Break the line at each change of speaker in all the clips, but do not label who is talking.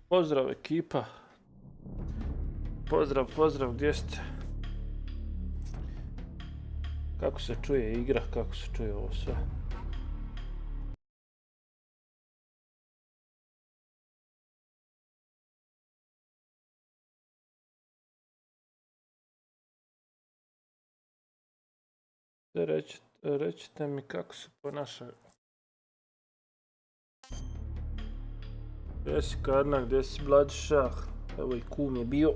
Pozdrav ekipa. Pozdrav, gdje ste? Kako se čuje igra, kako se čuje ovo sve? Recite mi kako se ponaša. Gdje si Karnak, gdje si Bladišah? Evo i kum je bio.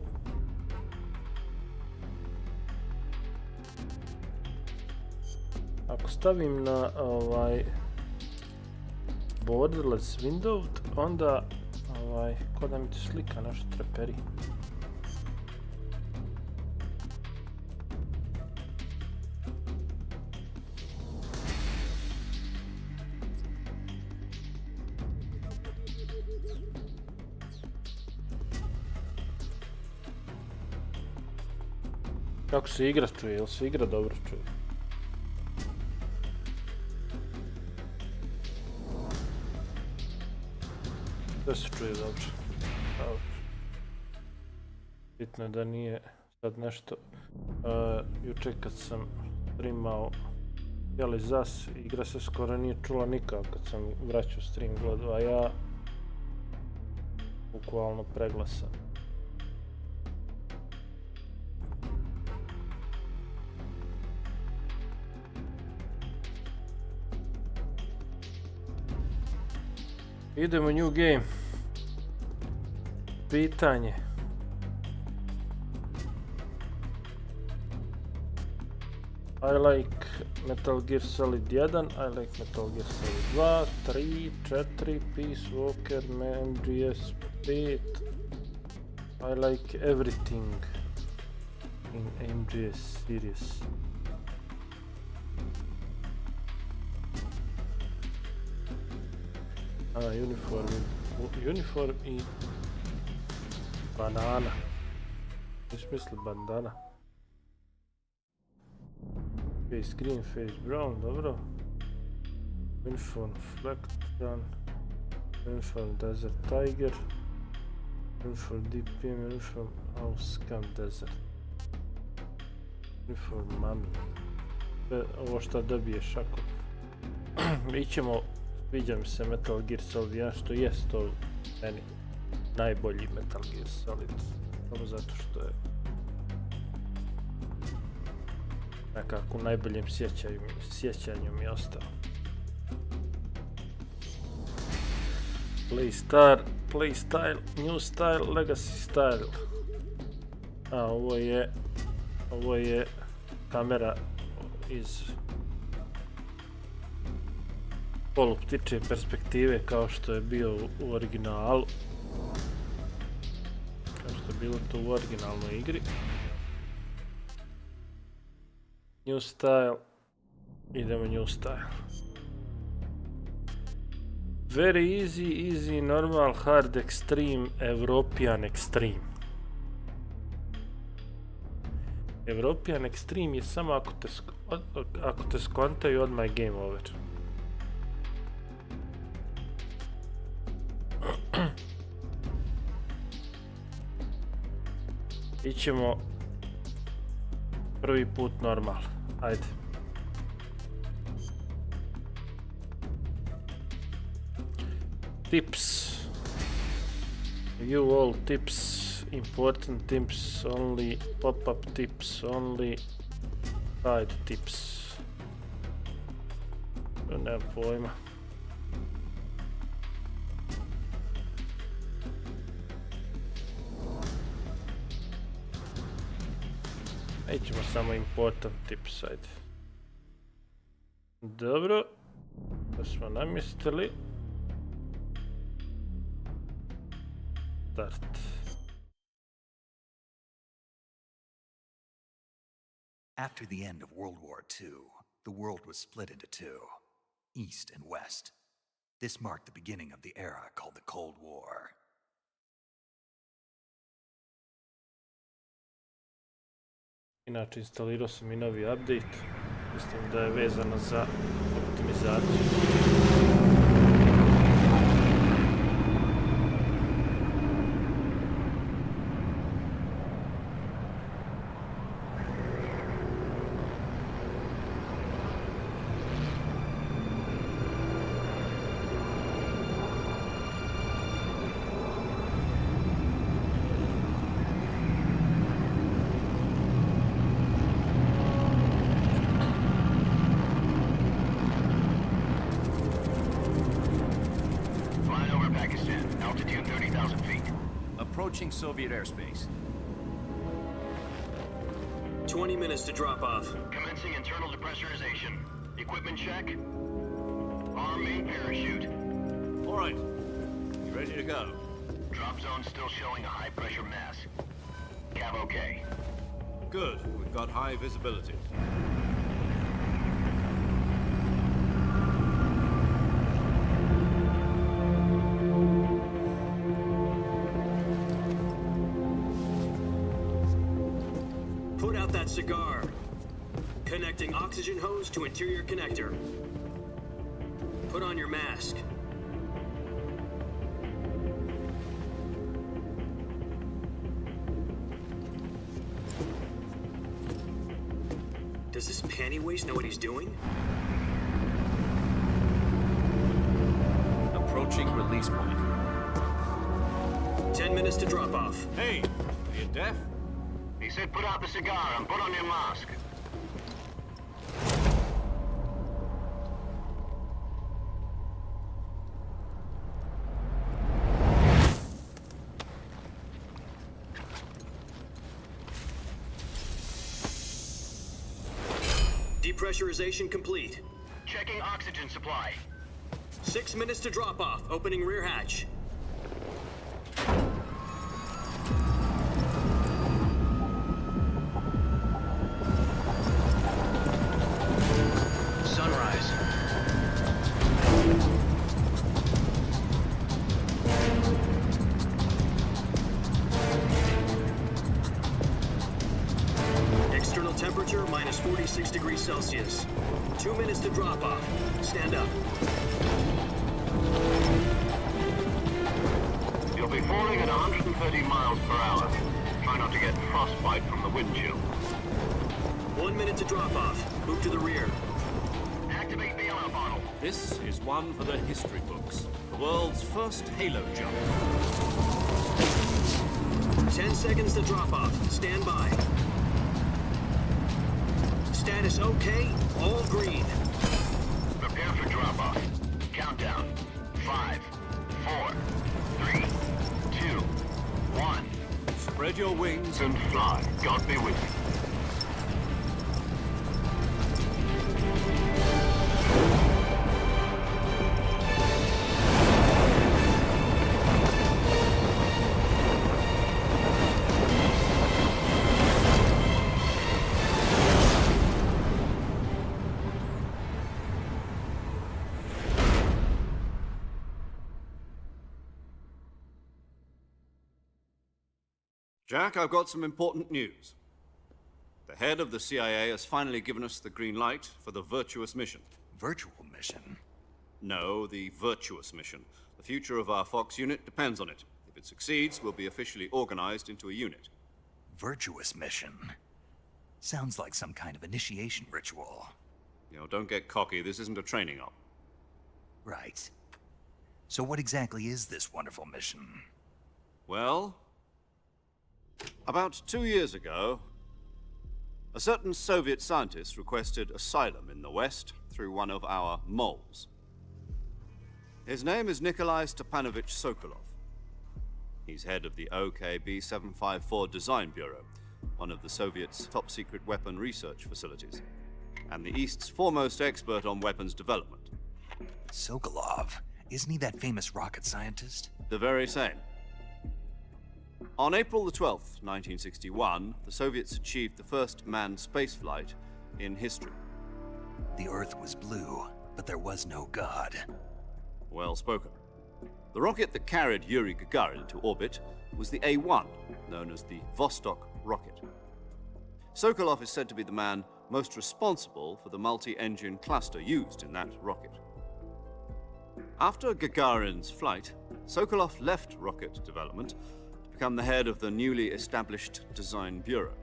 Ako stavim na borderless window, onda ko da mi te slika nešto treperi. Kako se igra čuje, jel se igra dobro čuje? Sve se čuje dobro. Bitno je da nije sad nešto. Jučer kad sam streamao jeli zas, igra se skoro nije čula nikako kad sam vraćao stream gledao, a ja bukvalno preglasan. Idemo new game. Pitanje. I like Metal Gear Solid 1, I like Metal Gear Solid 2, 3, 4, Peace Walker, MGS 5. I like everything in MGS series. Uniform i banana. Niš misli bandana. Face green, face brown, dobro. Uniform Flectron. Uniform Desert Tiger. Uniform DPM, Uniform Auscam Desert. Uniform Mami. Ovo što dobiješ ako... Mi ćemo... Sviđa mi se Metal Gear Solid 1 što jest to meni najbolji Metal Gear Solid. Samo zato što je nekako u najboljem sjećanju mi je ostao. Play style, new style, legacy style. A ovo je kamera iz poluptiče perspektive kao što je bio u originalu. Kao što je bilo to u originalnoj igri. New style. Idemo new style. Very easy, easy, normal, hard, extreme, European extreme. European extreme je samo ako te skontaju odmah je game over. Ićemo prvi put normal. Ajde. Tips. View all tips. Important tips only. Pop-up tips only. Hide tips. Nemam pojma. Nećemo samo important tips, ajde. Dobro. To smo namjestili. Start.
After the end of World War II, the world was split into two, East and West. This marked the beginning of the era called the Cold War.
Inače, instalirao sam i novi update. Mislim da je vezano za optimizaciju.
Approaching Soviet airspace.
20 minutes to drop off.
Commencing internal depressurization. Equipment check. Arm main parachute.
All right. You ready to go?
Drop zone still showing a high pressure mass. Cav okay.
Good. We've got high visibility.
Cigar. Connecting oxygen hose to interior connector. Put on your mask. Does this panty waste know what he's doing?
Approaching release point.
10 minutes to drop off.
Hey, are you deaf?
He said put out the cigar and put on your mask.
Depressurization complete.
Checking oxygen supply.
6 minutes to drop off. Opening rear hatch. Temperature minus 46 degrees Celsius. 2 minutes to drop off. Stand up.
You'll be falling at 130 miles per hour. Try not to get frostbite from the wind chill.
1 minute to drop off. Move to the rear.
Activate the alarm bottle.
This is one for the history books. The world's first halo jump.
10 seconds to drop off. Stand by. Status okay, all green.
Prepare for drop-off. Countdown. 5, 4, 3, 2, 1.
Spread your wings
And fly. God be with you.
Jack, I've got some important news. The head of the CIA has finally given us the green light for the virtuous mission.
Virtual mission?
No, the virtuous mission. The future of our Fox unit depends on it. If it succeeds, we'll be officially organized into a unit.
Virtuous mission? Sounds like some kind of initiation ritual.
You know, don't get cocky. This isn't a training op.
Right. So what exactly is this wonderful mission?
Well, about 2 years ago, a certain Soviet scientist requested asylum in the West through one of our moles. His name is Nikolai Stepanovich Sokolov. He's head of the OKB 754 Design Bureau, one of the Soviets' top-secret weapon research facilities, and the East's foremost expert on weapons development.
Sokolov? Isn't he that famous rocket scientist?
The very same. On April the 12th, 1961, the Soviets achieved the first manned spaceflight in history.
The Earth was blue, but there was no God.
Well spoken. The rocket that carried Yuri Gagarin to orbit was the A-1, known as the Vostok rocket. Sokolov is said to be the man most responsible for the multi-engine cluster used in that rocket. After Gagarin's flight, Sokolov left rocket development to become the head of the newly established Design Bureau.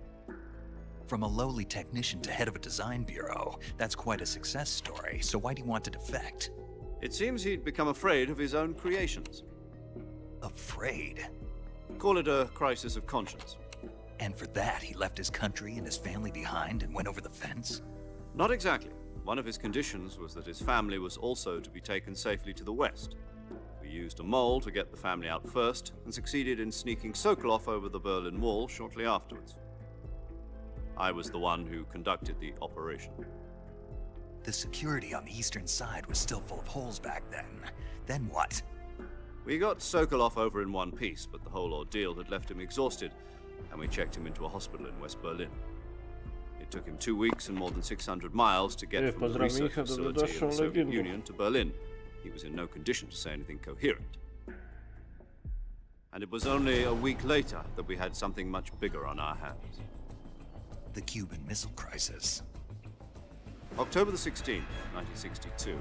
From a lowly technician to head of a design bureau, that's quite a success story, so why do you want to defect?
It seems he'd become afraid of his own creations.
Afraid?
Call it a crisis of conscience.
And for that, he left his country and his family behind and went over the fence?
Not exactly. One of his conditions was that his family was also to be taken safely to the West. We used a mole to get the family out first, and succeeded in sneaking Sokolov over the Berlin Wall shortly afterwards. I was the one who conducted the operation.
The security on the eastern side was still full of holes back then. Then what?
We got Sokolov over in one piece, but the whole ordeal had left him exhausted, and we checked him into a hospital in West Berlin. It took him 2 weeks and more than 600 miles to get from the research facility in the Soviet Union to Berlin. He was in no condition to say anything coherent. And it was only a week later that we had something much bigger on our hands.
The Cuban Missile Crisis.
October the 16th, 1962,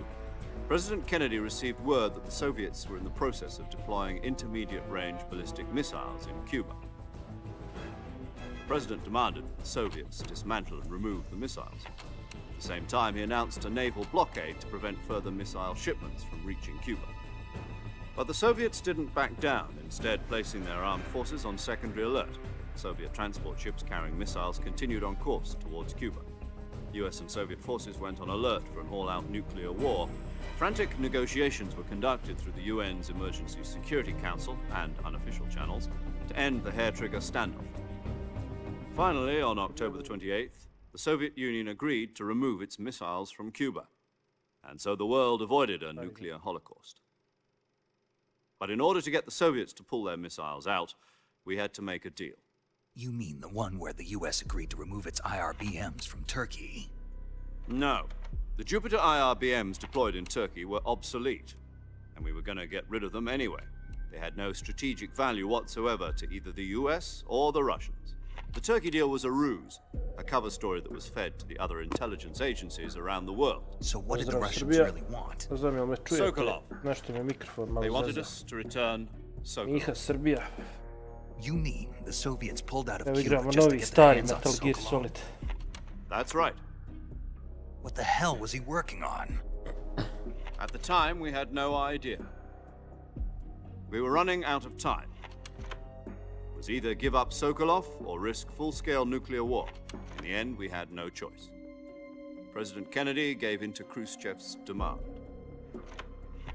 President Kennedy received word that the Soviets were in the process of deploying intermediate-range ballistic missiles in Cuba. The President demanded that the Soviets dismantle and remove the missiles. At the same time, he announced a naval blockade to prevent further missile shipments from reaching Cuba. But the Soviets didn't back down, instead placing their armed forces on secondary alert. Soviet transport ships carrying missiles continued on course towards Cuba. US and Soviet forces went on alert for an all-out nuclear war. Frantic negotiations were conducted through the UN's Emergency Security Council and unofficial channels to end the hair-trigger standoff. Finally, on October the 28th, the Soviet Union agreed to remove its missiles from Cuba. And so the world avoided a nuclear holocaust. But in order to get the Soviets to pull their missiles out, we had to make a deal.
You mean the one where the US agreed to remove its IRBMs from Turkey?
No. The Jupiter IRBMs deployed in Turkey were obsolete, and we were going to get rid of them anyway. They had no strategic value whatsoever to either the US or the Russians. The Turkey deal was a ruse, a cover story that was fed to the other intelligence agencies around the world.
So what did the Russians really want?
Sokolov.
They
They wanted us to return Sokolov.
Miha Srbija.
You mean the Soviets pulled out of
Evo
Cuba
igramo
just to
novi
get their
stari
hands on
Metal Gear
Sokolov?
Solid.
That's right.
What the hell was he working on?
At the time, we had no idea. We were running out of time. It was either give up Sokolov or risk full-scale nuclear war. In the end, we had no choice. President Kennedy gave in to Khrushchev's demand.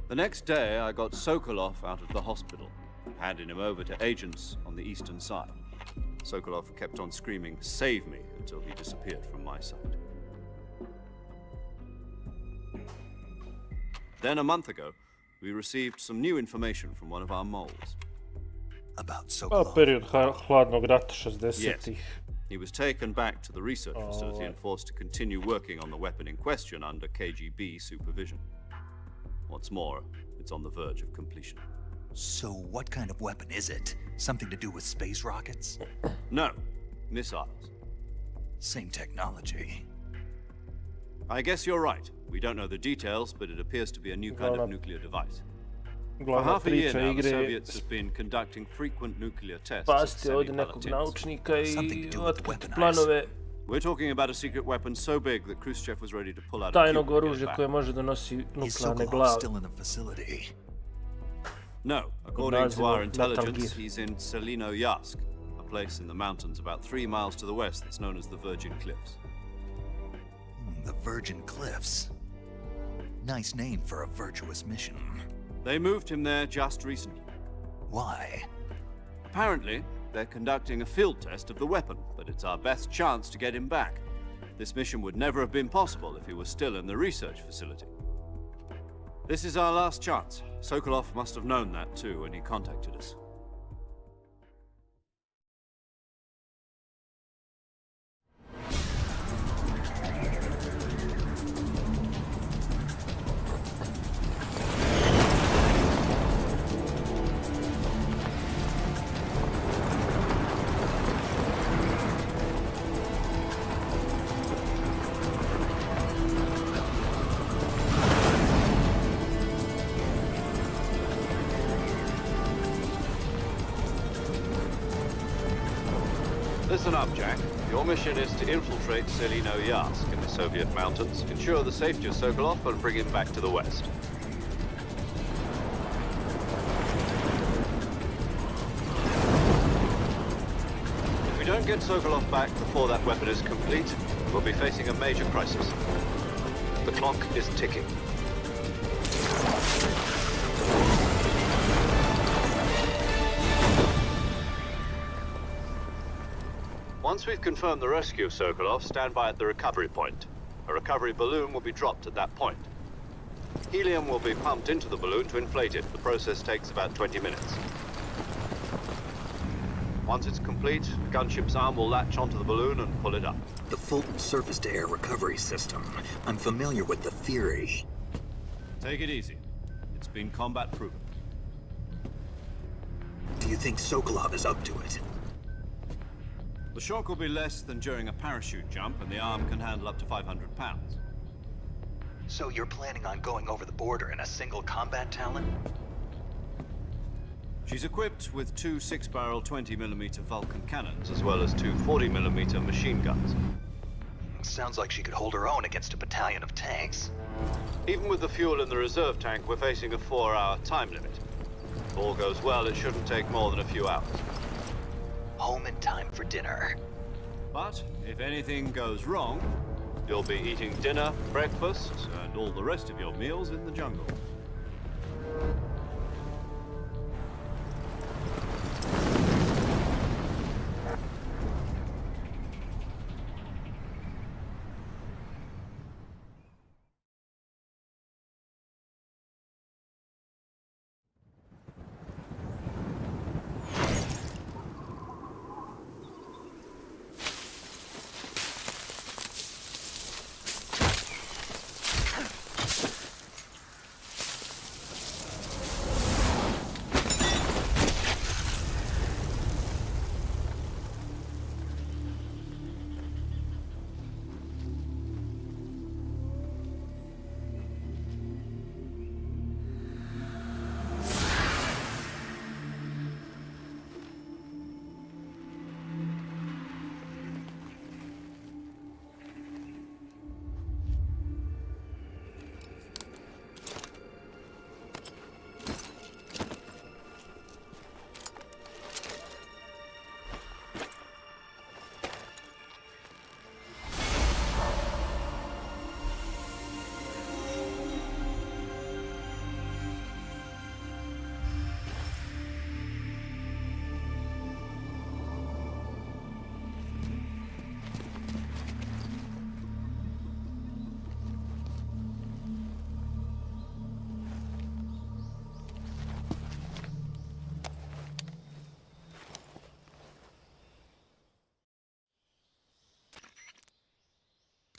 The next day, I got Sokolov out of the hospital, handing him over to agents on the eastern side. Sokolov kept on screaming, "Save me," until he disappeared from my sight. Then, a month ago, we received some new information from one of our moles.
About
Pa
Sokolov.
period Hladnog rata
Yes.
60-ih.
He was taken back to the research facility and forced to continue working on the weapon in question under KGB supervision. What's more, it's on the verge of completion.
So what kind of weapon is it? Something to do with space rockets?
No, missiles.
Same technology.
I guess you're right. We don't know the details, but it appears to be a new kind of nuclear device. For
Glavna
half a year
priča
now, the
igre
Soviets have been conducting frequent nuclear tests.
spasti
at
ovdje nekog
semi-pilot
naučnika i
Something to do with
otkriti
weaponized.
planove
We're talking about a secret weapon so big that Khrushchev was ready to pull out a
tajnog
Cuba to get it
oružja
back.
koje može da nosi
Is
nuklearne
Sokolov
glave.
still in the facility?
No, according to our
nazivom
intelligence,
Metal
he's in Selino-Yask, a place in the mountains about 3 miles to the west that's known as the Virgin Cliffs.
The Virgin Cliffs. Nice name for a virtuous mission.
They moved him there just recently.
Why?
Apparently, they're conducting a field test of the weapon, but it's our best chance to get him back. This mission would never have been possible if he was still in the research facility. This is our last chance. Sokolov must have known that too when he contacted us. Listen up, Jack. Your mission is to infiltrate Selino-Yask in the Soviet mountains, ensure the safety of Sokolov, and bring him back to the west. If we don't get Sokolov back before that weapon is complete, we'll be facing a major crisis. The clock is ticking. Once we've confirmed the rescue of Sokolov, stand by at the recovery point. A recovery balloon will be dropped at that point. Helium will be pumped into the balloon to inflate it. The process takes about 20 minutes. Once it's complete, the gunship's arm will latch onto the balloon and pull it up.
The Fulton surface-to-air recovery system. I'm familiar with the theory.
Take it easy. It's been combat proven.
Do you think Sokolov is up to it?
The shock will be less than during a parachute jump, and the arm can handle up to 500 pounds.
So you're planning on going over the border in a single combat Talon?
She's equipped with 2 6-barrel 20mm Vulcan cannons, as well as 2 40mm machine guns.
Sounds like she could hold her own against a battalion of tanks.
Even with the fuel in the reserve tank, we're facing a 4-hour time limit. If all goes well, it shouldn't take more than a few hours.
Home in time for dinner.
But if anything goes wrong, you'll be eating dinner, breakfast, and all the rest of your meals in the jungle.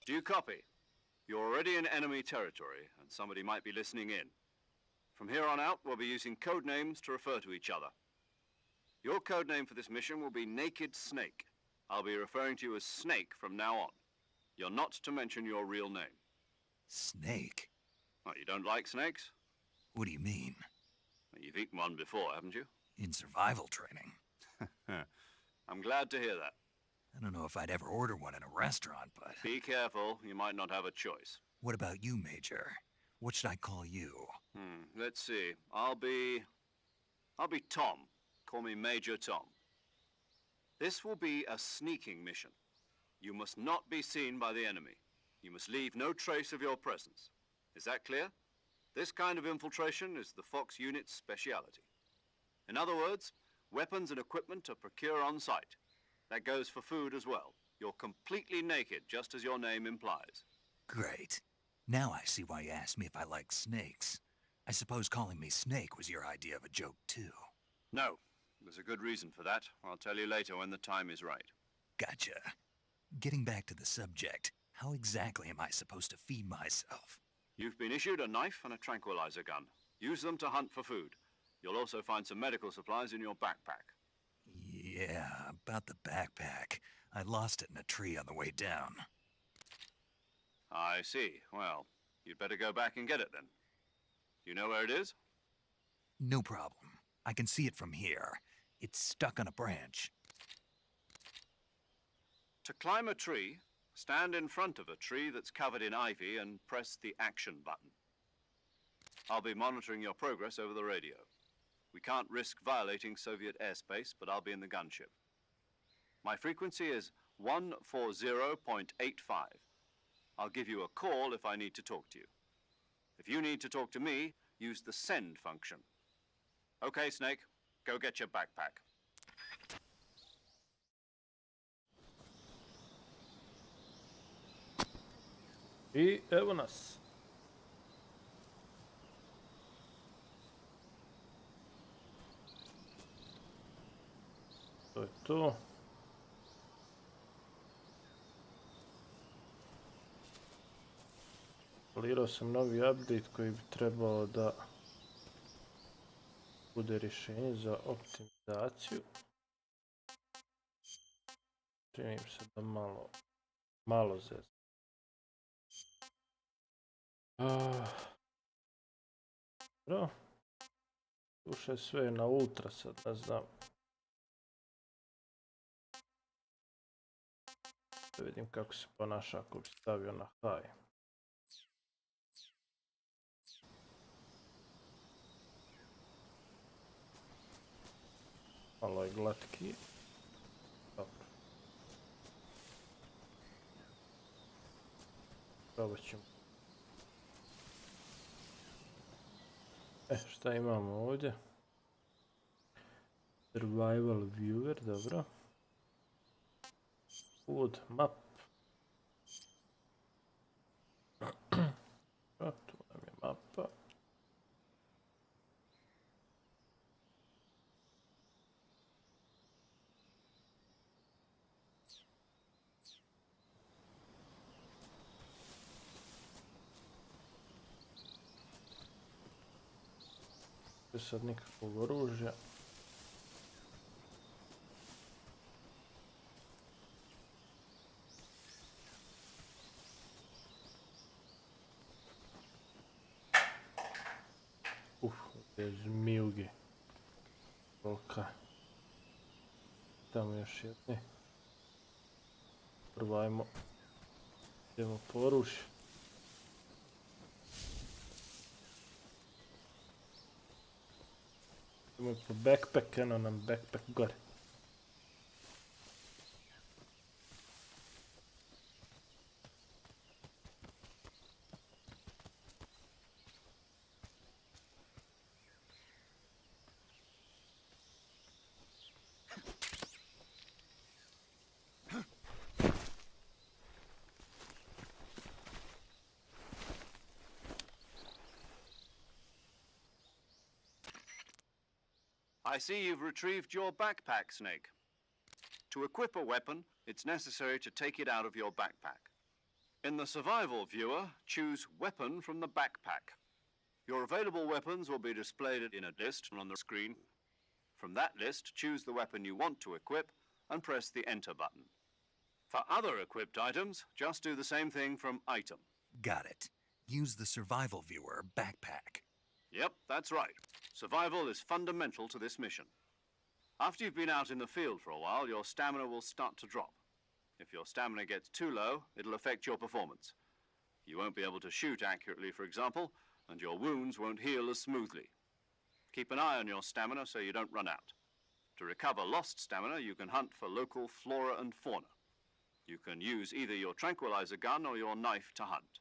Do you copy? You're already in enemy territory, and somebody might be listening in. From here on out, we'll be using code names to refer to each other. Your code name for this mission will be Naked Snake. I'll be referring to you as Snake from now on. You're not to mention your real name.
Snake?
Oh, you don't like snakes?
What do you mean?
Well, you've eaten one before, haven't you?
In survival training?
I'm glad to hear that.
I don't know if I'd ever order one in a restaurant, but...
Be careful, you might not have a choice.
What about you, Major? What should I call you?
Let's see. I'll be Tom. Call me Major Tom. This will be a sneaking mission. You must not be seen by the enemy. You must leave no trace of your presence. Is that clear? This kind of infiltration is the Fox unit's speciality. In other words, weapons and equipment are procured on site. That goes for food as well. You're completely naked, just as your name implies.
Great. Now I see why you asked me if I like snakes. I suppose calling me Snake was your idea of a joke, too.
No. There's a good reason for that. I'll tell you later when the time is right.
Gotcha. Getting back to the subject, how exactly am I supposed to feed myself?
You've been issued a knife and a tranquilizer gun. Use them to hunt for food. You'll also find some medical supplies in your backpack.
Yeah, about the backpack. I lost it in a tree on the way down.
I see. Well, you'd better go back and get it then. You know where it is?
No problem. I can see it from here. It's stuck on a branch.
To climb a tree, stand in front of a tree that's covered in ivy and press the action button. I'll be monitoring your progress over the radio. We can't risk violating Soviet airspace, but I'll be in the gunship. My frequency is 140.85. I'll give you a call if I need to talk to you. If you need to talk to me, use the send function. Okay, Snake, go get your backpack.
I evo nas. To je to. Instalirao sam novi update koji bi trebao da bude rješenje za optimizaciju. Čini mi se da malo zezam. Dobro. Duše sve je na ultra sad, ne znam. Da vidim kako se ponaša ako bi stavio na high. Malo je glatki. Dobro. Probat ćemo. Šta imamo ovdje? Survival viewer, dobro. Food map. Tu nam je mapa. Sad nikakvog oružja. Gdje je zmijugi. Kolika. Tamo još jedni. Prvo idemo po oružje. Idemo po backpack, eno nam backpack gore.
I see you've retrieved your backpack, Snake. To equip a weapon, it's necessary to take it out of your backpack. In the survival viewer, choose Weapon from the backpack. Your available weapons will be displayed in a list on the screen. From that list, choose the weapon you want to equip and press the Enter button. For other equipped items, just do the same thing from Item.
Got it. Use the survival viewer backpack.
Yep, that's right. Survival is fundamental to this mission. After you've been out in the field for a while, your stamina will start to drop. If your stamina gets too low, it'll affect your performance. You won't be able to shoot accurately, for example, and your wounds won't heal as smoothly. Keep an eye on your stamina so you don't run out. To recover lost stamina, you can hunt for local flora and fauna. You can use either your tranquilizer gun or your knife to hunt.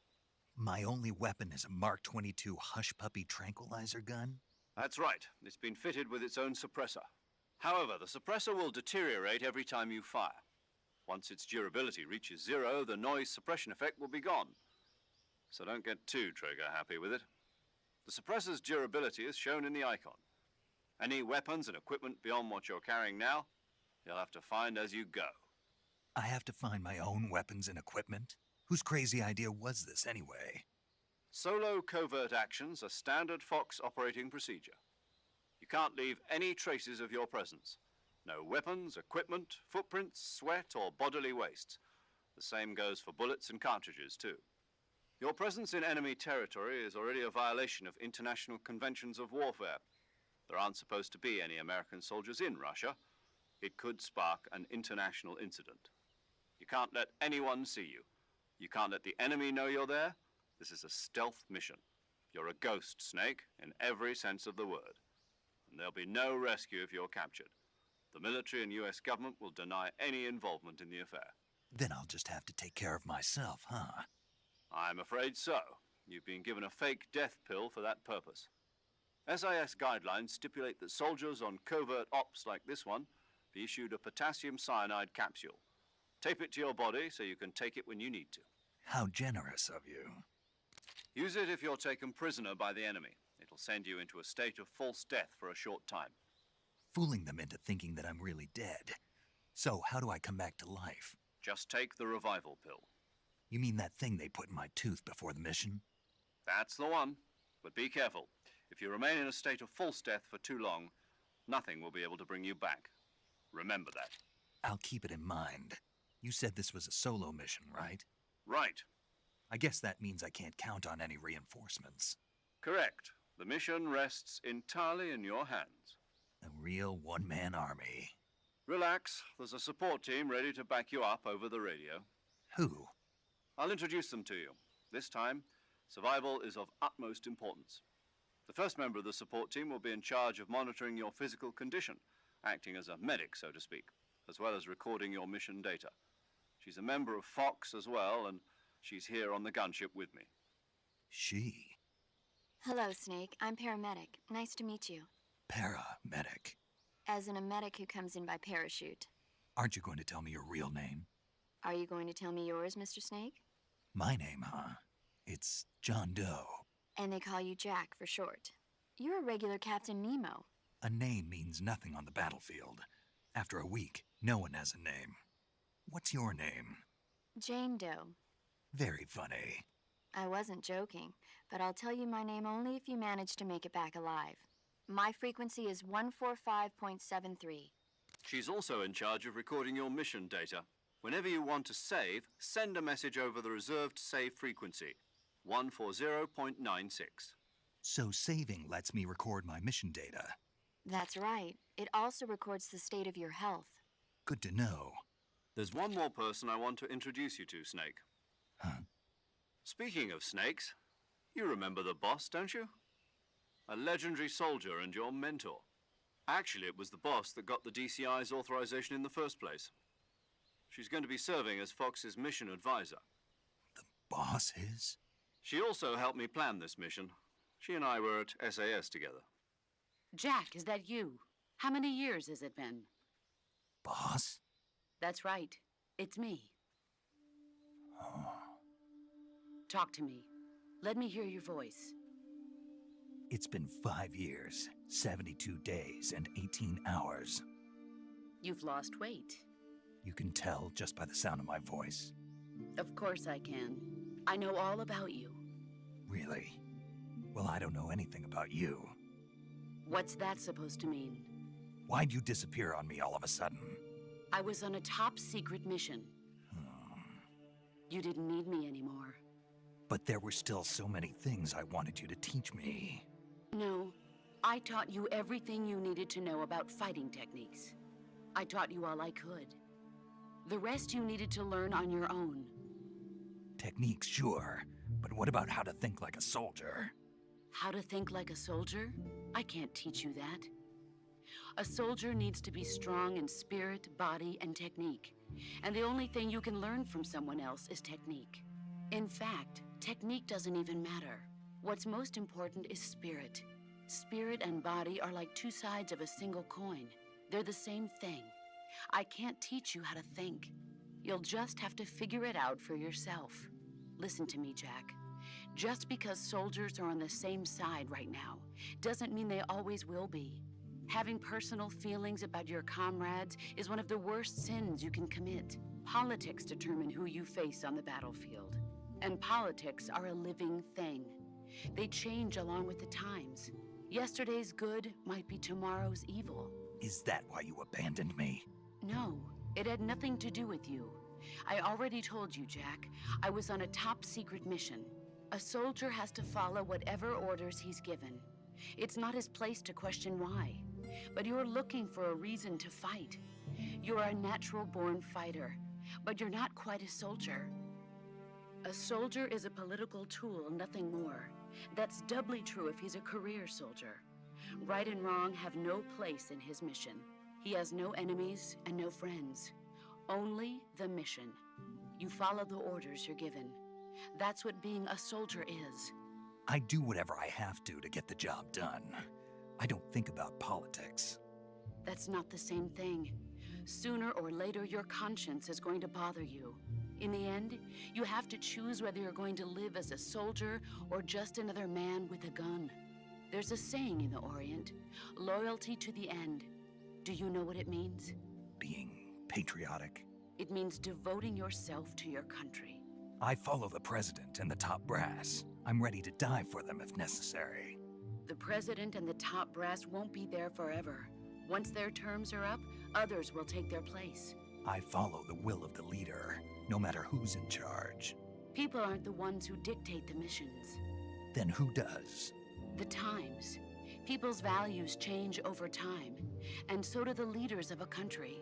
My only weapon is a Mark 22 Hush Puppy tranquilizer gun?
That's right. It's been fitted with its own suppressor. However, the suppressor will deteriorate every time you fire. Once its durability reaches 0, the noise suppression effect will be gone. So don't get too trigger happy with it. The suppressor's durability is shown in the icon. Any weapons and equipment beyond what you're carrying now, you'll have to find as you go.
I have to find my own weapons and equipment? Whose crazy idea was this anyway?
Solo covert actions are standard Fox operating procedure. You can't leave any traces of your presence. No weapons, equipment, footprints, sweat, or bodily waste. The same goes for bullets and cartridges, too. Your presence in enemy territory is already a violation of international conventions of warfare. There aren't supposed to be any American soldiers in Russia. It could spark an international incident. You can't let anyone see you. You can't let the enemy know you're there. This is a stealth mission. You're a ghost, Snake, in every sense of the word. And there'll be no rescue if you're captured. The military and US government will deny any involvement in the affair.
Then I'll just have to take care of myself, huh?
I'm afraid so. You've been given a fake death pill for that purpose. SIS guidelines stipulate that soldiers on covert ops like this one be issued a potassium cyanide capsule. Tape it to your body so you can take it when you need to.
How generous of you.
Use it if you're taken prisoner by the enemy. It'll send you into a state of false death for a short time.
Fooling them into thinking that I'm really dead. So how do I come back to life?
Just take the revival pill.
You mean that thing they put in my tooth before the mission?
That's the one. But be careful. If you remain in a state of false death for too long, nothing will be able to bring you back. Remember that.
I'll keep it in mind. You said this was a solo mission, right?
Right.
I guess that means I can't count on any reinforcements.
Correct. The mission rests entirely in your hands.
A real one-man army.
Relax. There's a support team ready to back you up over the radio.
Who?
I'll introduce them to you. This time, survival is of utmost importance. The first member of the support team will be in charge of monitoring your physical condition, acting as a medic, so to speak, as well as recording your mission data. She's a member of Fox as well, and she's here on the gunship with me.
She?
Hello, Snake. I'm paramedic. Nice to meet you.
Paramedic.
As in a medic who comes in by parachute.
Aren't you going to tell me your real name?
Are you going to tell me yours, Mr. Snake?
My name, huh? It's John Doe.
And they call you Jack for short. You're a regular Captain Nemo.
A name means nothing on the battlefield. After a week, no one has a name. What's your name?
Jane Doe.
Very funny.
I wasn't joking, but I'll tell you my name only if you manage to make it back alive. My frequency is 145.73.
She's also in charge of recording your mission data. Whenever you want to save, send a message over the reserved save frequency, 140.96.
So saving lets me record my mission data.
That's right. It also records the state of your health.
Good to know.
There's one more person I want to introduce you to, Snake.
Huh?
Speaking of snakes, you remember the boss, don't you? A legendary soldier and your mentor. Actually, it was the boss that got the DCI's authorization in the first place. She's going to be serving as Fox's mission advisor.
The boss is?
She also helped me plan this mission. She and I were at SAS together.
Jack, is that you? How many years has it been?
Boss?
That's right. It's me.
Oh.
Talk to me. Let me hear your voice.
It's been 5 years, 72 days, and 18 hours.
You've lost weight.
You can tell just by the sound of my voice.
Of course I can. I know all about you.
Really? Well, I don't know anything about you.
What's that supposed to mean?
Why'd you disappear on me all of a sudden?
I was on a top-secret mission. You didn't need me anymore.
But there were still so many things I wanted you to teach me.
No, I taught you everything you needed to know about fighting techniques. I taught you all I could. The rest you needed to learn on your own.
Techniques, sure. But what about how to think like a soldier?
How to think like a soldier? I can't teach you that. A soldier needs to be strong in spirit, body, and technique. And the only thing you can learn from someone else is technique. In fact, technique doesn't even matter. What's most important is spirit. Spirit and body are like two sides of a single coin. They're the same thing. I can't teach you how to think. You'll just have to figure it out for yourself. Listen to me, Jack. Just because soldiers are on the same side right now doesn't mean they always will be. Having personal feelings about your comrades is one of the worst sins you can commit. Politics determine who you face on the battlefield. And politics are a living thing. They change along with the times. Yesterday's good might be tomorrow's evil.
Is that why you abandoned me?
No, it had nothing to do with you. I already told you, Jack. I was on a top-secret mission. A soldier has to follow whatever orders he's given. It's not his place to question why. But you're looking for a reason to fight. You're a natural-born fighter, but you're not quite a soldier. A soldier is a political tool, nothing more. That's doubly true if he's a career soldier. Right and wrong have no place in his mission. He has no enemies and no friends. Only the mission. You follow the orders you're given. That's what being a soldier is.
I do whatever I have to get the job done. I don't think about politics.
That's not the same thing. Sooner or later, your conscience is going to bother you. In the end, you have to choose whether you're going to live as a soldier or just another man with a gun. There's a saying in the Orient, loyalty to the end. Do you know what it means?
Being patriotic.
It means devoting yourself to your country.
I follow the president and the top brass. I'm ready to die for them if necessary.
The president and the top brass won't be there forever. Once their terms are up, others will take their place.
I follow the will of the leader, no matter who's in charge.
People aren't the ones who dictate the missions.
Then who does?
The times. People's values change over time, and so do the leaders of a country.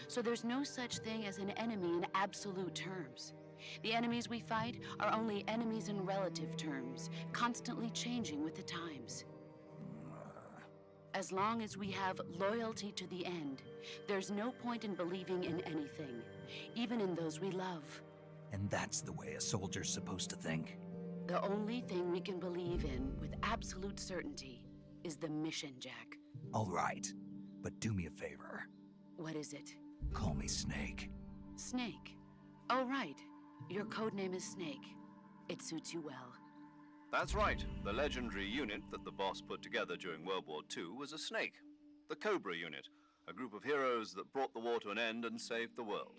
So there's no such thing as an enemy in absolute terms. The enemies we fight are only enemies in relative terms, constantly changing with the times. As long as we have loyalty to the end, there's no point in believing in anything, even in those we love.
And that's the way a soldier's supposed to think?
The only thing we can believe in with absolute certainty is the mission, Jack.
All right, but do me a favor.
What is it?
Call me Snake.
Snake. Oh, right. Your codename is Snake. It suits you well.
That's right. The legendary unit that the boss put together during World War II was a snake. The Cobra unit, a group of heroes that brought the war to an end and saved the world.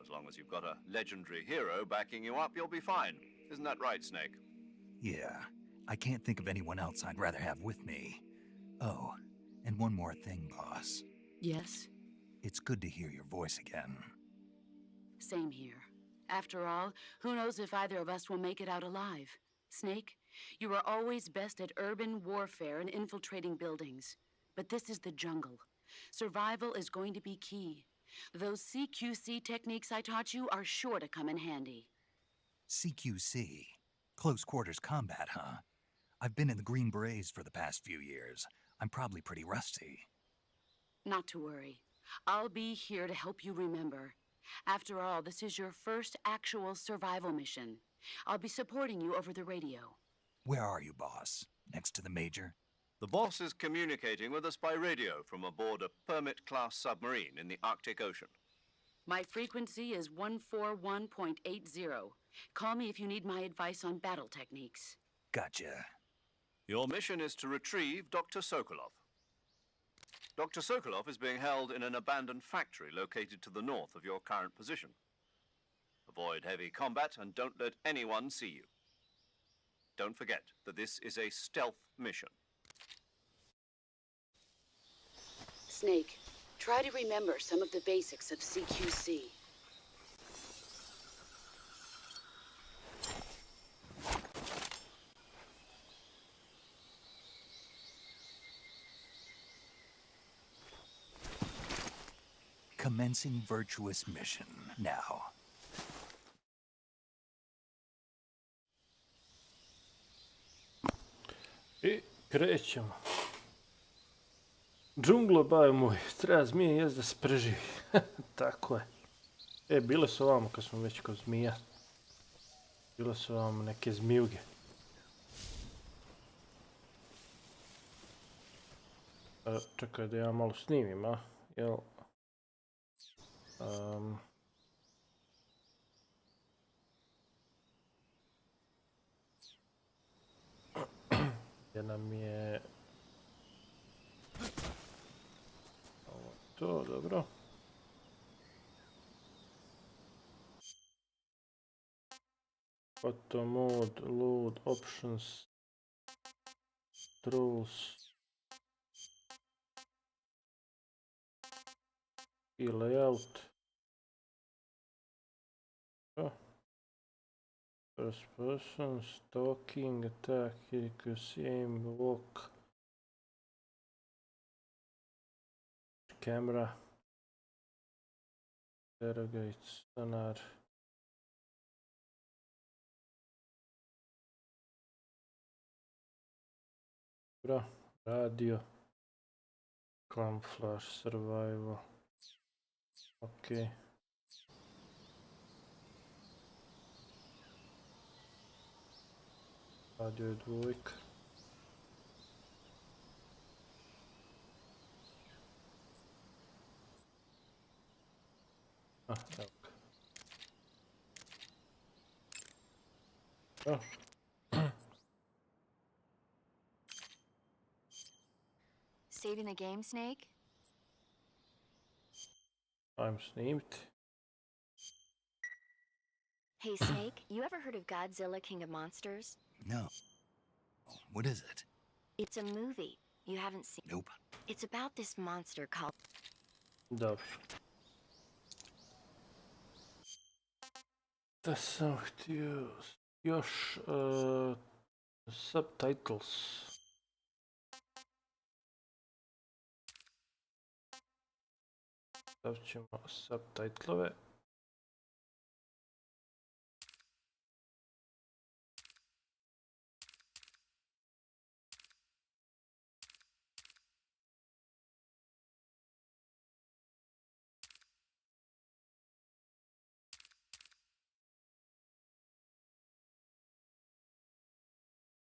As long as you've got a legendary hero backing you up, you'll be fine. Isn't that right, Snake?
Yeah, I can't think of anyone else I'd rather have with me. Oh, and one more thing, boss.
Yes?
It's good to hear your voice again.
Same here. After all, who knows if either of us will make it out alive? Snake, you are always best at urban warfare and infiltrating buildings. But this is the jungle. Survival is going to be key. Those CQC techniques I taught you are sure to come in handy.
CQC? Close quarters combat, huh? I've been in the Green Berets for the past few years. I'm probably pretty rusty.
Not to worry. I'll be here to help you remember. After all, this is your first actual survival mission. I'll be supporting you over the radio.
Where are you, boss? Next to the Major?
The boss is communicating with us by radio from aboard a Permit-class submarine in the Arctic Ocean.
My frequency is 141.80. Call me if you need my advice on battle techniques.
Gotcha.
Your mission is to retrieve Dr. Sokolov. Dr. Sokolov is being held in an abandoned factory located to the north of your current position. Avoid heavy combat and don't let anyone see you. Don't forget that this is a stealth mission.
Snake, try to remember some of the basics of CQC.
Commencing virtuous mission now.
I krećemo. Džunglo, baje moj, treba zmije jest da se preživi. Tako je. Bile su ovamo kad smo već kod zmija. Bile su ovamo neke zmijuge. Čekaj da ja malo snimim, a? Jel? Gdje nam je... Ovo je to, dobro. Auto mode, load, options, tools i layout. First person, stalking, attack, accuracy, aim, walk, camera, interrogate, sonar. Dobro, radio, camouflage, survival, ok. Radio je dvojka. Evo ga.
Saving the game, Snake?
I'm snimit.
Hey, Snake, you ever heard of Godzilla, King of Monsters?
No. What is it?
It's a movie. You haven't seen...
Nope.
It's about this monster called...
Dobro. Da sam htio još subtitles. Stavit ćemo subtitlove.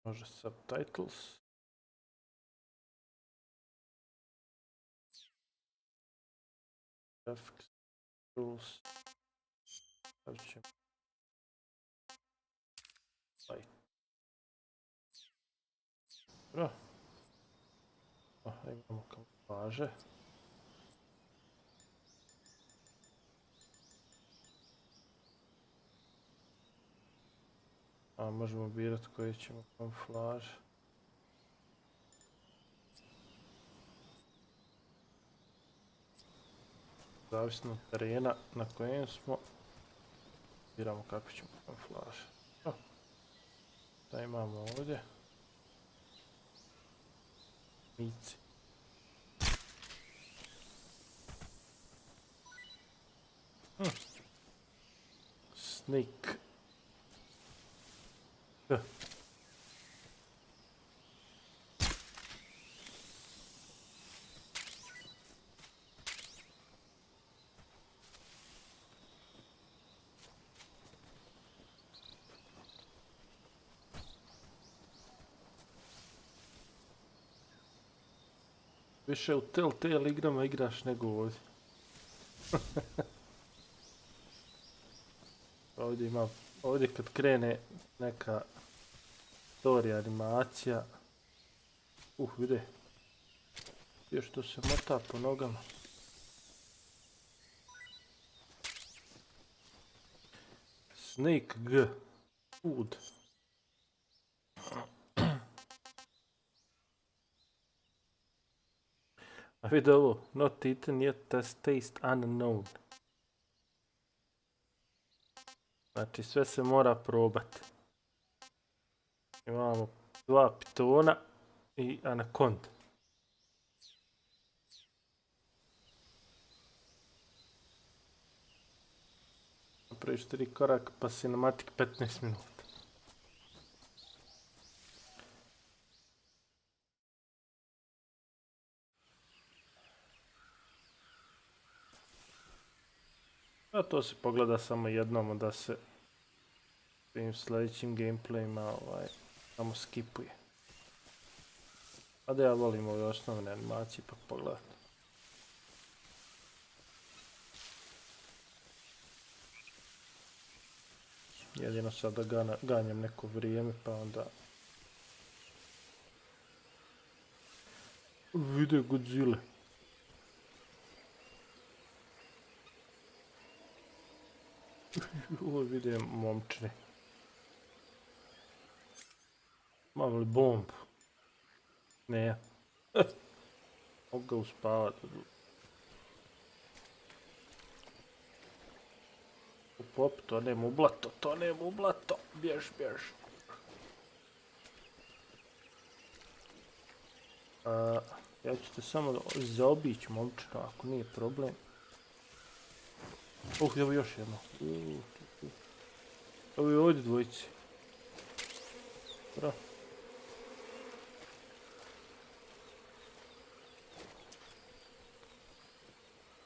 Može subtitles. Graphics, tools. Stavit ćemo. Dobro. Imamo kamuflaže. Možemo birati koji ćemo kamuflaž. Zavisno od terena na kojem smo, biramo kako ćemo kamuflaž. Da imamo ovdje. Mici. Snake. Više u Telltale igrama igraš nego ovdje. Ovdje kad krene neka storija, animacija. Vide. Još to se mota po nogama. Snake G. Food. A vidi ovo, not eaten yet, taste unknown. Znači sve se mora probati. Imamo 2 pitona i anakonda. Napraviš 3 koraka pa cinematik 15 minuta. A to se pogleda samo jednom da se tim sljedećim gameplayima samo skipuje. A da ja volim ove osnovne animacije pa pogledati. Jedino sada ganjam neko vrijeme pa onda vide Godzilla. Ovo vidim momčine. Malo li bombu? Ne. Mogu ga uspavati. Pop, tonem u blato, bjež. Ja ću te samo zaobići momčino, ako nije problem. Evo još jedno. Evo je ovdje dvojici. Dobro.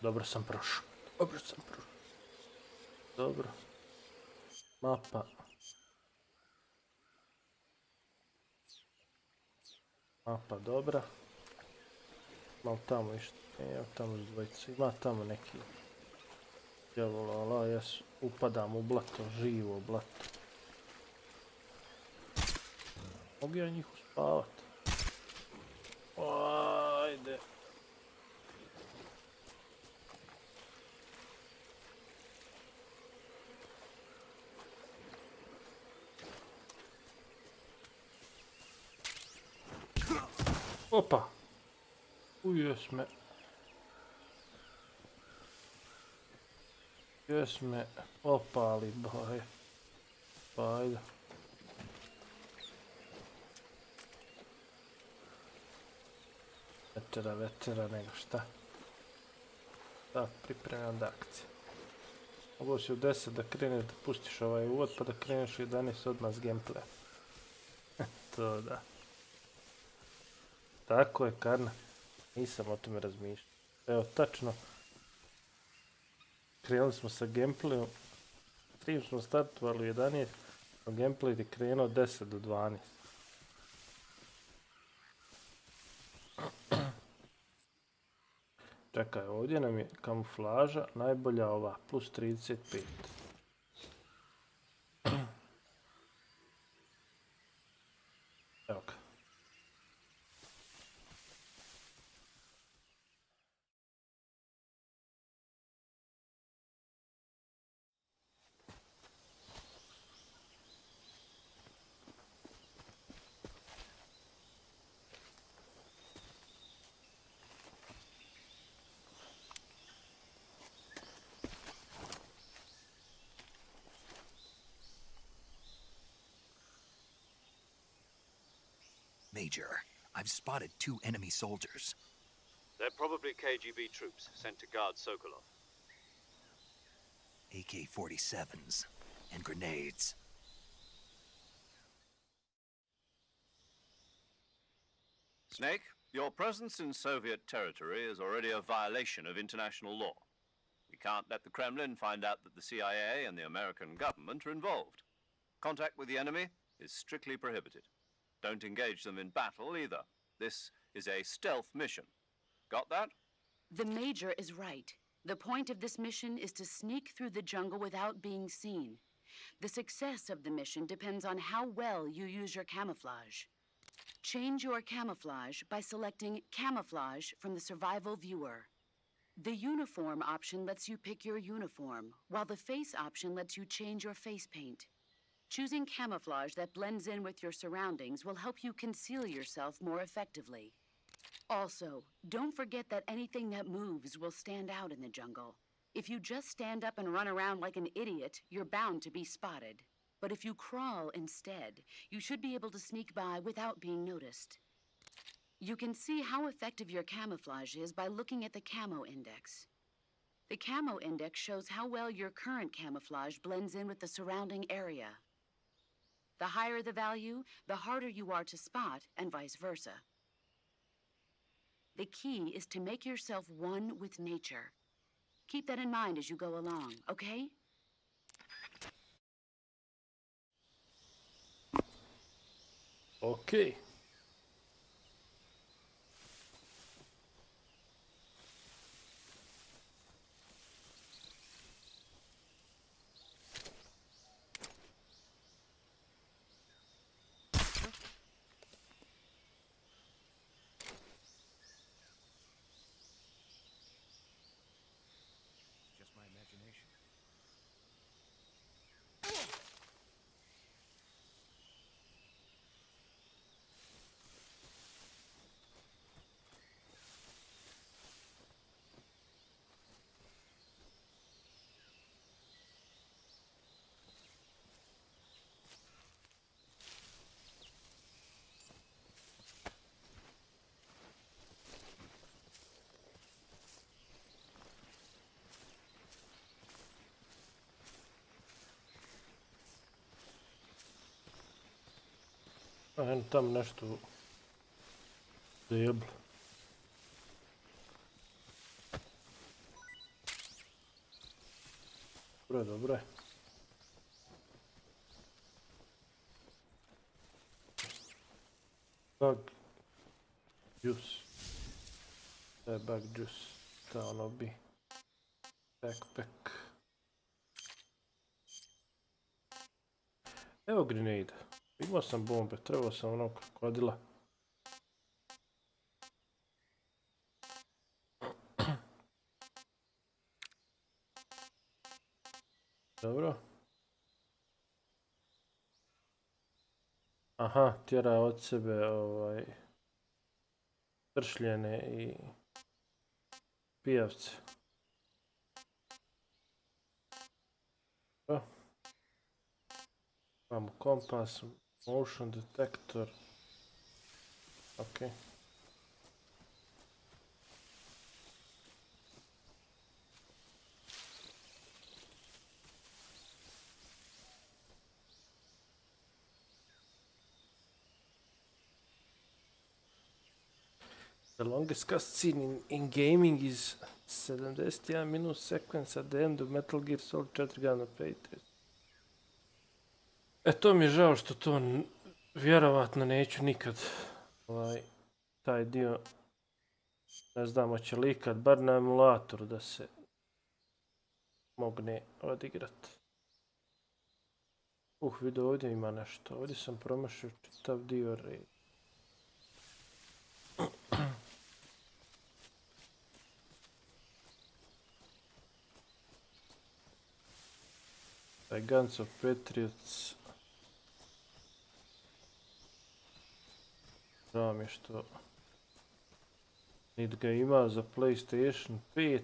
Dobro sam prošao. Dobro. Mapa. Mapa dobra. Malo tamo išto. Evo tamo dvojica. Ima tamo neki. Djavola, ja upadam u blato, živo blato. Mogu ja njih uspavat? Ajde. Opa! Ujes me. Jes me opali boje. Pa ajde. Vetera nego šta. Da, pripremam da akcije. Mogu si u 10 da kreneš da pustiš ovaj uvod pa da kreneš u 11 odmah s gameplaya. To da. Tako je, Karna. Nisam o tome razmišljao. Evo, tačno. Krenuli smo sa gameplayom. Stream smo startovali u 11, a gameplay je krenuo 10 do 12. Čekaj, ovdje nam je kamuflaža najbolja ova, plus 35. Evo ga.
Major, I've spotted 2 enemy soldiers.
They're probably KGB troops sent to guard Sokolov.
AK-47s and grenades.
Snake, your presence in Soviet territory is already a violation of international law. We can't let the Kremlin find out that the CIA and the American government are involved. Contact with the enemy is strictly prohibited. Don't engage them in battle either. This is a stealth mission. Got that?
The Major is right. The point of this mission is to sneak through the jungle without being seen. The success of the mission depends on how well you use your camouflage. Change your camouflage by selecting Camouflage from the Survival Viewer. The Uniform option lets you pick your uniform, while the Face option lets you change your face paint. Choosing camouflage that blends in with your surroundings will help you conceal yourself more effectively. Also, don't forget that anything that moves will stand out in the jungle. If you just stand up and run around like an idiot, you're bound to be spotted. But if you crawl instead, you should be able to sneak by without being noticed. You can see how effective your camouflage is by looking at the camo index. The camo index shows how well your current camouflage blends in with the surrounding area. The higher the value, the harder you are to spot, and vice versa. The key is to make yourself one with nature. Keep that in mind as you go along, okay?
Ok.
Just my imagination.
Eno tam nešto u deblu. Dobro, dobro. Bug juice. To je bug juice. Da ono bi. Backpack. Evo grenade. Imao sam bombe, trebao sam ono krokodila. Dobro. Aha, tjera od sebe tršljene i pijavce. Dobro. Imamo kompas, motion detector. Ok. The longest cutscene in gaming is 71 minute sequence at the end of Metal Gear Solid 4 Gun of PLAYTROUGH. E, to mi je žao što to vjerovatno neću nikad taj dio, ne znam, hoće li ikad, bar na emulatoru da se mogne odigrat. Vidio ovdje ima nešto, ovdje sam promašio čitav dio red. Taj Guns of Patriots. Žao mi je što niti ga ima za PlayStation 5,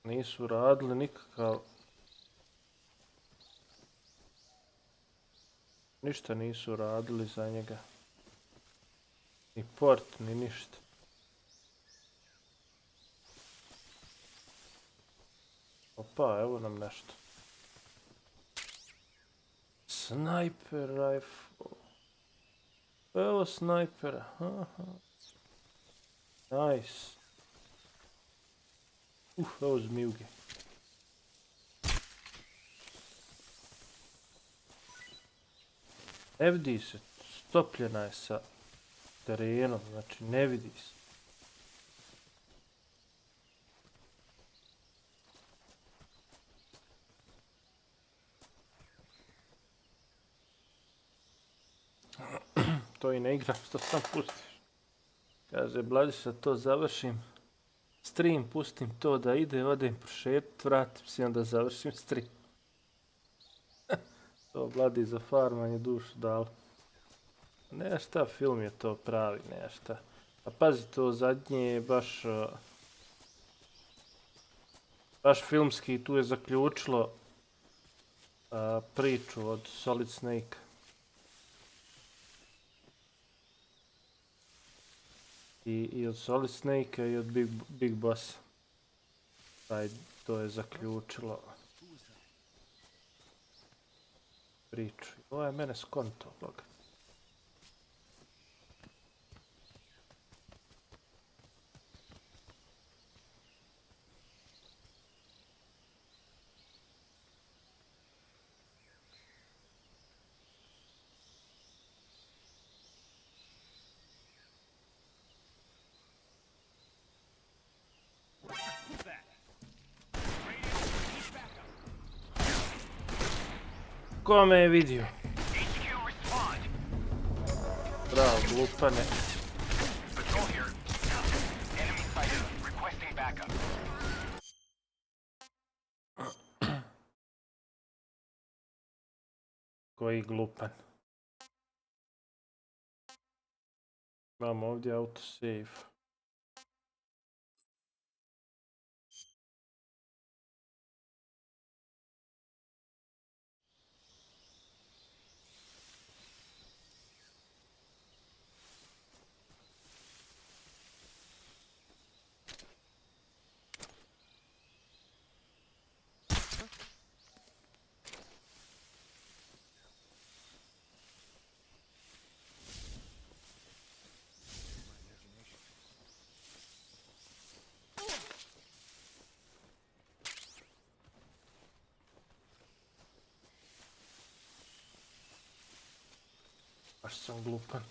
nisu radili nikakav, ništa nisu radili za njega, ni port, ni ništa. Opa, evo nam nešto. Sniper rifle. Evo snajpera. Nice. Evo zmijuge. Ne vidi se. Stopljena je sa terenom. Znači ne vidi se. To i ne igram što sam pustiš. Kaže, Bladi, sad to završim stream, pustim to da ide, odem prošetat, vratim se i onda završim stream. To Bladi za farmanje dušu dalo. Ne šta, film je to pravi, ne šta. A pazi, to zadnje je baš filmski, tu je zaključilo priču od Solid Snake. I od Solid Snake i od Big Bossa. To je zaključilo priču. Ovo je mene skonto, boga. Ko me je vidio? Bravo, glupane. Koji glupan. Imamo ovdje autosave. Baš sam glupan.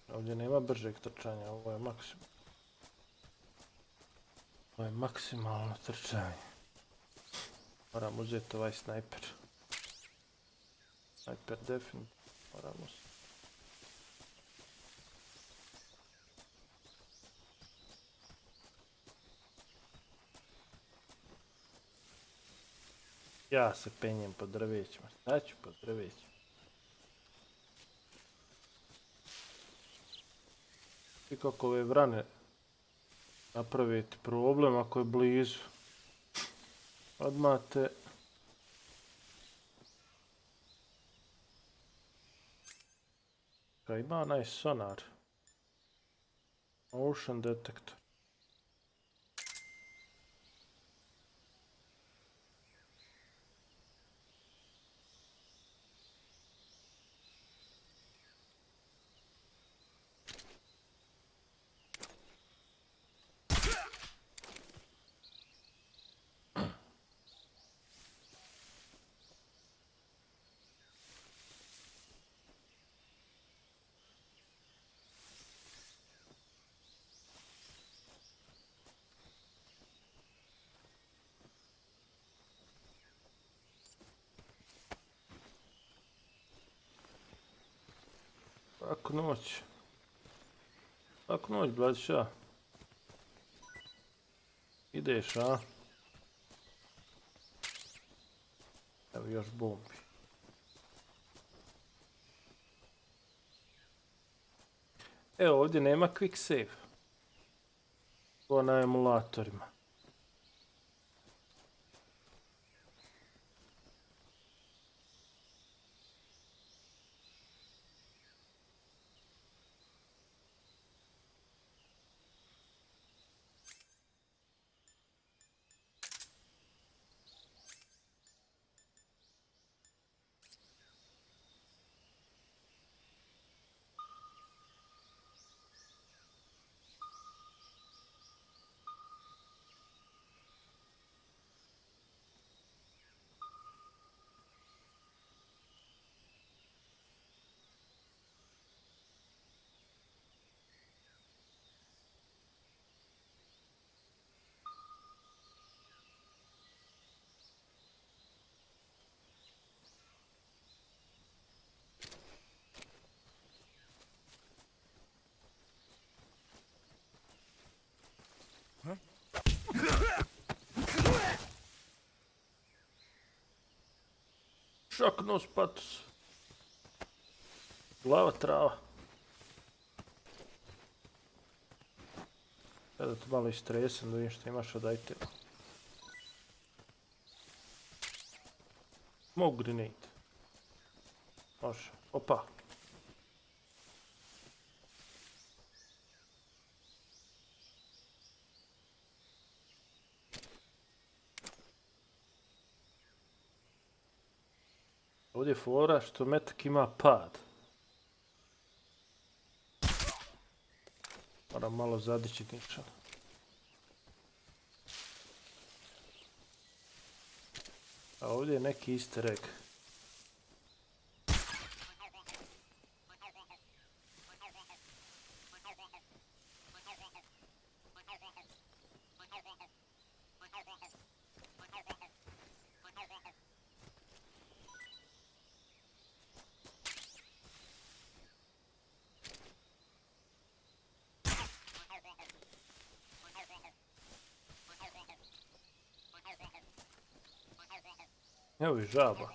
Ovdje nema bržeg trčanja, ovo je maksimum. Ovo je maksimalno trčanje. Moram uzeti ovaj snajper. Snajper definitivno moram uzeti. Ja se penjem po drvećima. Šta ću po drvećima? I kako ove vrane napraviti problem ako je blizu. Odmah te... Kaj ima onaj sonar. Motion detector. Laku noć. Laku noć, braća. Ideš, a? Evo još bombi. Evo ovdje nema quick save. Ko na emulatorima. Šaknos patos. Glava trava. Sada to malo istresam da vidim što imaš od itema. Smoke grenade. Može. Opa. Ovdje je fora što metak ima pad. Moram malo zadići ničan. A ovdje je neki easter egg. Evo i žaba.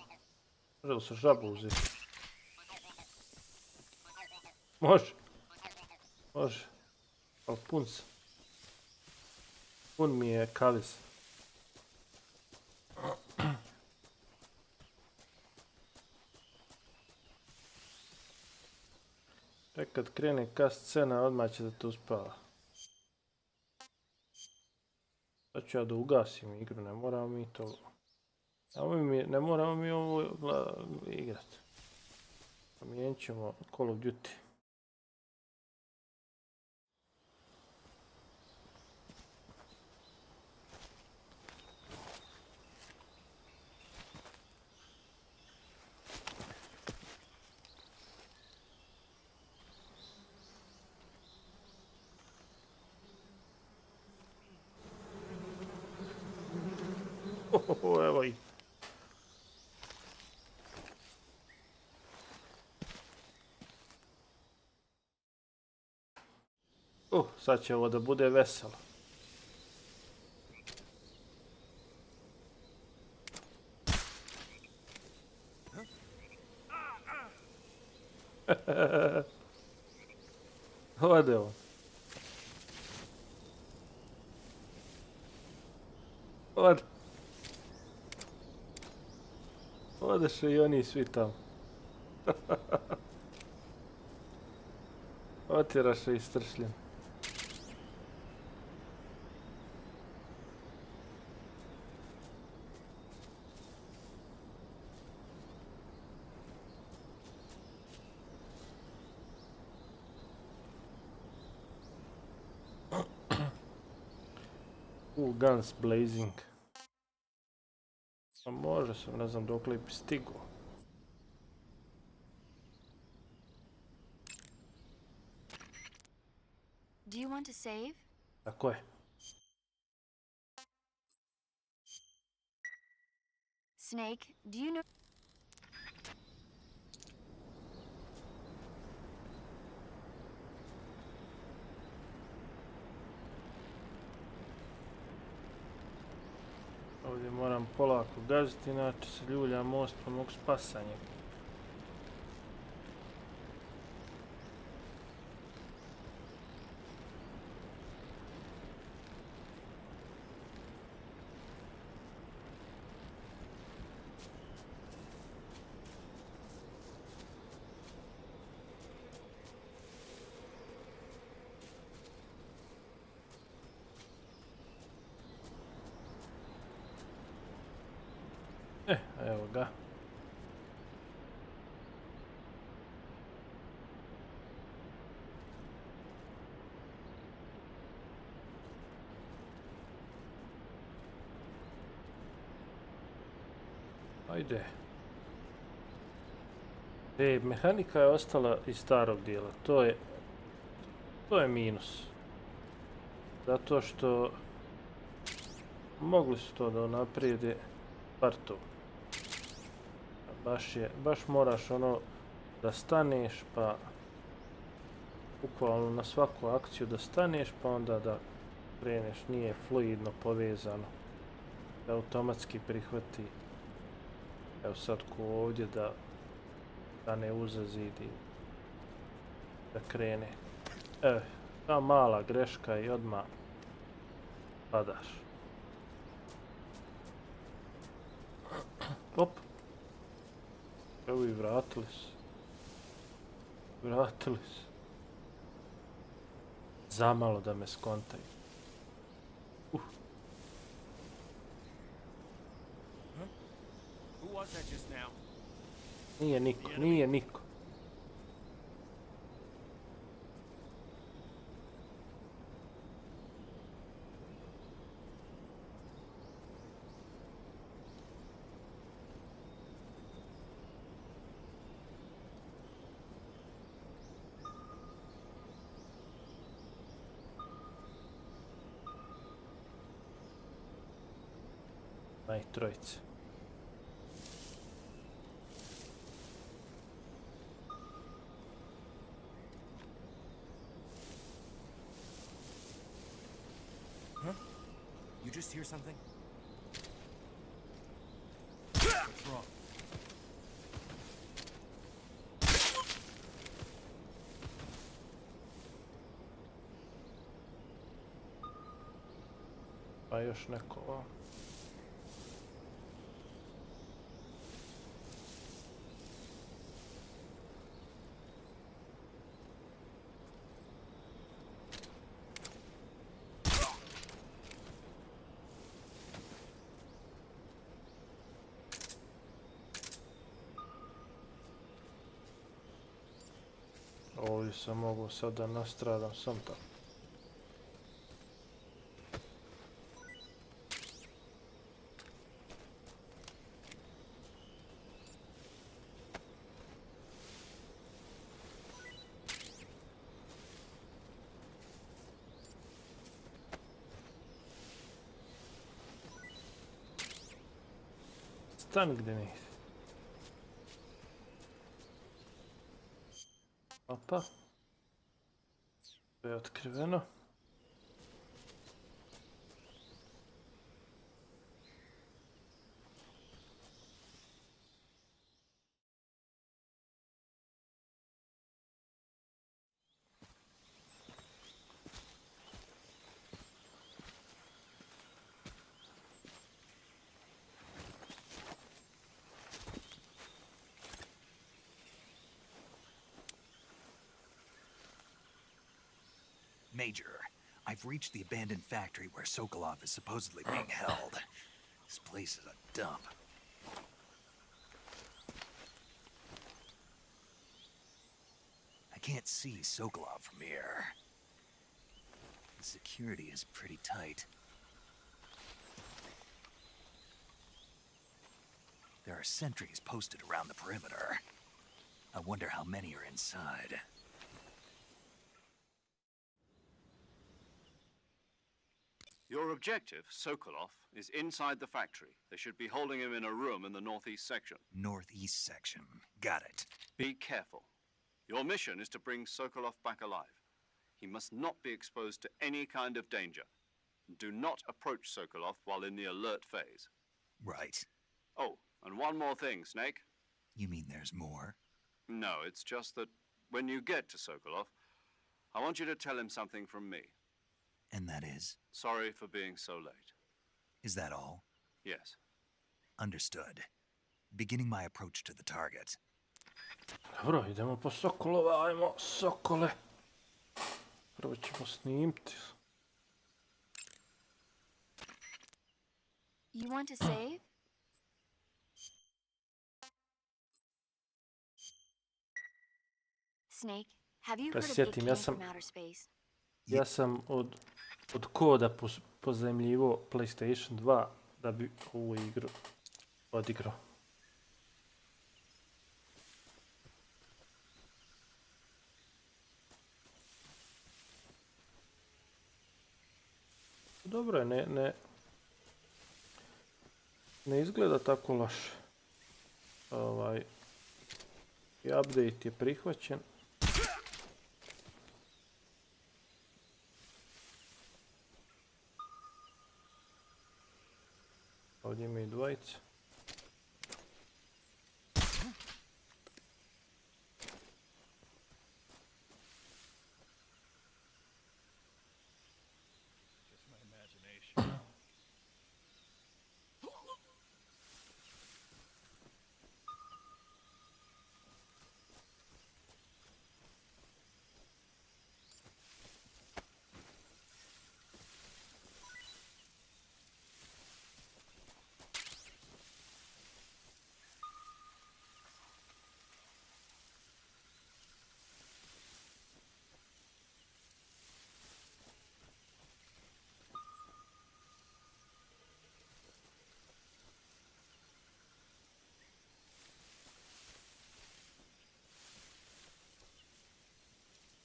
Može li se žabu uzeti? Može. Može. Ali pun se. Pun mi je kaliz. Tek kad krene ka scena, odmah će da te uspava. Sad ću ja da ugasim igru, ne moramo mi to... Ne moramo mi ovo igrati. Promijenit ćemo Call of Duty. Evo i. Sad će ovo da bude veselo. Ode on. Ode. Odeše i oni svi tamo. Otjeraše i stršljen. Guns blazing. A može sam, ne znam dokle bi stigo.
Do you want to save?
Tako je.
Snake, do you know...
Ovdje moram polako gaziti, inače se ljulja most pa mogu spasanje. Evo ga. Ajde. Mehanika je ostala iz starog dijela. To je minus. Zato što mogli su to da naprijede partu. Baš moraš ono da staneš pa bukvalno na svaku akciju da staneš pa onda da kreneš, nije fluidno povezano da automatski prihvati Evo sad ko ovdje da ne uze zid i da krene. Evo, ta mala greška i odmah padaš. Op. Evo i vratili se. Vratili se. Zamalo da me skontaju.
Who was that just now?
Nije niko, nije niko. Trojice.
Huh? You just hear something? What's wrong?
Pa još neko. Ovdje sam mogu sad da nastradam sam tako. Stani gdje nisi. Opa. To je otkriveno.
Major, I've reached the abandoned factory where Sokolov is supposedly being held. This place is a dump. I can't see Sokolov from here. The security is pretty tight. There are sentries posted around the perimeter. I wonder how many are inside.
Your objective, Sokolov, is inside the factory. They should be holding him in a room in the northeast section.
Northeast section. Got it.
Be careful. Your mission is to bring Sokolov back alive. He must not be exposed to any kind of danger. Do not approach Sokolov while in the alert phase.
Right.
Oh, and one more thing, Snake.
You mean there's more?
No, it's just that when you get to Sokolov, I want you to tell him something from me.
And that is?
Sorry for being so late.
Is that all?
Yes.
Understood. Beginning my approach to the target.
Dobro, idemo po Sokolova, ajmo Sokole. Prvo ćemo snimiti.
You want to save? Snake, have you heard of Big Bossa from outer space?
Ja sam od koda pozajmljivo PlayStation 2 da bi ovu igru odigrao. Dobro je, ne izgleda tako loše. I update je prihvaćen. Ovdje ima i dvojice.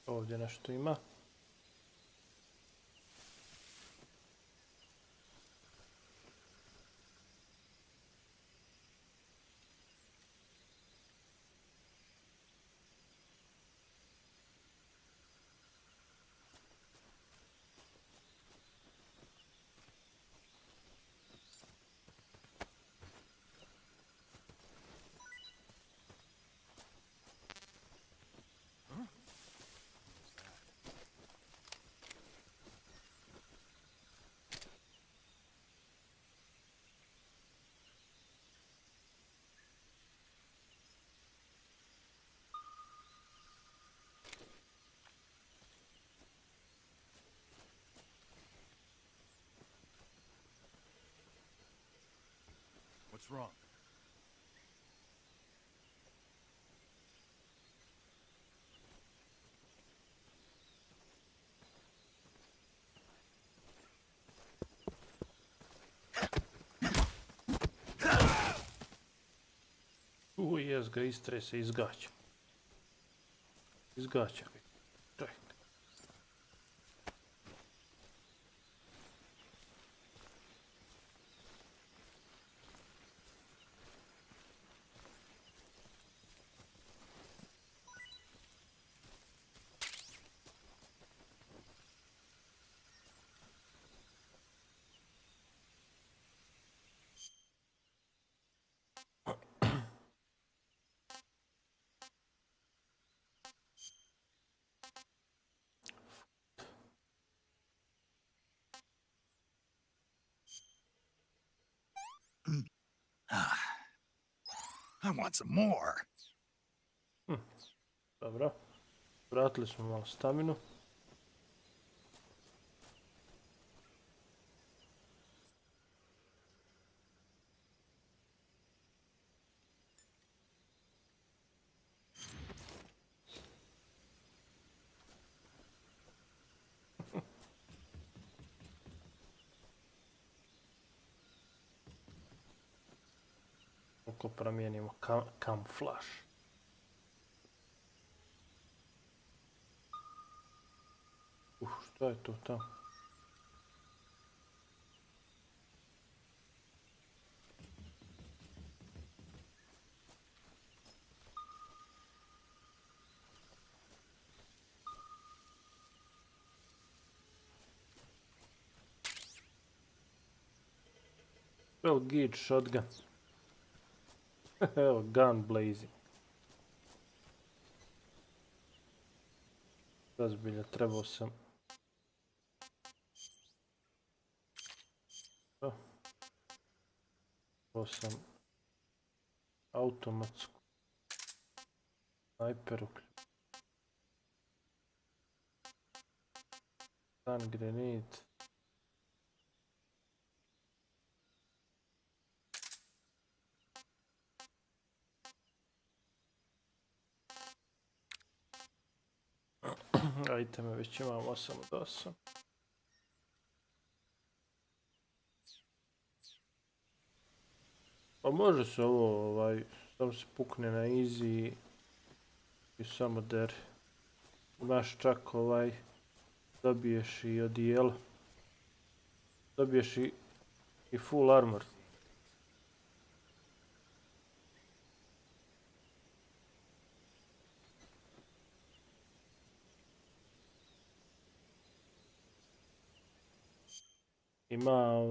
Ovdje nešto ima.
What's wrong?
Jes ga istrese, izgaća. Izgaća ga. Čekaj.
I want some more.
Dobro. Vratili smo malo staminu. Ako promijenimo kamuflaž. Što je to tamo? Well, good shotgun. Evo, gun blazing. Zazbilja, trebao sam... Trebao sam... automatsku... snajper uključiti. Stun grenade. Iteme već imam 8 od 8. Pa može se ovo, samo se pukne na easy i samo der. Imaš čak dobiješ i odijelo. Dobiješ i full armor. Ima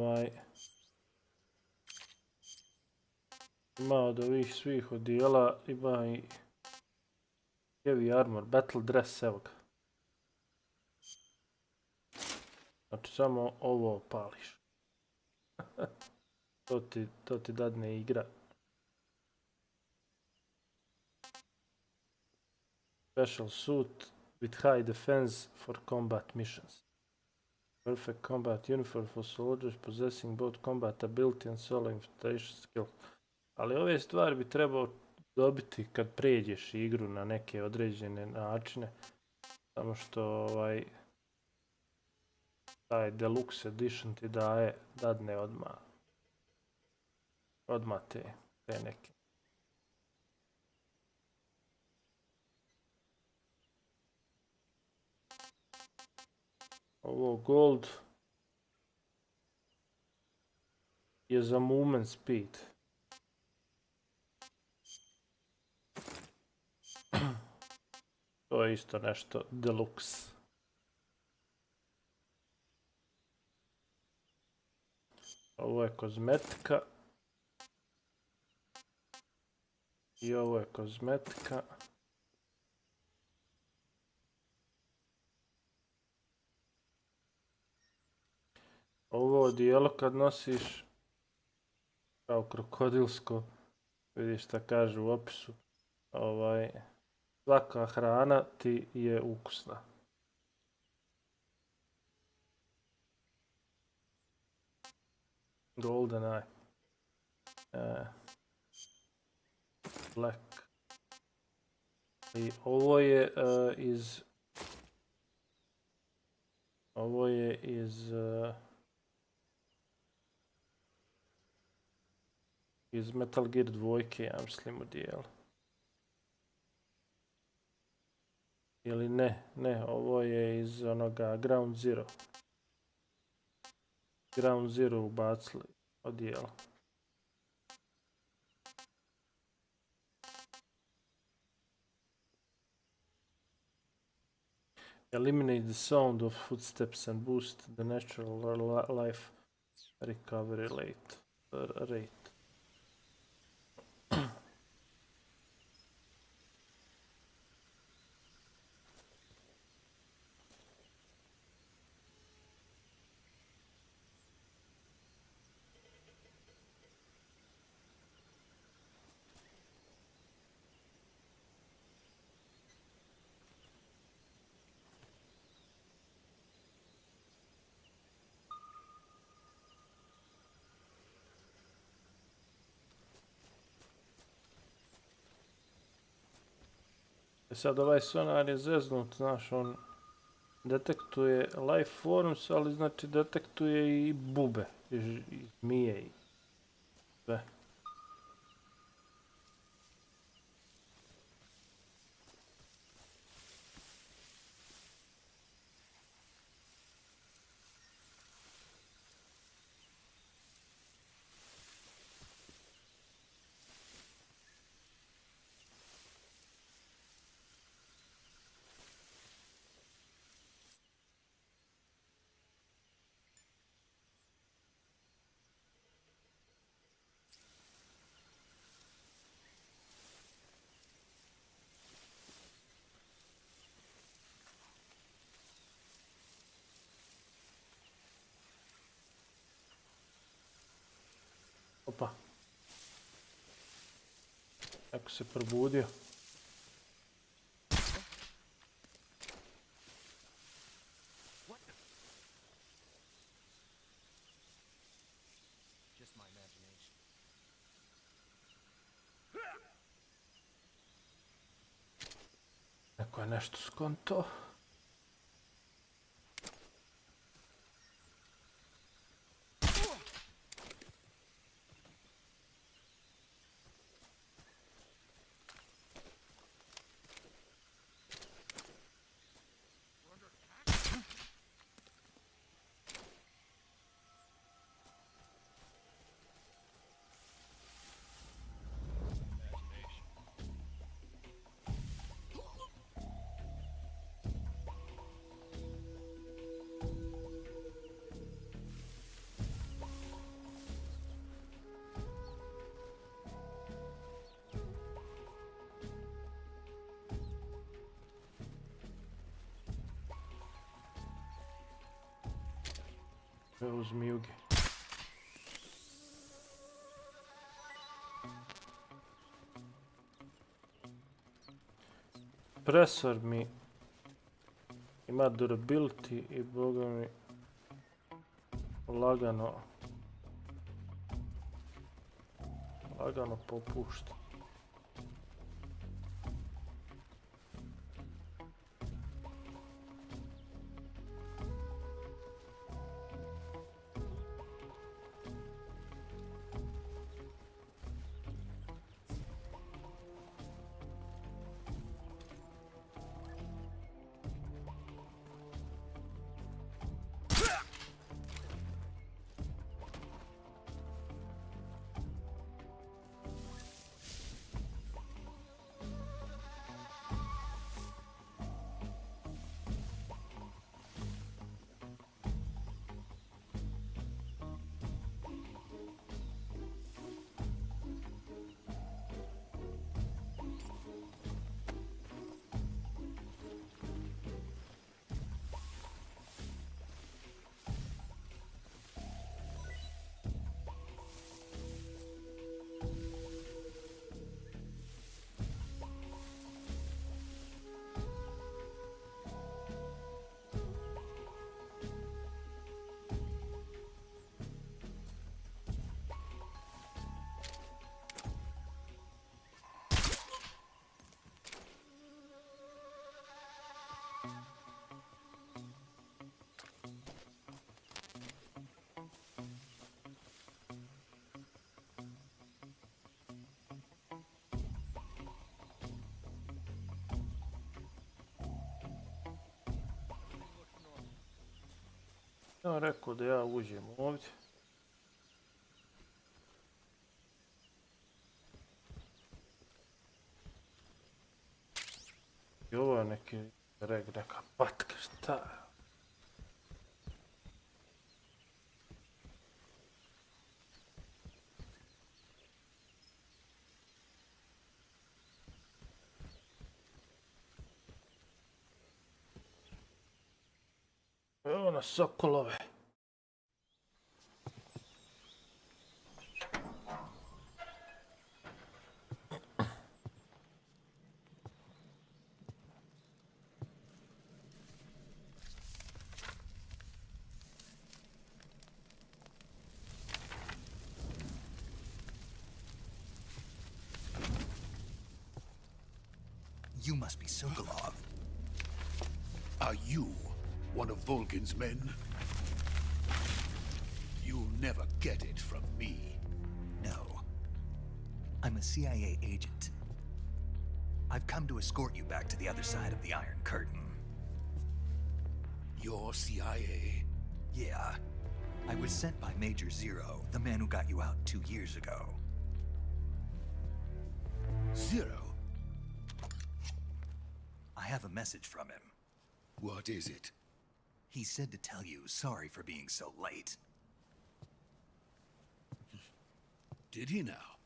ima od ovih svih odijela, ima i heavy armor, battle dress, evo ga. Znači samo ovo pališ. To ti dadne igra. Special suit with high defense for combat missions. Perfect combat uniform for soldiers possessing both combat ability and solo infiltration skill. Ali ove stvari bi trebao dobiti kad pređeš igru na neke određene načine. Samo što taj deluxe edition ti dadne odmah te neke. Ovo gold je za movement speed. To je isto nešto deluxe. Ovo je kozmetika. I ovo je kozmetika. Ovo odijelo kad nosiš kao krokodilsko, vidiš šta kaže u opisu, svaka hrana ti je ukusna. Golden eye. Black. I ovo je iz Metal Gear 2, ja mislim, odijelo. Ili ne, ovo je iz onoga Ground Zero. Ground Zero ubacili odijelo. Eliminate the sound of footsteps and boost the natural life recovery rate. Sad ovaj sonar je zeznut, znaš, on detektuje life forms, ali znači detektuje i bube, i zmije i sve. Opa. Kako se probudio.
Just my imagination.
Neko je nešto skonto. Uzmi juge. Presor mi ima durability i boga mi lagano popušta. Ja rekao da ja uđem ovdje. I ovo je neki neka patka, šta je? Evo na sokolove.
You must be Sokolov.
Are you one of Volgin's men? You'll never get it from me.
No. I'm a CIA agent. I've come to escort you back to the other side of the Iron Curtain.
You're CIA?
Yeah. I was sent by Major Zero, the man who got you out 2 years ago.
Zero?
I have a message from him.
What is it?
He said to tell you sorry for being so late.
Did he now?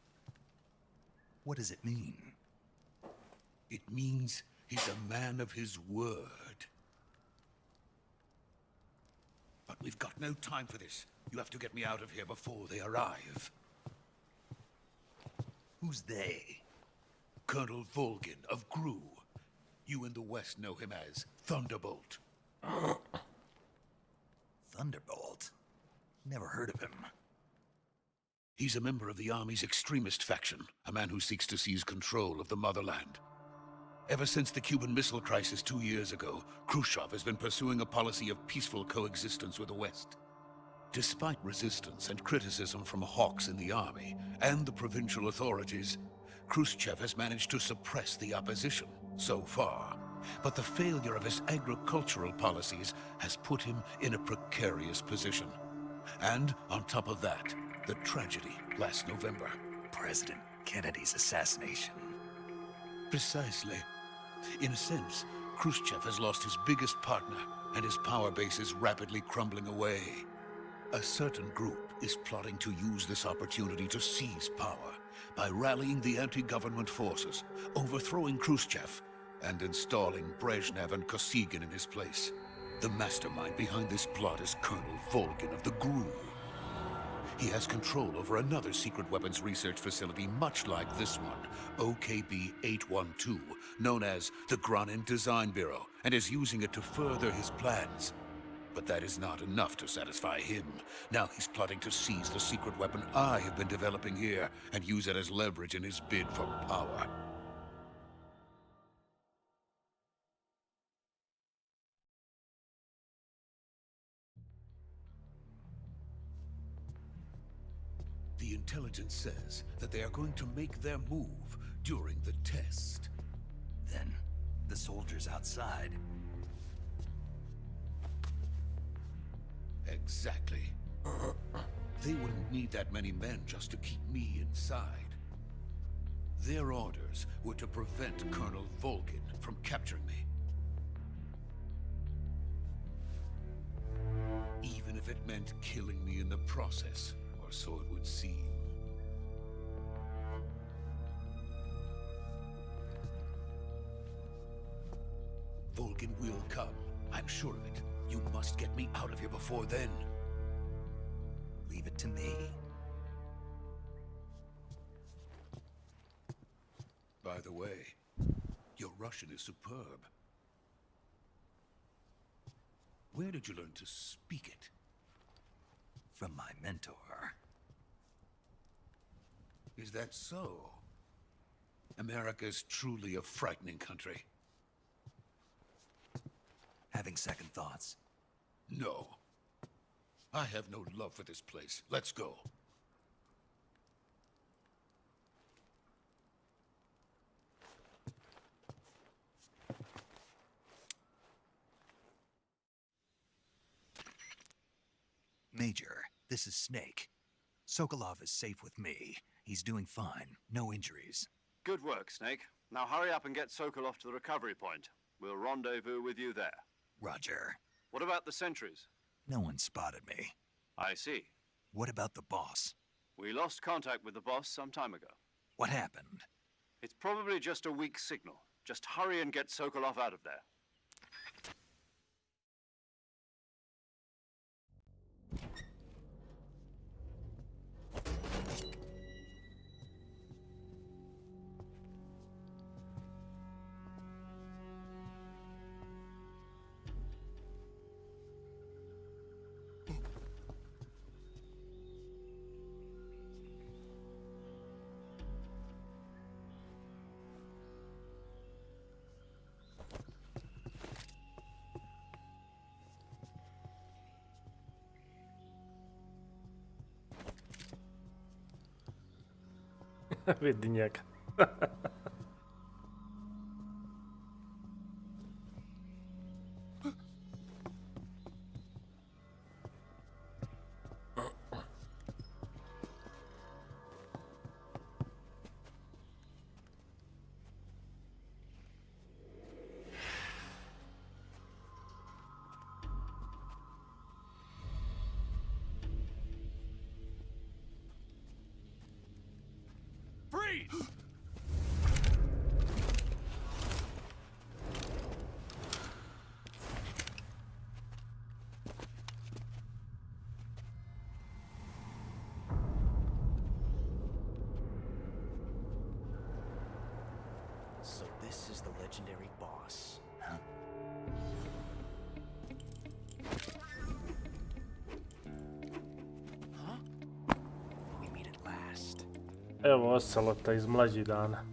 What does it mean?
It means he's a man of his word. But we've got no time for this. You have to get me out of here before they arrive.
Who's they?
Colonel Volgin of GRU. You in the West know him as Thunderbolt.
Thunderbolt? Never heard of him.
He's a member of the Army's extremist faction, a man who seeks to seize control of the motherland. Ever since the Cuban Missile Crisis 2 years ago, Khrushchev has been pursuing a policy of peaceful coexistence with the West. Despite resistance and criticism from hawks in the army and the provincial authorities, Khrushchev has managed to suppress the opposition so far. But the failure of his agricultural policies has put him in a precarious position. And on top of that, the tragedy last November.
President Kennedy's assassination.
Precisely. In a sense, Khrushchev has lost his biggest partner, and his power base is rapidly crumbling away. A certain group is plotting to use this opportunity to seize power by rallying the anti-government forces, overthrowing Khrushchev, and installing Brezhnev and Kosygin in his place. The mastermind behind this plot is Colonel Volgin of the GRU. He has control over another secret weapons research facility much like this one, OKB-812, known as the Granin Design Bureau, and is using it to further his plans. But that is not enough to satisfy him. Now he's plotting to seize the secret weapon I have been developing here and use it as leverage in his bid for power. The intelligence says that they are going to make their move during the test.
Then, the soldiers outside.
Exactly. They wouldn't need that many men just to keep me inside. Their orders were to prevent Colonel Volgin from capturing me. Even if it meant killing me in the process, or so it would seem. Volgin will come, I'm sure of it. You must get me out of here before then.
Leave it to me.
By the way, your Russian is superb. Where did you learn to speak it?
From my mentor.
Is that so? America is truly a frightening country.
Having second thoughts?
No. I have no love for this place. Let's go.
Major, this is Snake. Sokolov is safe with me. He's doing fine. No injuries.
Good work, Snake. Now hurry up and get Sokolov to the recovery point. We'll rendezvous with you there.
Roger.
What about the sentries?
No one spotted me.
I see.
What about the boss?
We lost contact with the boss some time ago.
What happened?
It's probably just a weak signal. Just hurry and get Sokolov out of there.
Vidi njega.
Freeze!
So this is the legendary boss.
Huh?
Huh? We meet at last.
Evo Ocelota iz mlađih dana.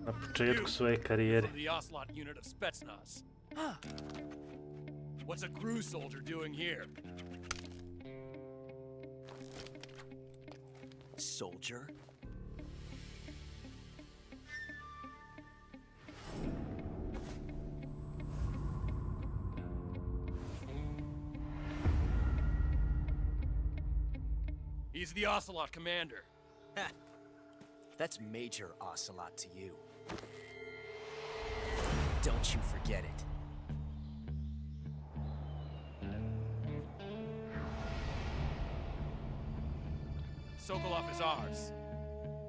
Na početku svoje karijere.
From the Ocelot unit of Spetsnaz. What's a crew soldier doing here?
Soldier?
He's the Ocelot commander.
Ha! That's Major Ocelot to you. Don't you forget it.
Sokolov is ours.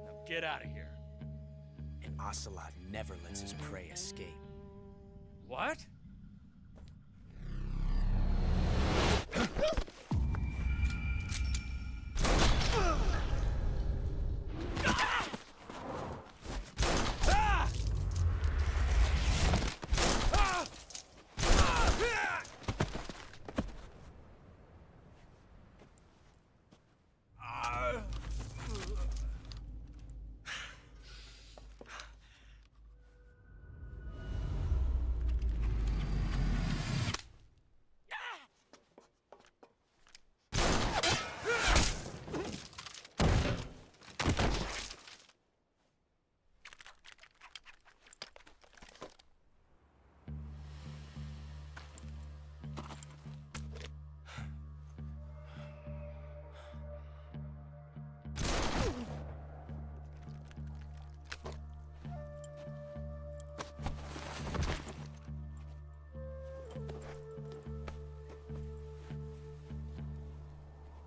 Now get out of here.
And Ocelot never lets his prey escape.
What?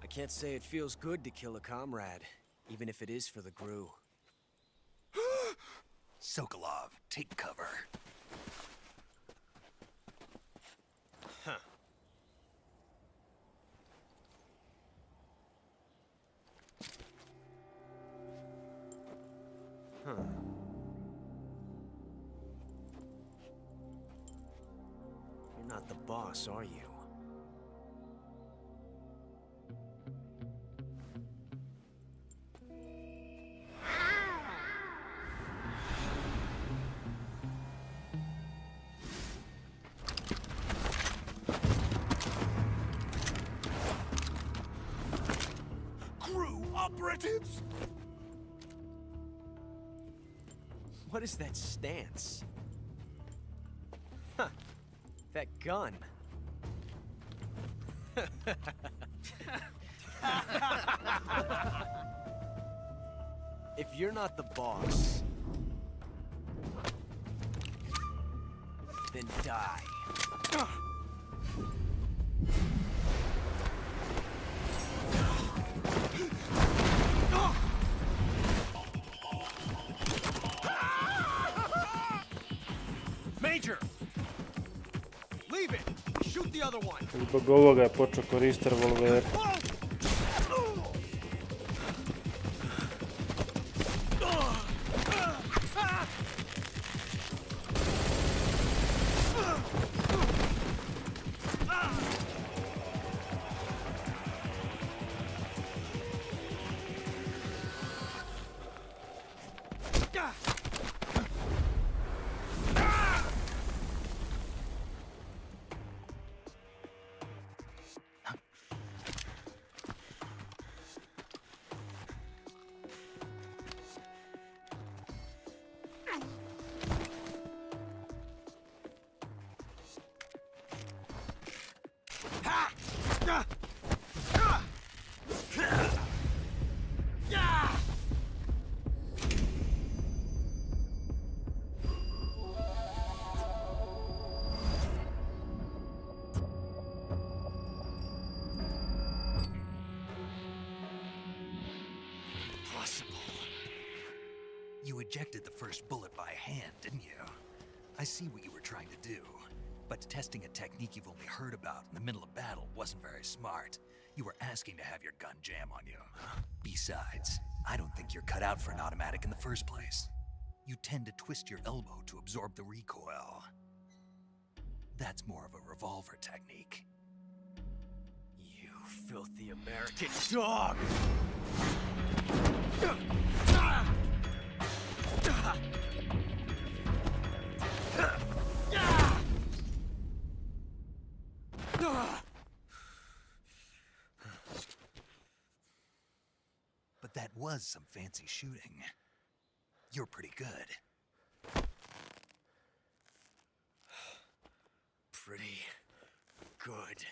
I can't say it feels good to kill a comrade, even if it is for the GRU.
Sokolov, take cover.
Huh. Huh. You're not the boss, are you?
Operatives?
What is that stance? Huh. That gun. If you're not the boss, then die.
Major! Leave it! Shoot the other one!
Zbog ovoga je počeo koristiti revolver.
You ejected the first bullet by hand, didn't you? I see what you were trying to do. But testing a technique you've only heard about in the middle of battle wasn't very smart. You were asking to have your gun jam on you. Besides, I don't think you're cut out for an automatic in the first place. You tend to twist your elbow to absorb the recoil. That's more of a revolver technique.
You filthy American dog!
But that was some fancy shooting. You're pretty good.
Pretty good.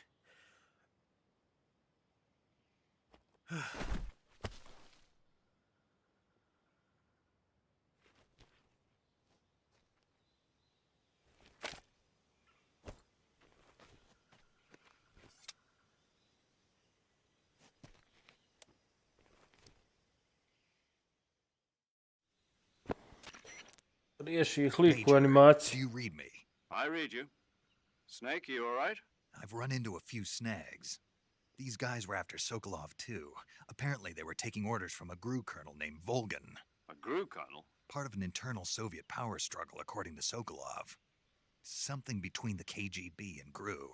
Riješi ih lik u animaciji.
Do you read me?
I read you. Snake, you all right?
I've run into a few snags. These guys were after Sokolov too. Apparently they were taking orders from a GRU colonel named Volgan.
A GRU colonel?
Part of an internal Soviet power struggle, according to Sokolov. Something between the KGB and GRU.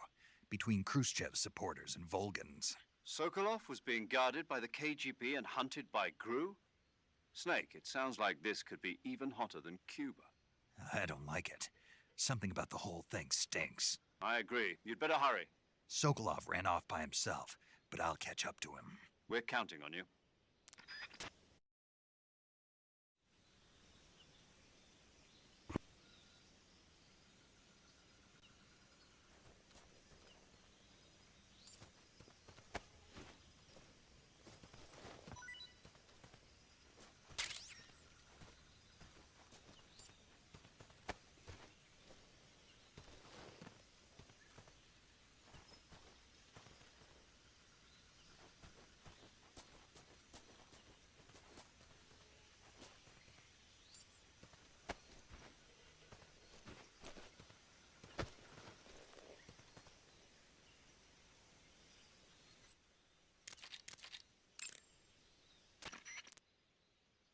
Between Khrushchev's supporters and Volgan's.
Sokolov was being guarded by the KGB and hunted by GRU? Snake, it sounds like this could be even hotter than Cuba.
I don't like it. Something about the whole thing stinks.
I agree. You'd better hurry.
Sokolov ran off by himself, but I'll catch up to him.
We're counting on you.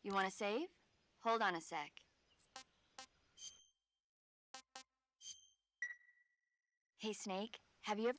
You want to save? Hold on a sec. Hey, Snake, have you ever...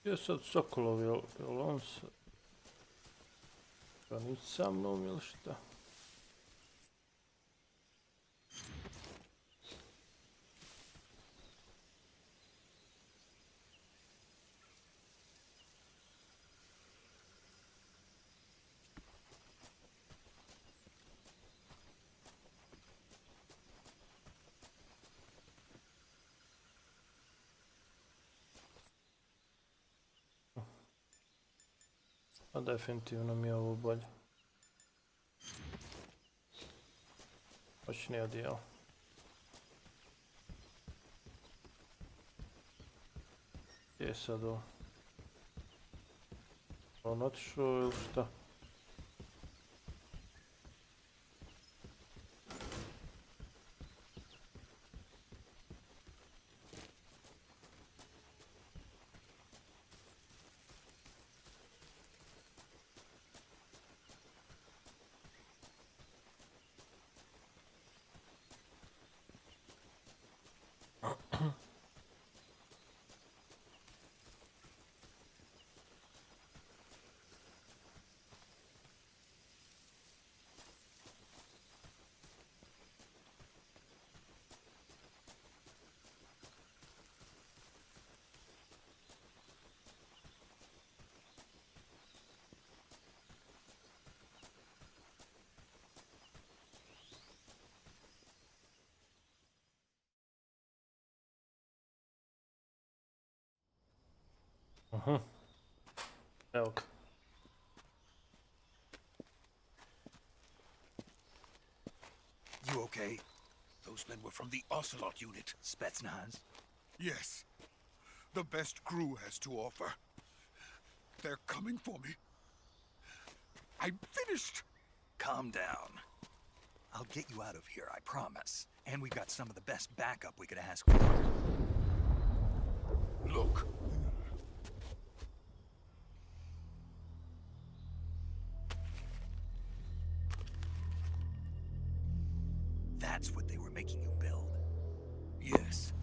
Je sad Sokolov, jel on se... Pa nić sa mnom ili šta? A definitivno mi je ovo bolje. Moćnije odijelo. Gdje je sad ovo? On otišao ili šta? Evo ga.
You okay? Those men were from the Ocelot unit.
Spetsnaz?
Yes. The best crew has to offer. They're coming for me. I'm finished.
Calm down. I'll get you out of here, I promise. And we've got some of the best backup we could ask for.
Look.
That's what they were making you build.
Yes.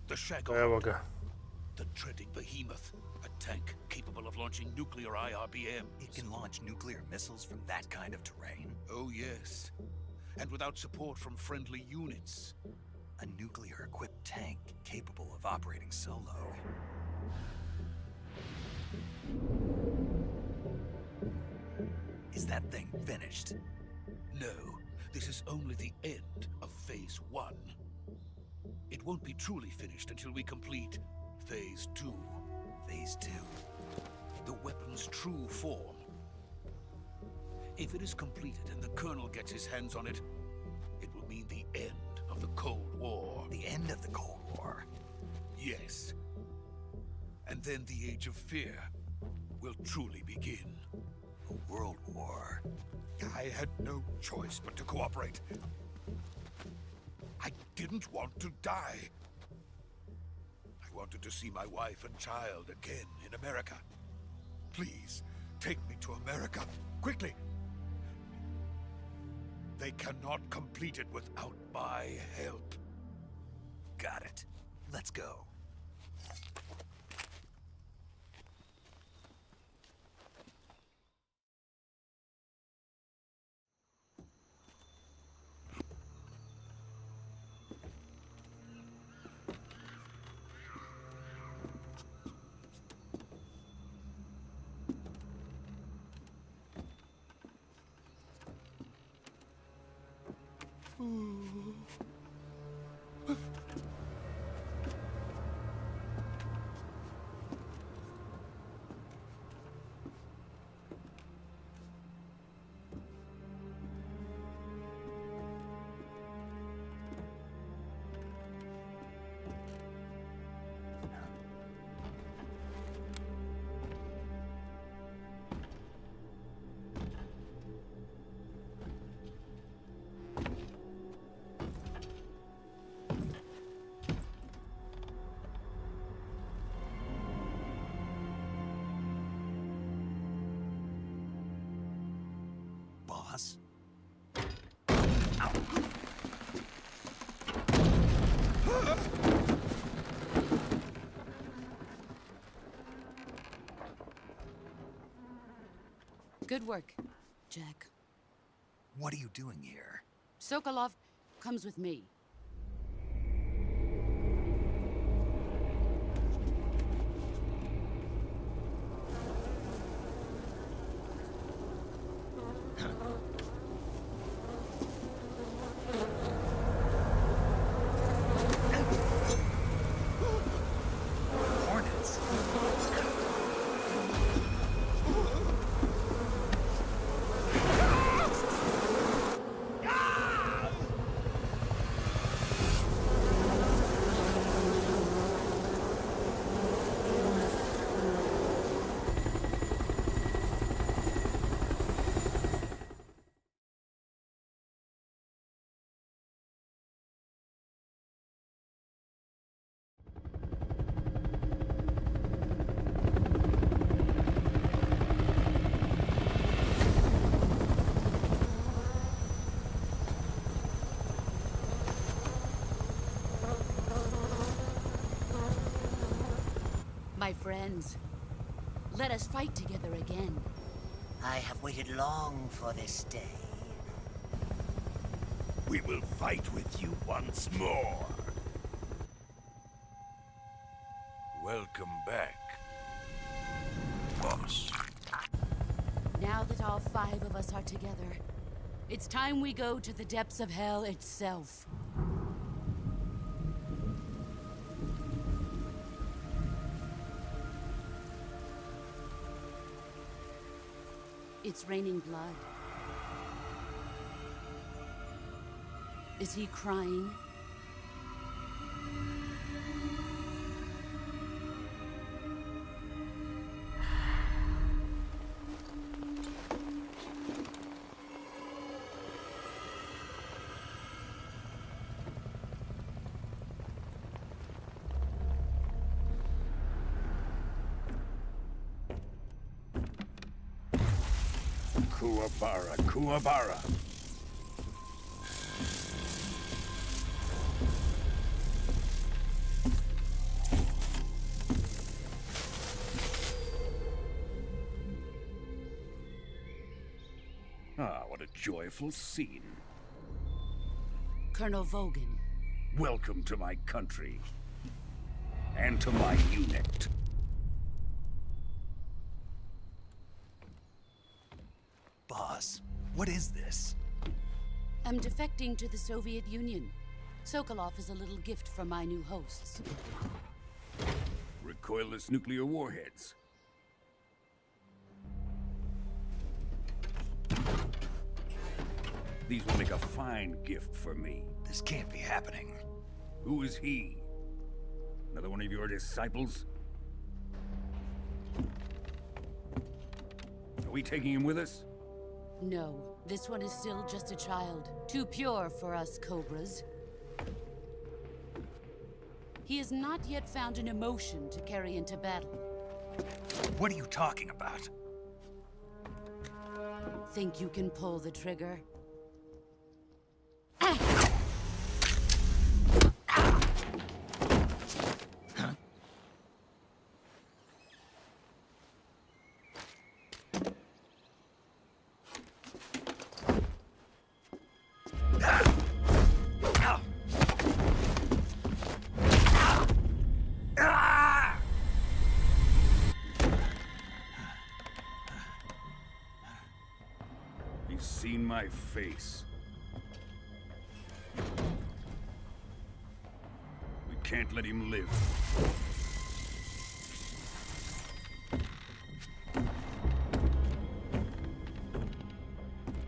The Shagold.
Evo ga.
The treading behemoth. A tank capable of launching nuclear IRBM.
It can launch nuclear missiles from that kind of terrain?
Oh, yes. And without support from friendly units.
A nuclear-equipped tank capable of operating solo. Is that thing finished?
No. This is only the end of Phase 1. It won't be truly finished until we complete Phase 2.
Phase 2?
The weapon's true form. If it is completed and the Colonel gets his hands on it, it will mean the end of the Cold War.
The end of the Cold War?
Yes. And then the Age of Fear will truly begin.
A world war?
I had no choice but to cooperate. I didn't want to die. I wanted to see my wife and child again in America. Please, take me to America, quickly. They cannot complete it without my help.
Got it. Let's go.
Good work, Jack.
What are you doing here?
Sokolov comes with me.
Hornets.
My friends, let us fight together again.
I have waited long for this day.
We will fight with you once more. Welcome back, boss.
Now that all 5 of us are together, it's time we go to the depths of hell itself. It's raining blood. Is he crying?
Kuwabara, Kuwabara. Ah, what a joyful scene.
Colonel Vogan.
Welcome to my country. And to my unit.
Boss, what is this?
I'm defecting to the Soviet Union. Sokolov is a little gift from my new hosts.
Recoilless nuclear warheads. These will make a fine gift for me.
This can't be happening.
Who is he? Another one of your disciples? Are we taking him with us?
No, this one is still just a child. Too pure for us Cobras. He has not yet found an emotion to carry into battle.
What are you talking about?
Think you can pull the trigger?
He's seen my face. We can't let him live.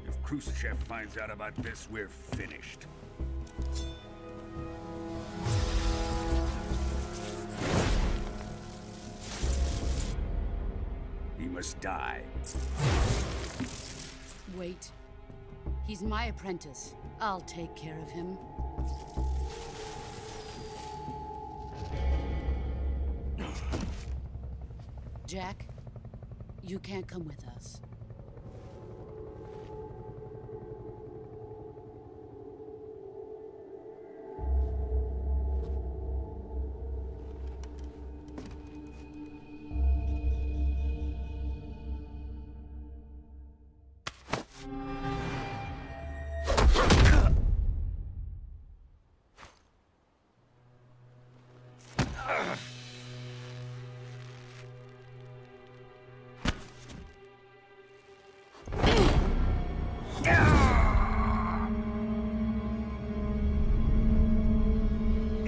If Khrushchev finds out about this, we're finished. He must die.
Wait. He's my apprentice. I'll take care of him. Jack, you can't come with us.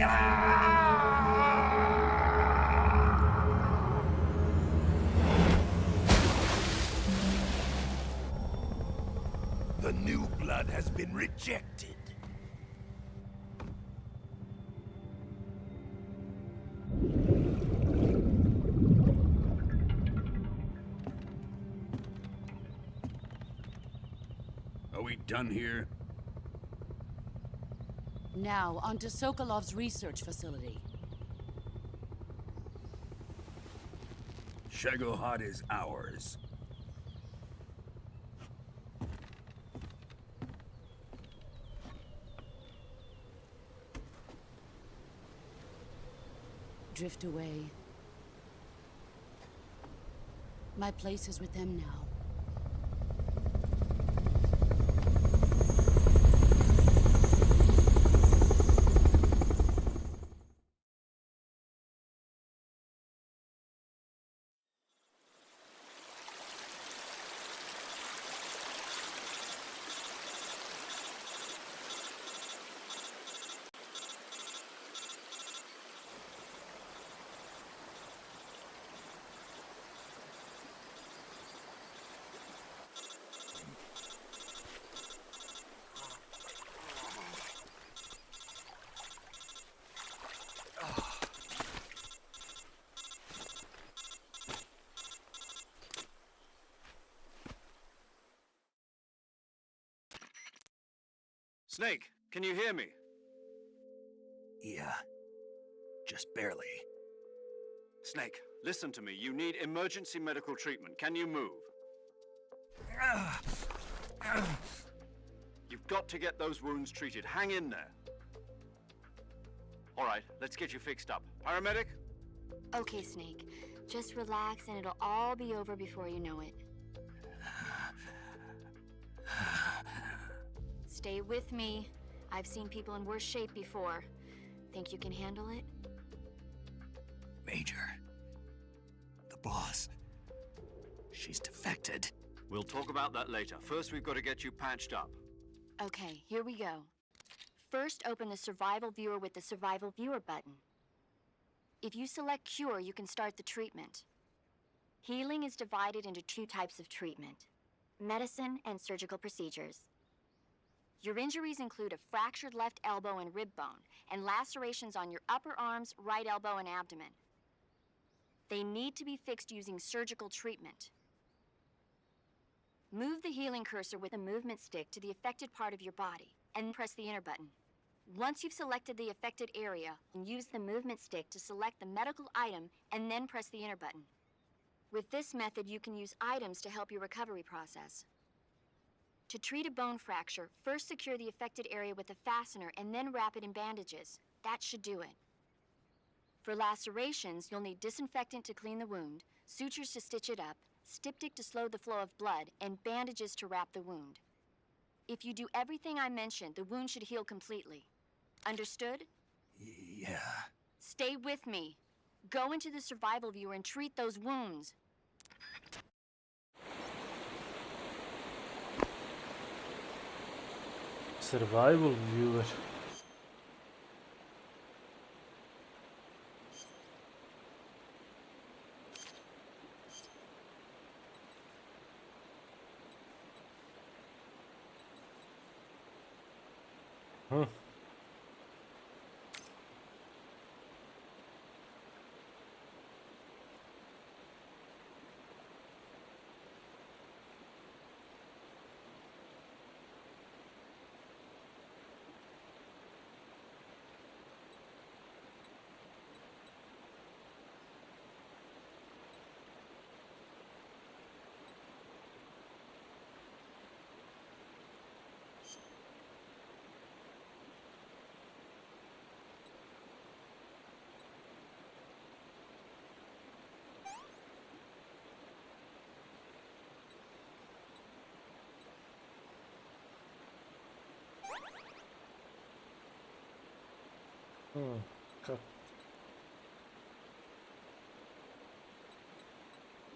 The new blood has been rejected. Are we done here?
Now, onto Sokolov's research facility.
Shagohod is ours.
Drift away. My place is with them now.
Snake, can you hear me?
Yeah. Just barely.
Snake, listen to me. You need emergency medical treatment. Can you move? You've got to get those wounds treated. Hang in there. All right, let's get you fixed up. Paramedic?
Okay, Snake. Just relax and it'll all be over before you know it. Stay with me. I've seen people in worse shape before. Think you can handle it?
Major. The boss. She's defected.
We'll talk about that later. First, we've got to get you patched up.
Okay, here we go. First, open the Survival Viewer with the Survival Viewer button. If you select Cure, you can start the treatment. Healing is divided into two types of treatment: medicine and surgical procedures. Your injuries include a fractured left elbow and rib bone, and lacerations on your upper arms, right elbow, and abdomen. They need to be fixed using surgical treatment. Move the healing cursor with a movement stick to the affected part of your body, and press the enter button. Once you've selected the affected area, use the movement stick to select the medical item, and then press the enter button. With this method, you can use items to help your recovery process. To treat a bone fracture, first secure the affected area with a fastener and then wrap it in bandages. That should do it. For lacerations, you'll need disinfectant to clean the wound, sutures to stitch it up, styptic to slow the flow of blood, and bandages to wrap the wound. If you do everything I mentioned, the wound should heal completely. Understood?
Yeah.
Stay with me. Go into the Survival Viewer and treat those wounds.
Survival Viewer.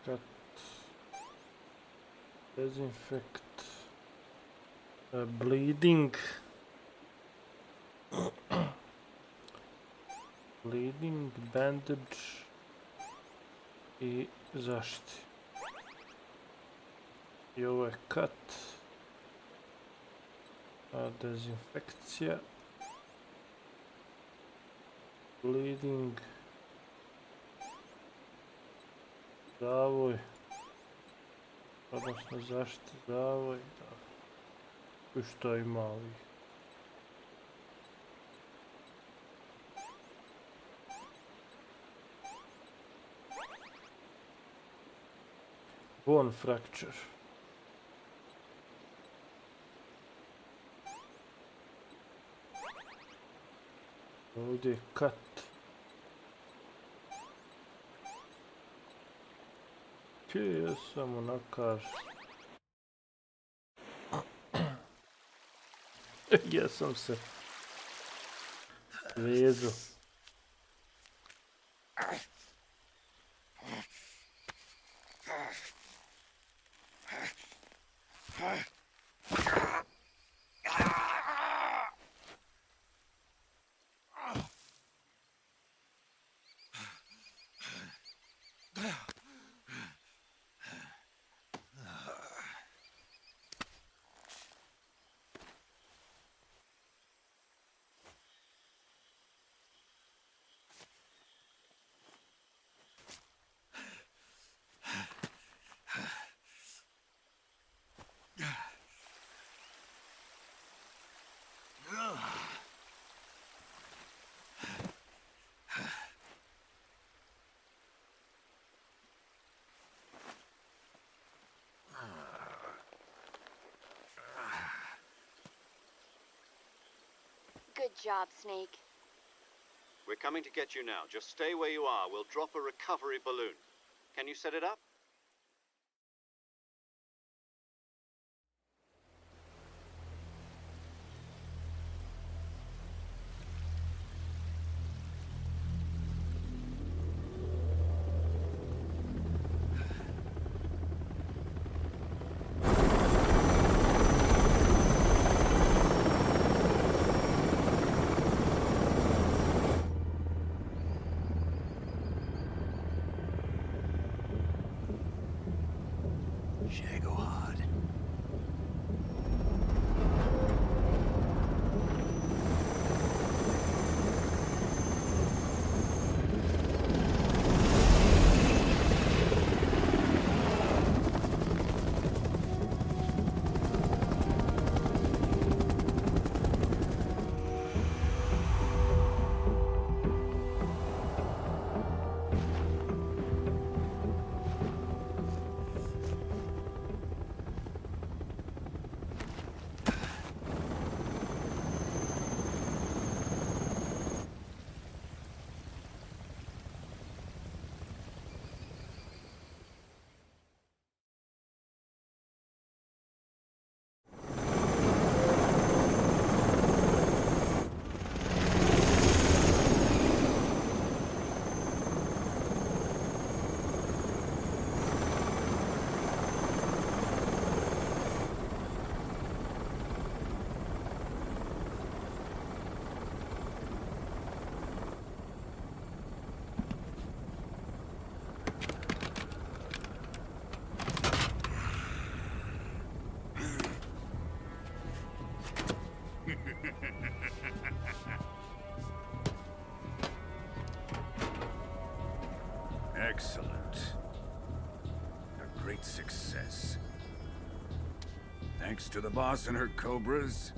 Cut. Disinfect. Bleeding. Bleeding, bandage i zaštiti. I ovo je cut. Dezinfekcija. Bleeding. Zavoj. Odnosno zaštiti zavoj. I što ima ovih. Bone fracture. Ovdje je cut. Ja samo nakažem. Ja sam se vezao.
Good job, Snake.
We're coming to get you now. Just stay where you are. We'll drop a recovery balloon. Can you set it up?
Excellent. A great success. Thanks to the boss and her cobras,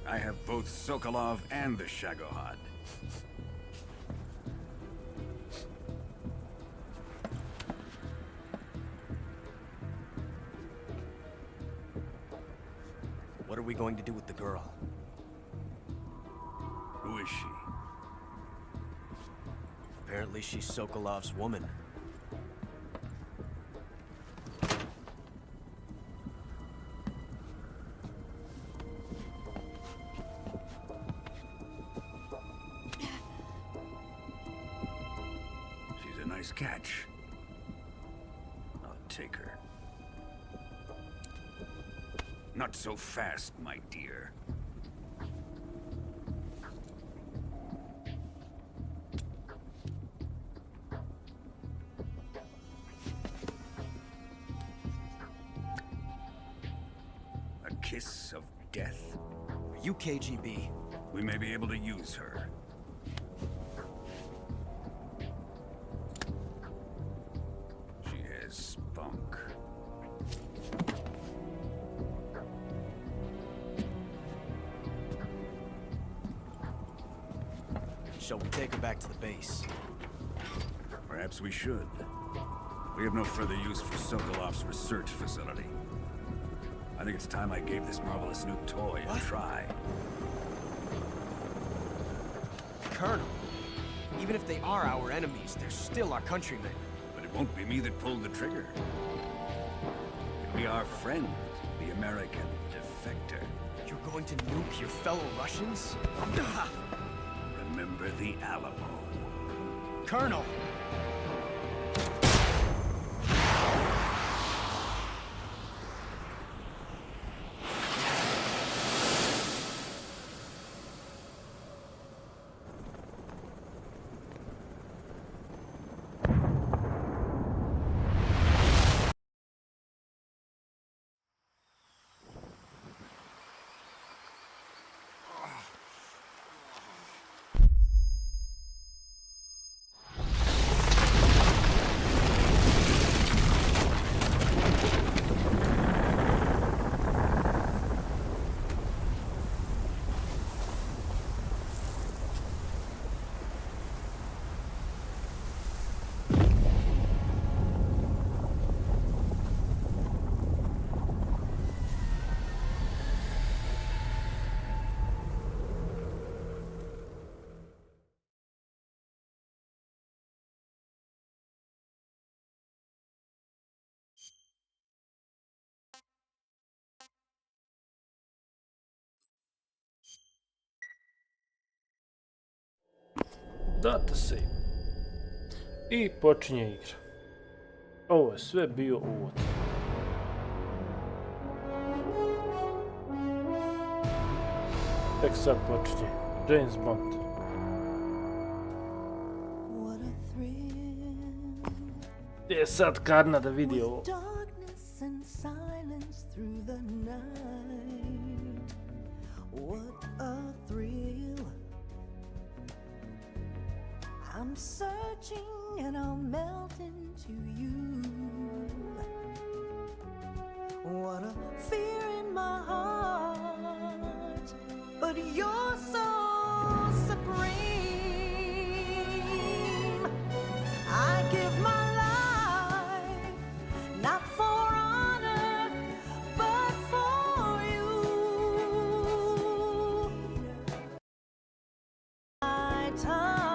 I have both Sokolov and the Shagohod.
What are we going to do with the girl?
Who is she?
Apparently she's Sokolov's woman.
She's a nice catch. I'll take her. Not so fast, my dear. kiss of death?
Are you KGB?
We may be able to use her. She has spunk.
Shall we take her back to the base?
Perhaps we should. We have no further use for Sokolov's research facility. I think it's time I gave this marvelous new toy a try.
Colonel, even if they are our enemies, they're still our countrymen.
But it won't be me that pulled the trigger. It'll be our friend, the American defector.
You're going to nuke your fellow Russians?
Remember the Alamo.
Colonel!
Data save. I počinje igra. Ovo je sve bio uvod. Tek sad počinje. James Bond. Gdje je sad Karna da vidi ovo?
I'm searching and I'll melt into you. What a fear in my heart, but you're so supreme. I give my life, not for honor, but for you. My time.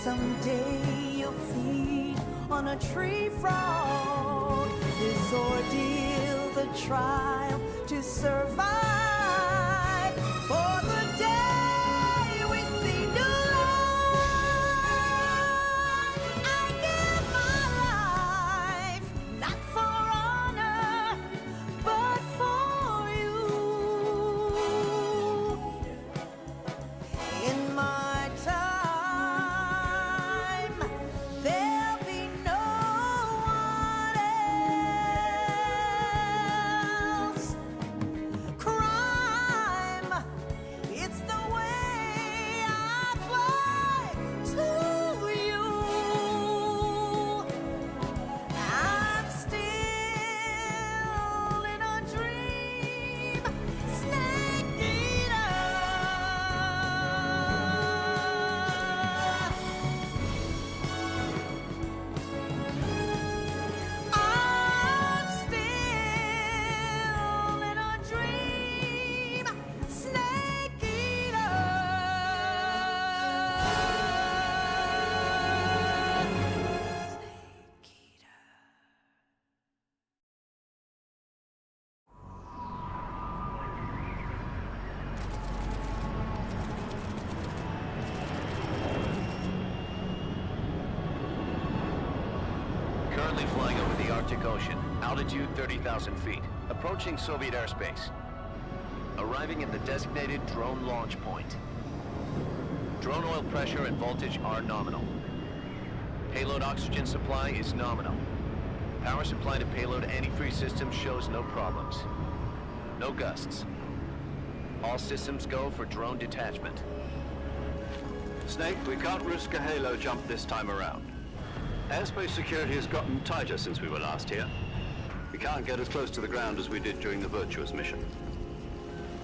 Someday you'll feed on a tree frog. This ordeal, the trial to survive. For the day we see new life, I give my life, not for honor, but for you. In my time. Cry.
Atlantic Ocean. Altitude 30,000 feet. Approaching Soviet airspace. Arriving at the designated drone launch point. Drone oil pressure and voltage are nominal. Payload oxygen supply is nominal. Power supply to payload antifreeze system shows no problems. No gusts. All systems go for drone detachment.
Snake, we can't risk a halo jump this time around. Airspace security has gotten tighter since we were last here. We can't get as close to the ground as we did during the Virtuous mission.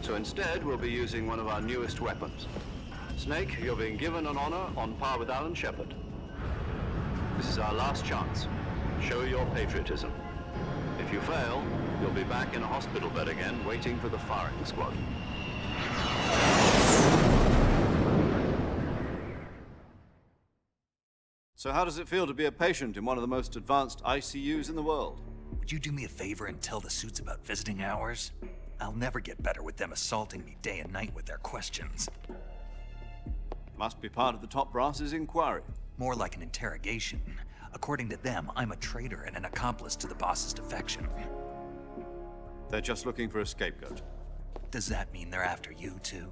So instead, we'll be using one of our newest weapons. Snake, you're being given an honor on par with Alan Shepard. This is our last chance. Show your patriotism. If you fail, you'll be back in a hospital bed again, waiting for the firing squad. So how does it feel to be a patient in one of the most advanced ICUs in the world?
Would you do me a favor and tell the suits about visiting hours? I'll never get better with them assaulting me day and night with their questions.
Must be part of the top brass's inquiry.
More like an interrogation. According to them, I'm a traitor and an accomplice to the boss's defection.
They're just looking for a scapegoat.
Does that mean they're after you, too?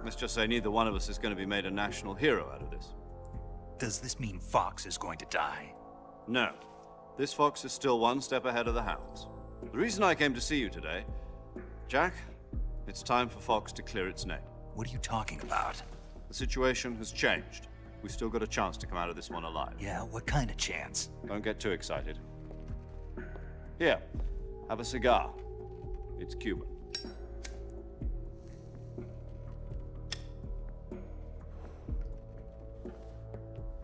Let's just say neither one of us is going to be made a national hero out of this.
Does this mean Fox is going to die?
No. This fox is still one step ahead of the hounds. The reason I came to see you today, Jack, it's time for Fox to clear its name.
What are you talking about?
The situation has changed. We've still got a chance to come out of this one alive.
Yeah, what kind of chance?
Don't get too excited. Here, have a cigar. It's Cuban.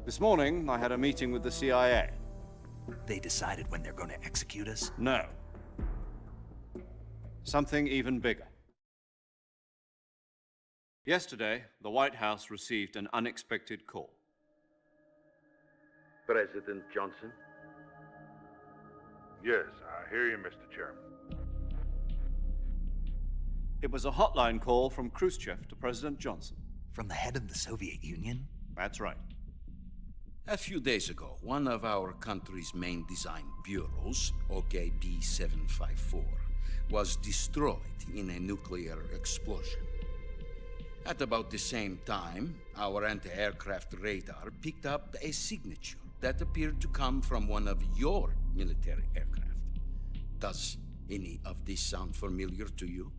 This morning, I had a meeting with the CIA.
They decided when they're going to execute us?
No. Something even bigger. Yesterday, the White House received an unexpected call.
President Johnson?
Yes, I hear you, Mr. Chairman.
It was a hotline call from Khrushchev to President Johnson.
From the head of the Soviet Union?
That's right.
A few days ago, one of our country's main design bureaus, OKB 754, was destroyed in a nuclear explosion. At about the same time, our anti-aircraft radar picked up a signature that appeared to come from one of your military aircraft. Does any of this sound familiar to you?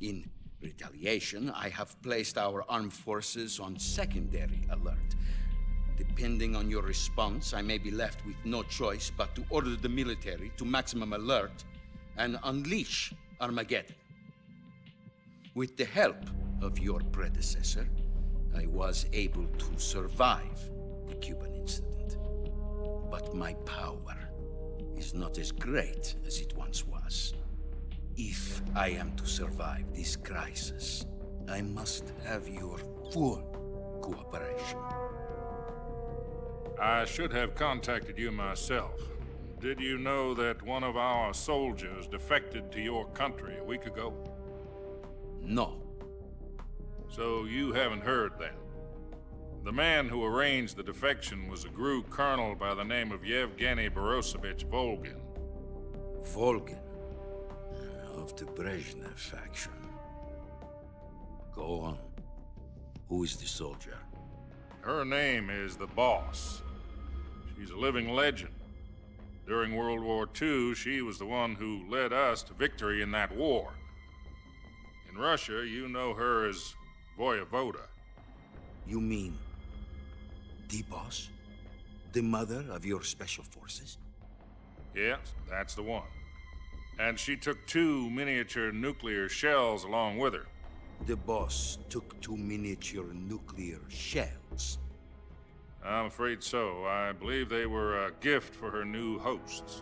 In retaliation, I have placed our armed forces on secondary alert. Depending on your response, I may be left with no choice but to order the military to maximum alert and unleash Armageddon. With the help of your predecessor, I was able to survive the Cuban incident. But my power is not as great as it once was. If I am to survive this crisis, I must have your full cooperation.
I should have contacted you myself. Did you know that one of our soldiers defected to your country a week ago?
No.
So you haven't heard then. The man who arranged the defection was a GRU colonel by the name of Yevgeny Borosovich Volgin.
Volgin? Of the Brezhnev faction. Go on. Who is the soldier?
Her name is the Boss. She's a living legend. During World War II, she was the one who led us to victory in that war. In Russia, you know her as Voyevoda.
You mean the Boss? The mother of your special forces?
Yes, that's the one. And she took 2 miniature nuclear shells along with her.
The Boss took 2 miniature nuclear shells?
I'm afraid so. I believe they were a gift for her new hosts.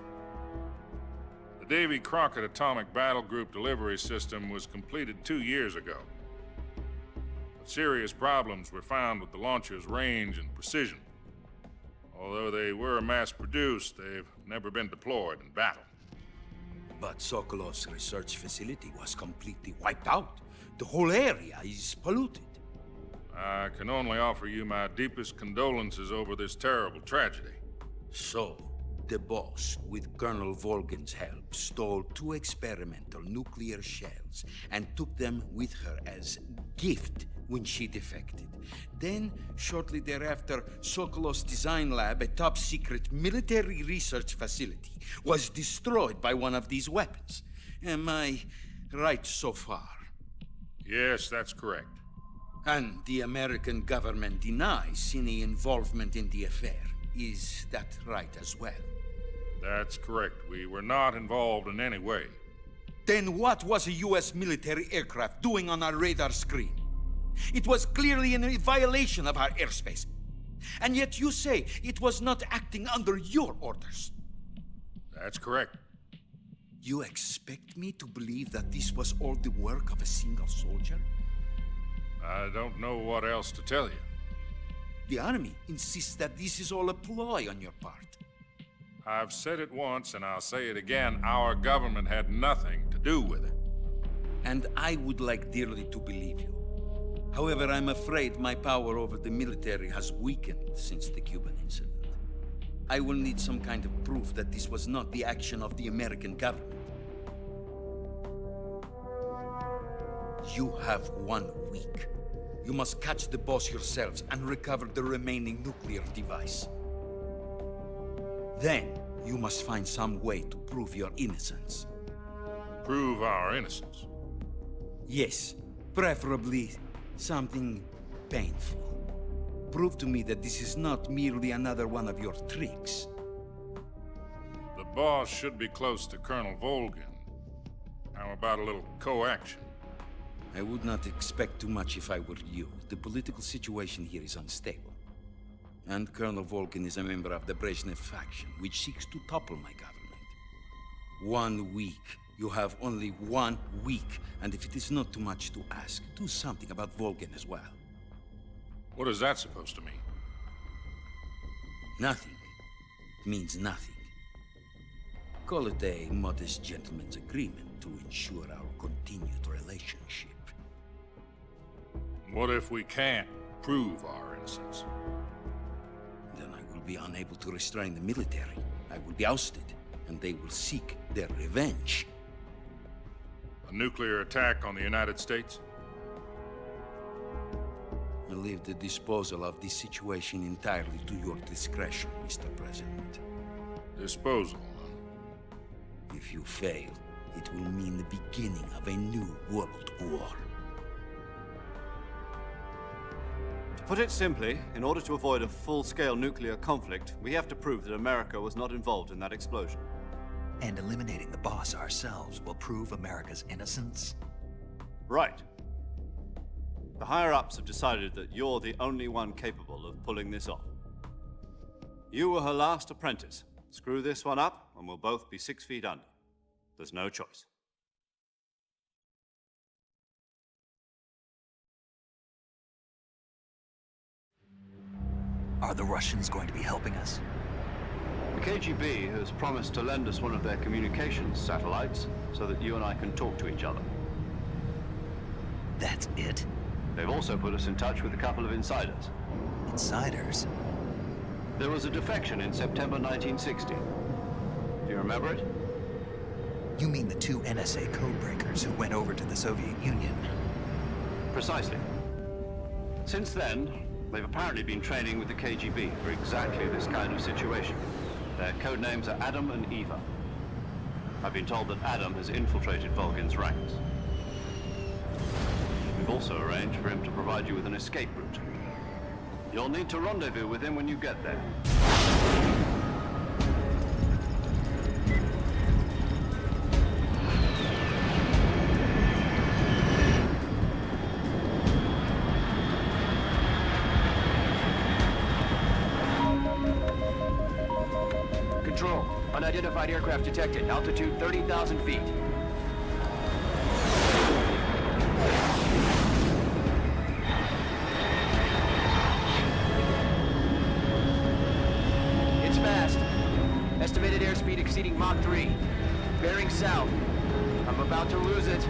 The Davy Crockett Atomic Battle Group delivery system was completed 2 years ago. But serious problems were found with the launcher's range and precision. Although they were mass-produced, they've never been deployed in battle.
But Sokolov's research facility was completely wiped out. The whole area is polluted.
I can only offer you my deepest condolences over this terrible tragedy.
So, the boss, with Colonel Volgin's help, stole 2 experimental nuclear shells and took them with her as gift when she defected. Then, shortly thereafter, Sokolov's design lab, a top-secret military research facility, was destroyed by one of these weapons. Am I right so far?
Yes, that's correct.
And the American government denies any involvement in the affair. Is that right as well?
That's correct. We were not involved in any way.
Then what was a U.S. military aircraft doing on our radar screen? It was clearly in a violation of our airspace. And yet you say it was not acting under your orders.
That's correct.
You expect me to believe that this was all the work of a single soldier?
I don't know what else to tell you.
The army insists that this is all a ploy on your part.
I've said it once, and I'll say it again. Our government had nothing to do with it.
And I would like dearly to believe you. However, I'm afraid my power over the military has weakened since the Cuban incident. I will need some kind of proof that this was not the action of the American government. You have 1 week. You must catch the boss yourselves and recover the remaining nuclear device. Then, you must find some way to prove your innocence.
Prove our innocence?
Yes, preferably something painful. Prove to me that this is not merely another one of your tricks.
The boss should be close to Colonel Volgin. How about a little co-action?
I would not expect too much if I were you. The political situation here is unstable. And Colonel Volgin is a member of the Brezhnev faction, which seeks to topple my government. 1 week. You have only 1 week. And if it is not too much to ask, do something about Volgin as well.
What is that supposed to mean?
Nothing. It means nothing. Call it a modest gentleman's agreement to ensure our continued relationship.
What if we can't prove our innocence?
Then I will be unable to restrain the military. I will be ousted, and they will seek their revenge.
A nuclear attack on the United States?
I leave the disposal of this situation entirely to your discretion, Mr. President.
Disposal?
If you fail, it will mean the beginning of a new world war.
To put it simply, in order to avoid a full-scale nuclear conflict, we have to prove that America was not involved in that explosion.
And eliminating the boss ourselves will prove America's innocence?
Right. The higher-ups have decided that you're the only one capable of pulling this off. You were her last apprentice. Screw this one up, and we'll both be 6 feet under. There's no choice.
Are the Russians going to be helping us?
The KGB has promised to lend us one of their communications satellites so that you and I can talk to each other.
That's it?
They've also put us in touch with a couple of insiders.
Insiders?
There was a defection in September 1960. Do you remember it?
You mean the 2 NSA codebreakers who went over to the Soviet Union?
Precisely. Since then, they've apparently been training with the KGB for exactly this kind of situation. Their code names are Adam and Eva. I've been told that Adam has infiltrated Volgin's ranks. We've also arranged for him to provide you with an escape route. You'll need to rendezvous with him when you get there.
Control. Unidentified aircraft detected. Altitude 30,000 feet. It's fast. Estimated airspeed exceeding Mach 3. Bearing south. I'm about to lose it.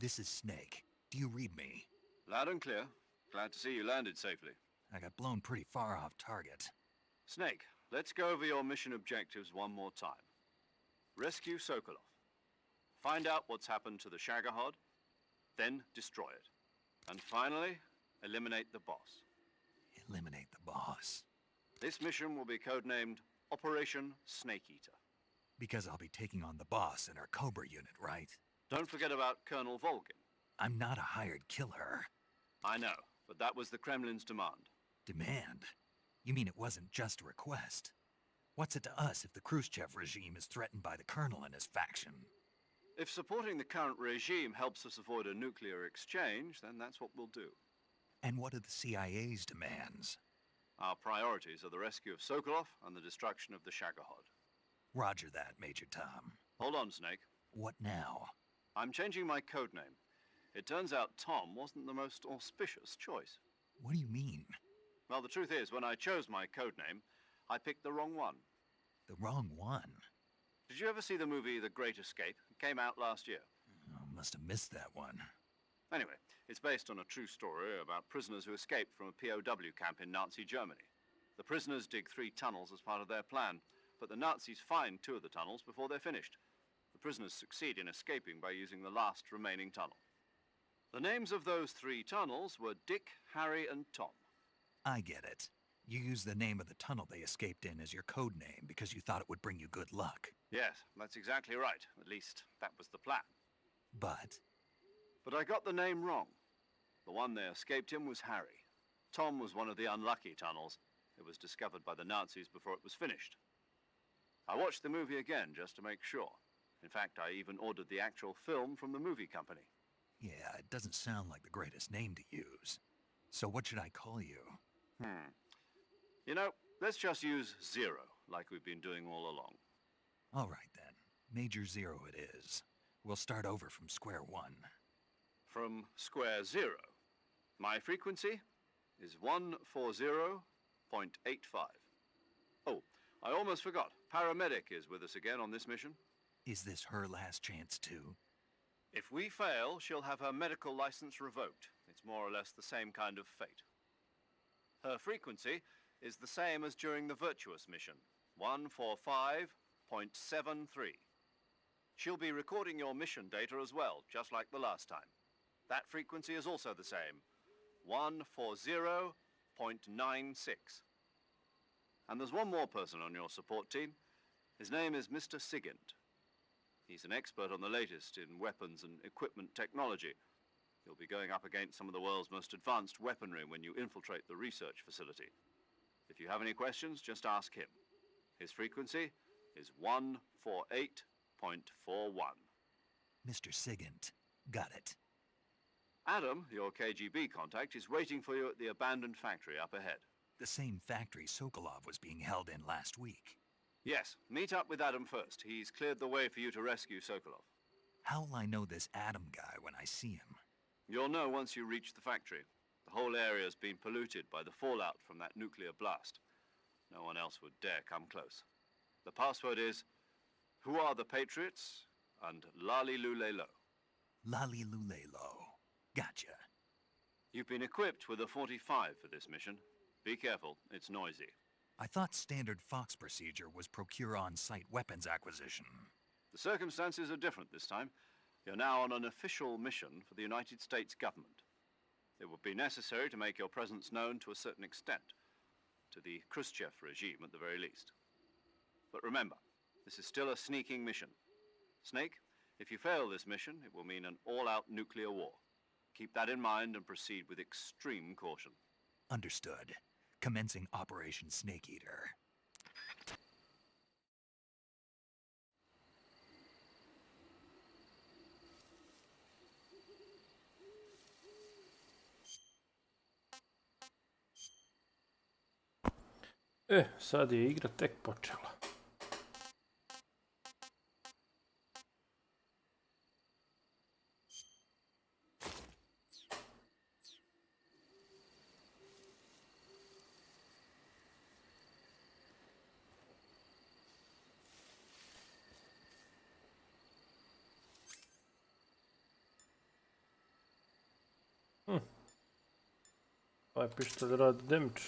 This is Snake. Do you read me?
Loud and clear. Glad to see you landed safely.
I got blown pretty far off target.
Snake, let's go over your mission objectives one more time. Rescue Sokolov. Find out what's happened to the Shagohod, then destroy it. And finally, eliminate the boss.
Eliminate the boss.
This mission will be codenamed Operation Snake Eater.
Because I'll be taking on the boss in our Cobra unit, right?
Don't forget about Colonel Volgin.
I'm not a hired killer.
I know, but that was the Kremlin's demand.
Demand? You mean it wasn't just a request? What's it to us if the Khrushchev regime is threatened by the Colonel and his faction?
If supporting the current regime helps us avoid a nuclear exchange, then that's what we'll do.
And what are the CIA's demands?
Our priorities are the rescue of Sokolov and the destruction of the Shagohod.
Roger that, Major Tom.
Hold on, Snake.
What now?
I'm changing my codename. It turns out Tom wasn't the most auspicious choice.
What do you mean?
Well, the truth is, when I chose my codename, I picked the wrong one.
The wrong one?
Did you ever see the movie The Great Escape? It came out last year.
Oh, must have missed that one.
Anyway, it's based on a true story about prisoners who escaped from a POW camp in Nazi Germany. The prisoners dig 3 tunnels as part of their plan, but the Nazis find 2 of the tunnels before they're finished. The prisoners succeed in escaping by using the last remaining tunnel. The names of those 3 tunnels were Dick, Harry, and Tom.
I get it. You used the name of the tunnel they escaped in as your code name because you thought it would bring you good luck.
Yes, that's exactly right. At least, that was the plan.
But
I got the name wrong. The one they escaped in was Harry. Tom was one of the unlucky tunnels. It was discovered by the Nazis before it was finished. I watched the movie again just to make sure. In fact, I even ordered the actual film from the movie company.
yeah, it doesn't sound like the greatest name to use. So what should I call you?
You know, let's just use Zero, like we've been doing all along.
All right then. Major Zero it is. We'll start over from square one.
From square 0. My frequency is 140.85. Oh, I almost forgot. Paramedic is with us again on this mission.
Is this her last chance too?
If we fail, she'll have her medical license revoked. It's more or less the same kind of fate. Her frequency is the same as during the Virtuous mission, 145.73. She'll be recording your mission data as well, just like the last time. That frequency is also the same, 140.96. And there's one more person on your support team. His name is Mr. Sigint. He's an expert on the latest in weapons and equipment technology. You'll be going up against some of the world's most advanced weaponry when you infiltrate the research facility. If you have any questions, just ask him. His frequency is 148.41.
Mr. Sigint. Got it.
Adam, your KGB contact, is waiting for you at the abandoned factory up ahead.
The same factory Sokolov was being held in last week.
Yes, meet up with Adam first. He's cleared the way for you to rescue Sokolov.
How will I know this Adam guy when I see him?
You'll know once you reach the factory. The whole area's been polluted by the fallout from that nuclear blast. No one else would dare come close. The password is, "Who are the Patriots?" and Lali Lulelo.
Lali Lulelo. Gotcha.
You've been equipped with a 45 for this mission. Be careful, it's noisy.
I thought standard Fox procedure was procure on-site weapons acquisition.
The circumstances are different this time. You're now on an official mission for the United States government. It would be necessary to make your presence known to a certain extent, to the Khrushchev regime at the very least. But remember, this is still a sneaking mission. Snake, if you fail this mission, it will mean an all-out nuclear war. Keep that in mind and proceed with extreme caution.
Understood. Commencing Operation Snake Eater.
Sad je igra tek počela. Ovaj pištolj radi damage.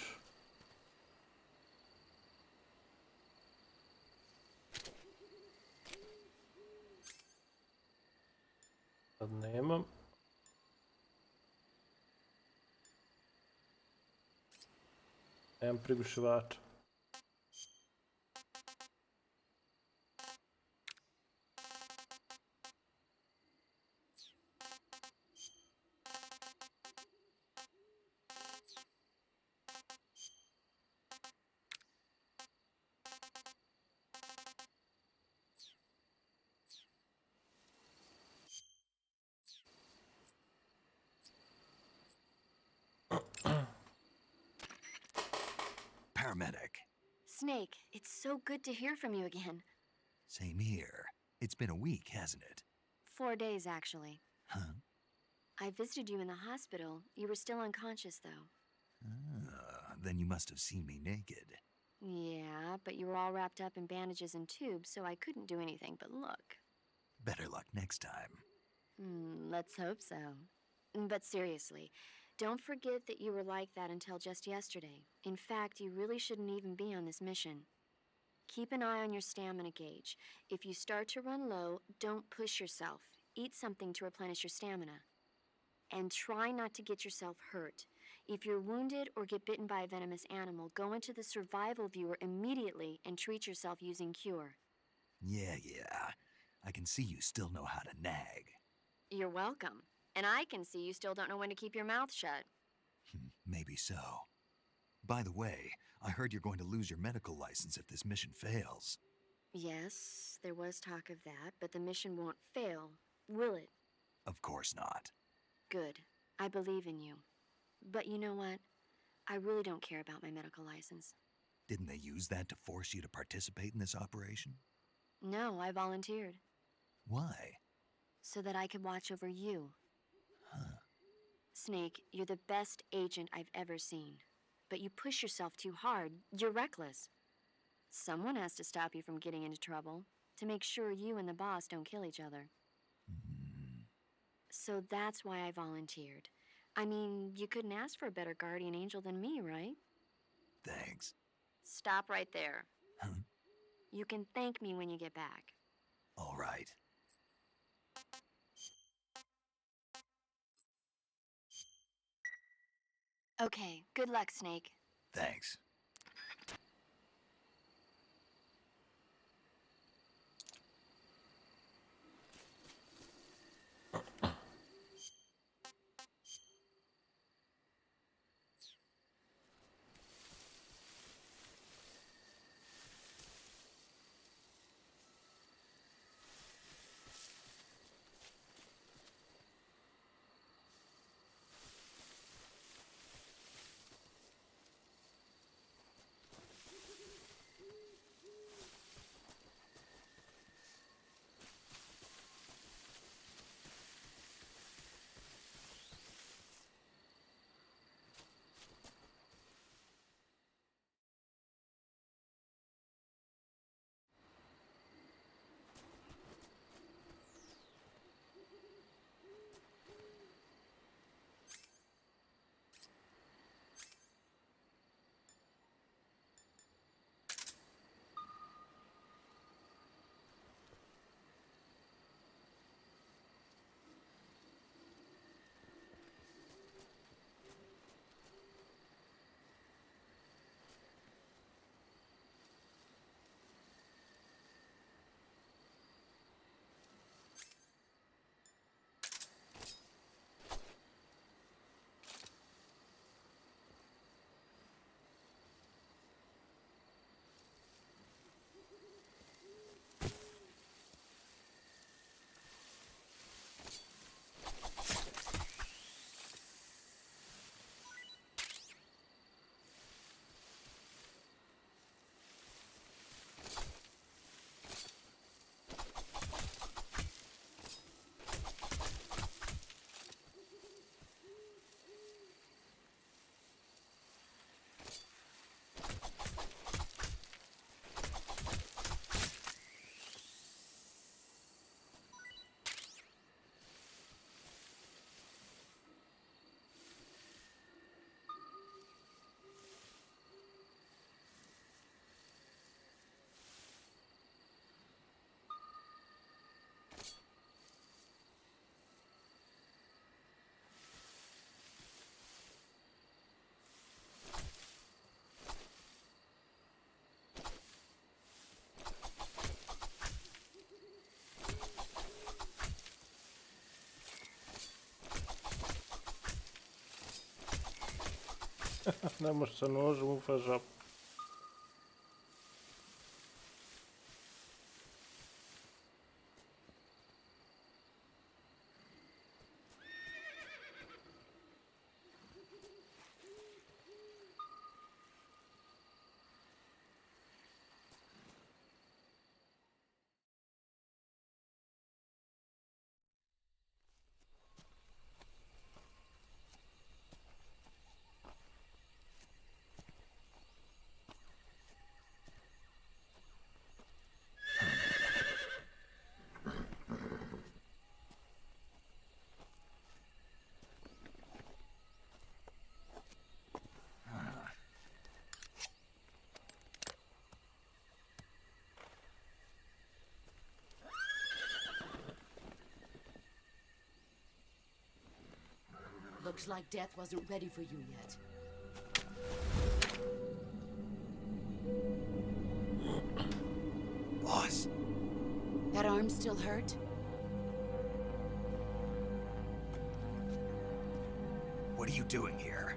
Sad nemam. Nemam prigušivača.
Paramedic.
Snake, it's so good to hear from you again.
Same here. It's been a week, hasn't it?
4 days, actually.
Huh?
I visited you in the hospital. You were still unconscious, though.
Then you must have seen me naked.
Yeah, but you were all wrapped up in bandages and tubes, so I couldn't do anything but look.
Better luck next time.
Let's hope so. But seriously, don't forget that you were like that until just yesterday. In fact, you really shouldn't even be on this mission. Keep an eye on your stamina gauge. If you start to run low, don't push yourself. Eat something to replenish your stamina. And try not to get yourself hurt. If you're wounded or get bitten by a venomous animal, go into the survival viewer immediately and treat yourself using Cure.
Yeah. I can see you still know how to nag.
You're welcome. And I can see you still don't know when to keep your mouth shut.
Maybe so. By the way, I heard you're going to lose your medical license if this mission fails.
Yes, there was talk of that, but the mission won't fail, will it?
Of course not.
Good. I believe in you. But you know what? I really don't care about my medical license.
Didn't they use that to force you to participate in this operation?
No, I volunteered.
Why?
So that I could watch over you.
Huh.
Snake, you're the best agent I've ever seen. But you push yourself too hard. You're reckless. Someone has to stop you from getting into trouble, to make sure you and the boss don't kill each other. So that's why I volunteered. I mean, you couldn't ask for a better guardian angel than me, right?
Thanks.
Stop right there.
Huh?
You can thank me when you get back.
All right.
Okay, good luck, Snake.
Thanks.
ne može sa nožem ufa žabu.
Looks like death wasn't ready for you yet.
Boss.
That arm still hurt?
What are you doing here?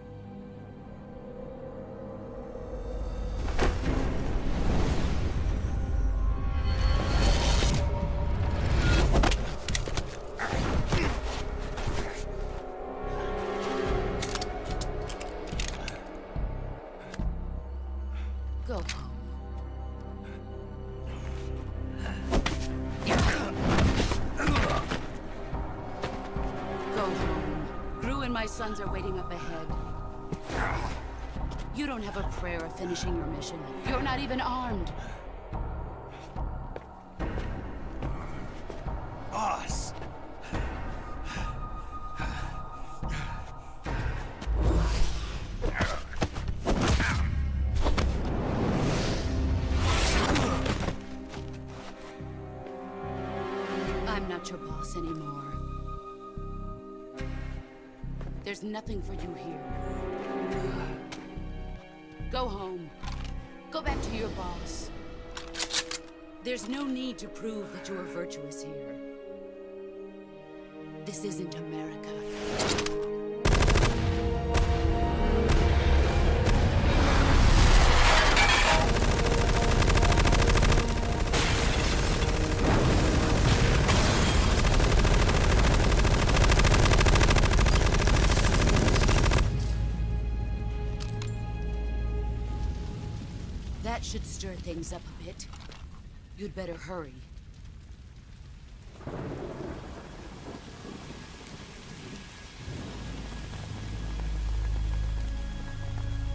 Go home. Go home. Gru and my sons are waiting up ahead. You don't have a prayer of finishing your mission. You're not even armed.
Boss!
I'm not your boss anymore. There's nothing for you here. Go home. Go back to your boss. There's no need to prove that you are virtuous here. This isn't America. That should stir things up a bit. You'd better hurry.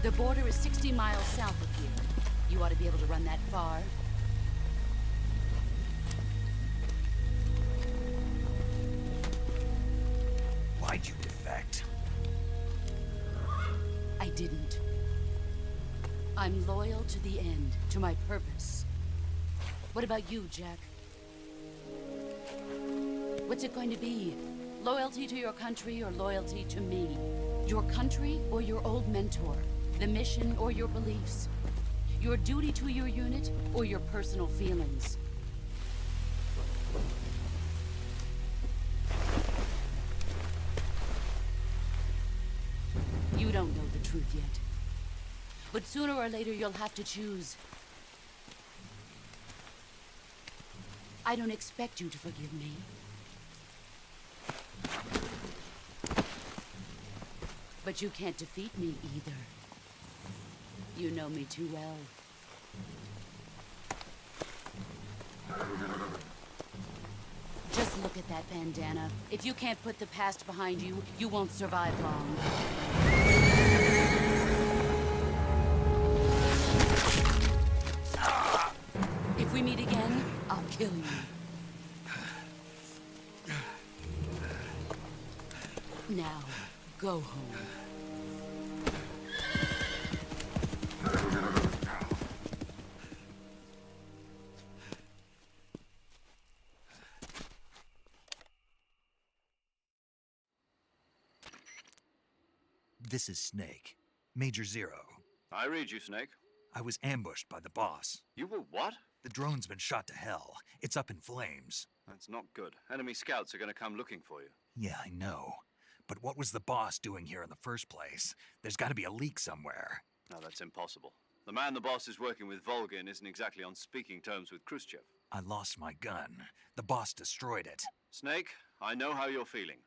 The border is 60 miles south of here. You ought to be able to run that far.
Why'd you defect?
I didn't. I'm loyal to the end, to my purpose. What about you, Jack? What's it going to be? Loyalty to your country or loyalty to me? Your country or your old mentor? The mission or your beliefs? Your duty to your unit or your personal feelings? You don't know the truth yet. But sooner or later, you'll have to choose. I don't expect you to forgive me. But you can't defeat me either. You know me too well. Just look at that bandana. If you can't put the past behind you, you won't survive long. If we meet again, I'll kill you. Now, go home.
This is Snake. Major Zero.
I read you, Snake.
I was ambushed by the boss.
You were what?
The drone's been shot to hell. It's up in flames.
That's not good. Enemy scouts are going to come looking for you.
Yeah, I know. But what was the boss doing here in the first place? There's got to be a leak somewhere.
No, that's impossible. The man the boss is working with, Volgin, isn't exactly on speaking terms with Khrushchev.
I lost my gun. The boss destroyed it.
Snake, I know how you're feeling.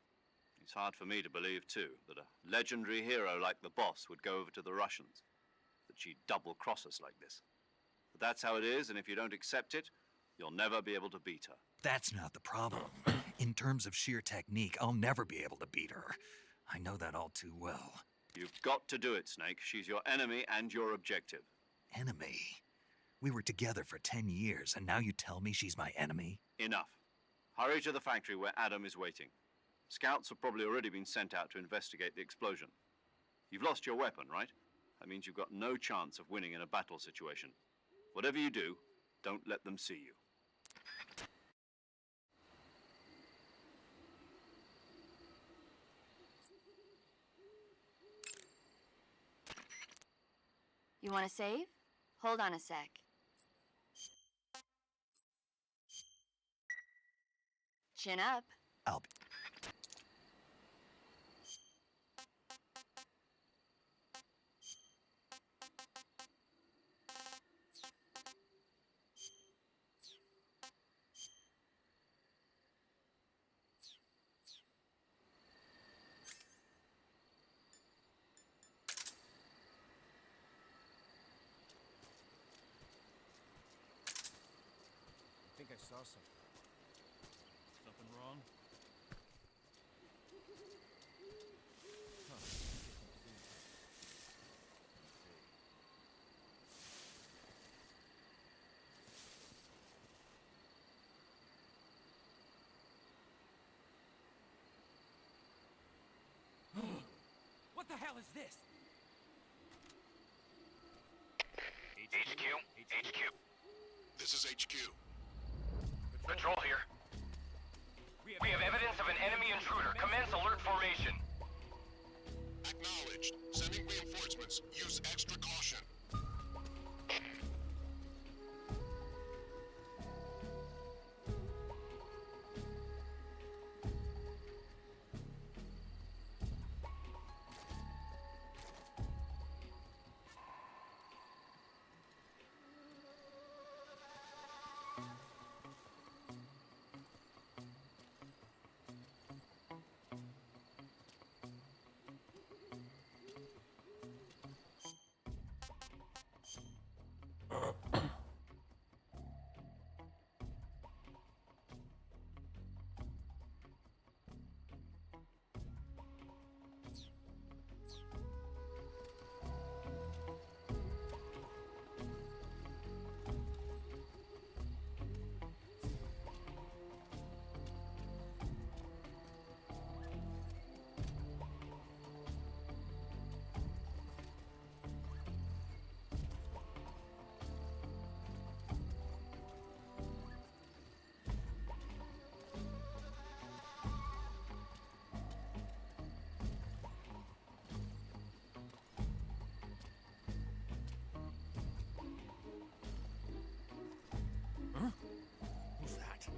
It's hard for me to believe, too, that a legendary hero like the boss would go over to the Russians. That she'd double-cross us like this. But that's how it is, and if you don't accept it, you'll never be able to beat her.
That's not the problem. In terms of sheer technique, I'll never be able to beat her. I know that all too well.
You've got to do it, Snake. She's your enemy and your objective.
Enemy? We were together for 10 years, and now you tell me she's my enemy?
Enough. Hurry to the factory where Adam is waiting. Scouts have probably already been sent out to investigate the explosion. You've lost your weapon, right? That means you've got no chance of winning in a battle situation. Whatever you do, don't let them see you.
You want to save? Hold on a sec. Chin up.
I'll be...
I think I saw something.
Something wrong? What the hell is this?
HQ? HQ.
This is HQ.
Patrol here. We have evidence of an enemy intruder. Commence alert formation.
Acknowledged. Sending reinforcements. Use extra caution.
Who's that?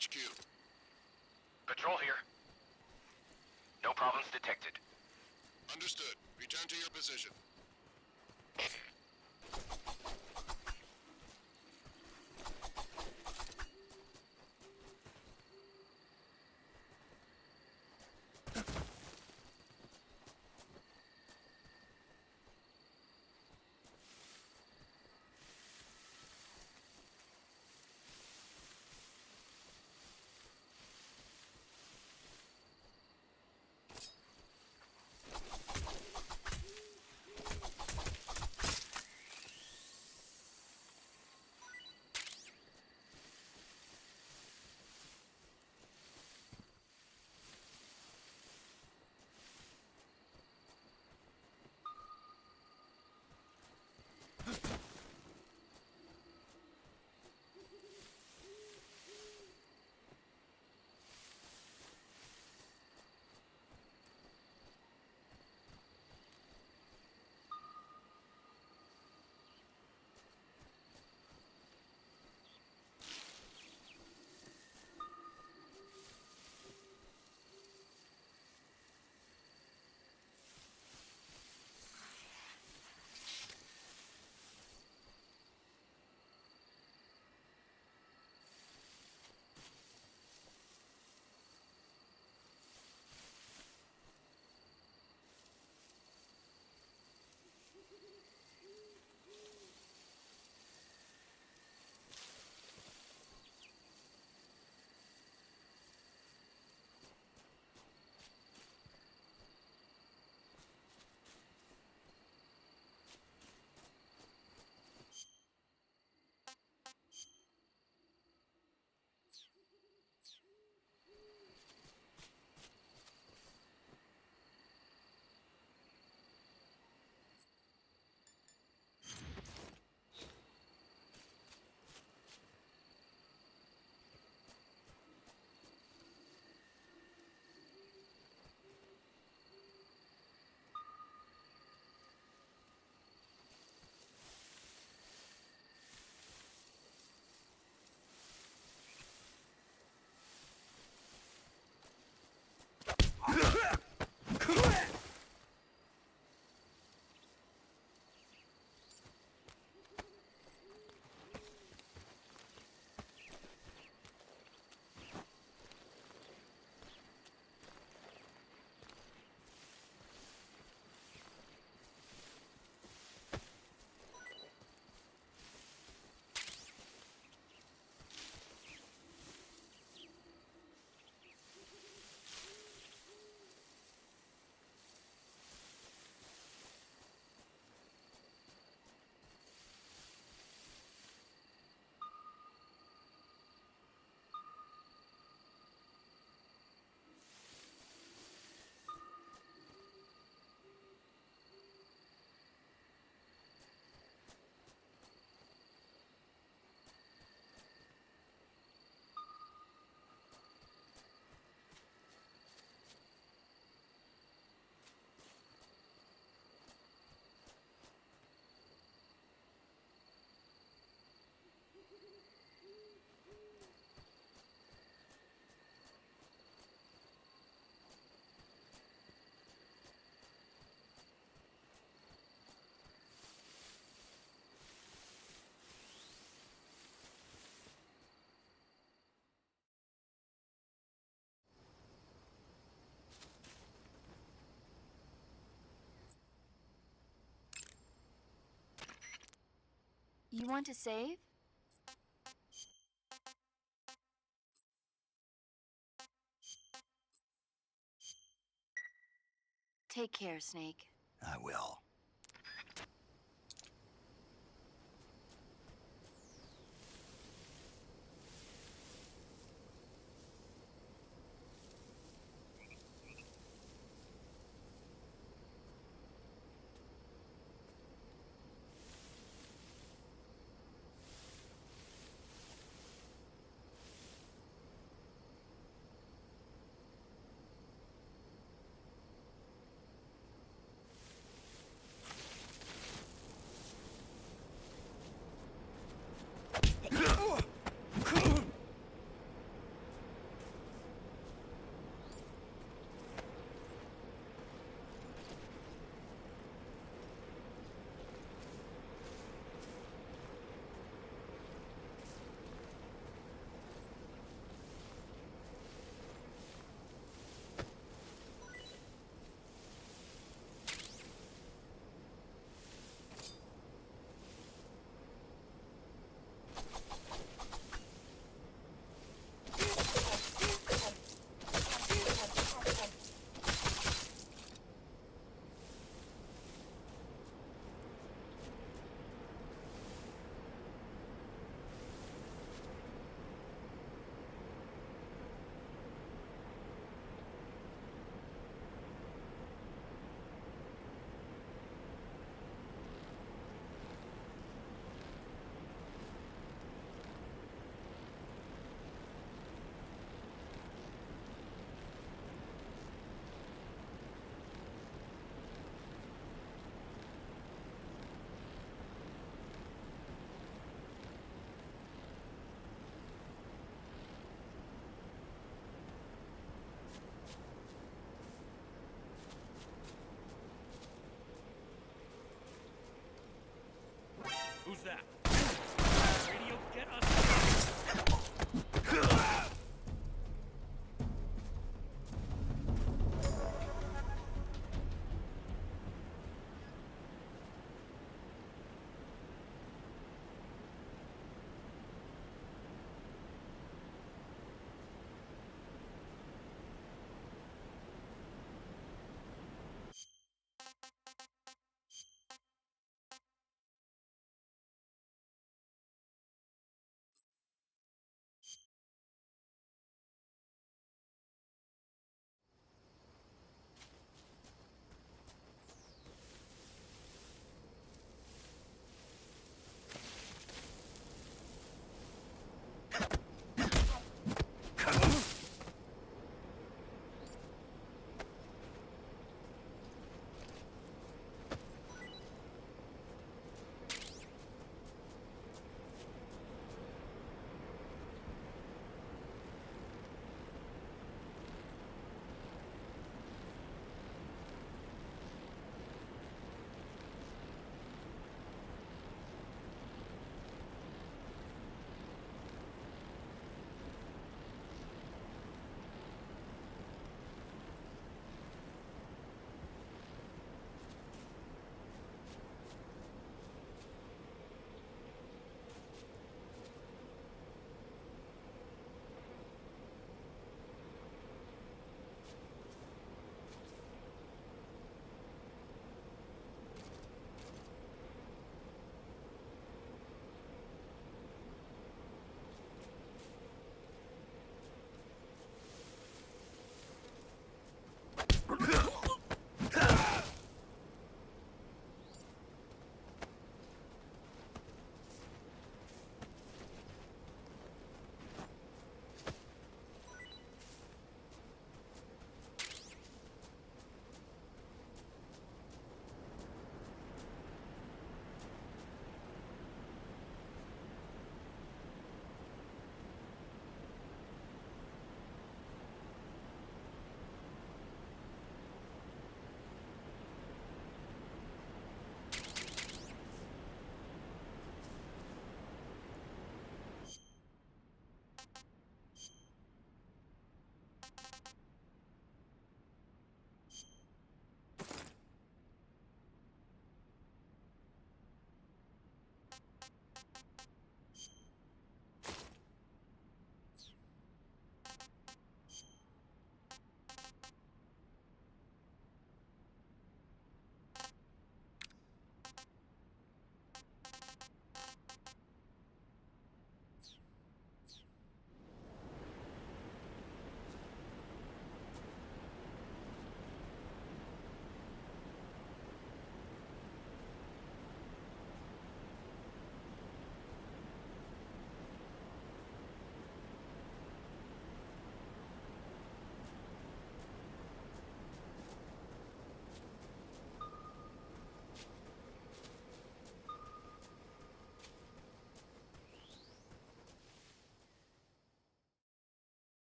HQ.
Patrol here. No problems detected.
Understood. Return to your position.
You want to save? Take care, Snake.
I will.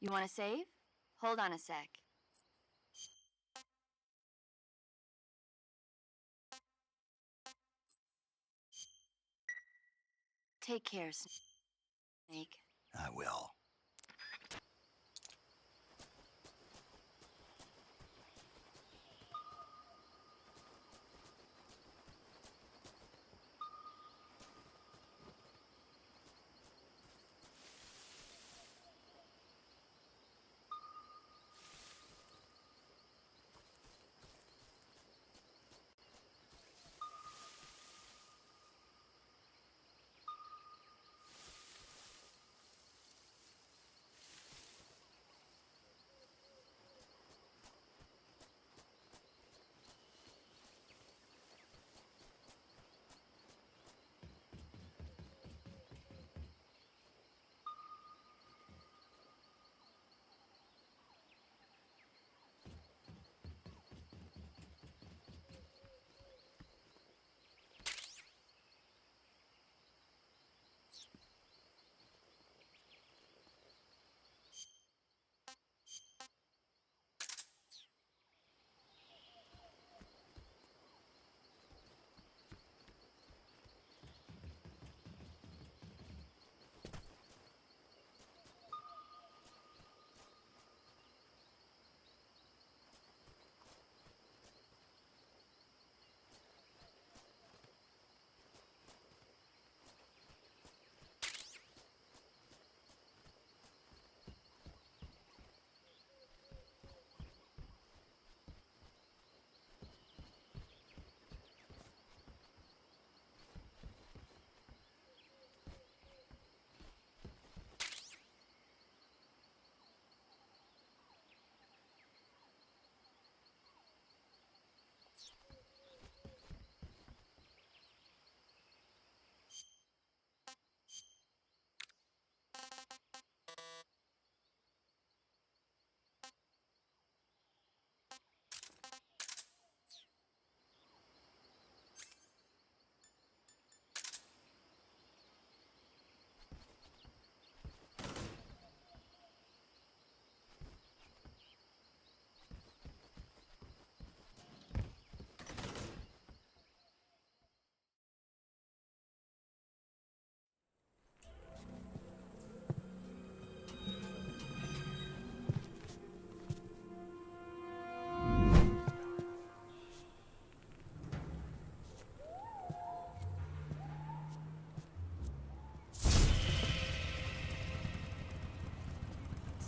You want to save? Hold on a sec. Take care, Snake.
I will.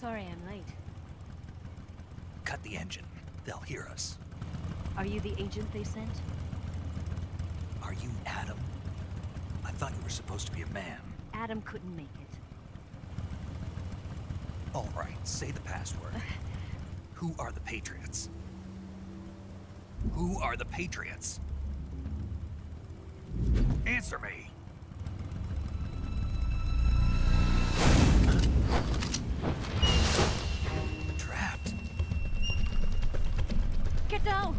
Sorry I'm late.
Cut the engine. They'll hear us.
Are you the agent they sent?
Are you Adam? I thought you were supposed to be a man.
Adam couldn't make it.
All right, say the password. Who are the Patriots? Who are the Patriots? Answer me! Trapped.
Get down!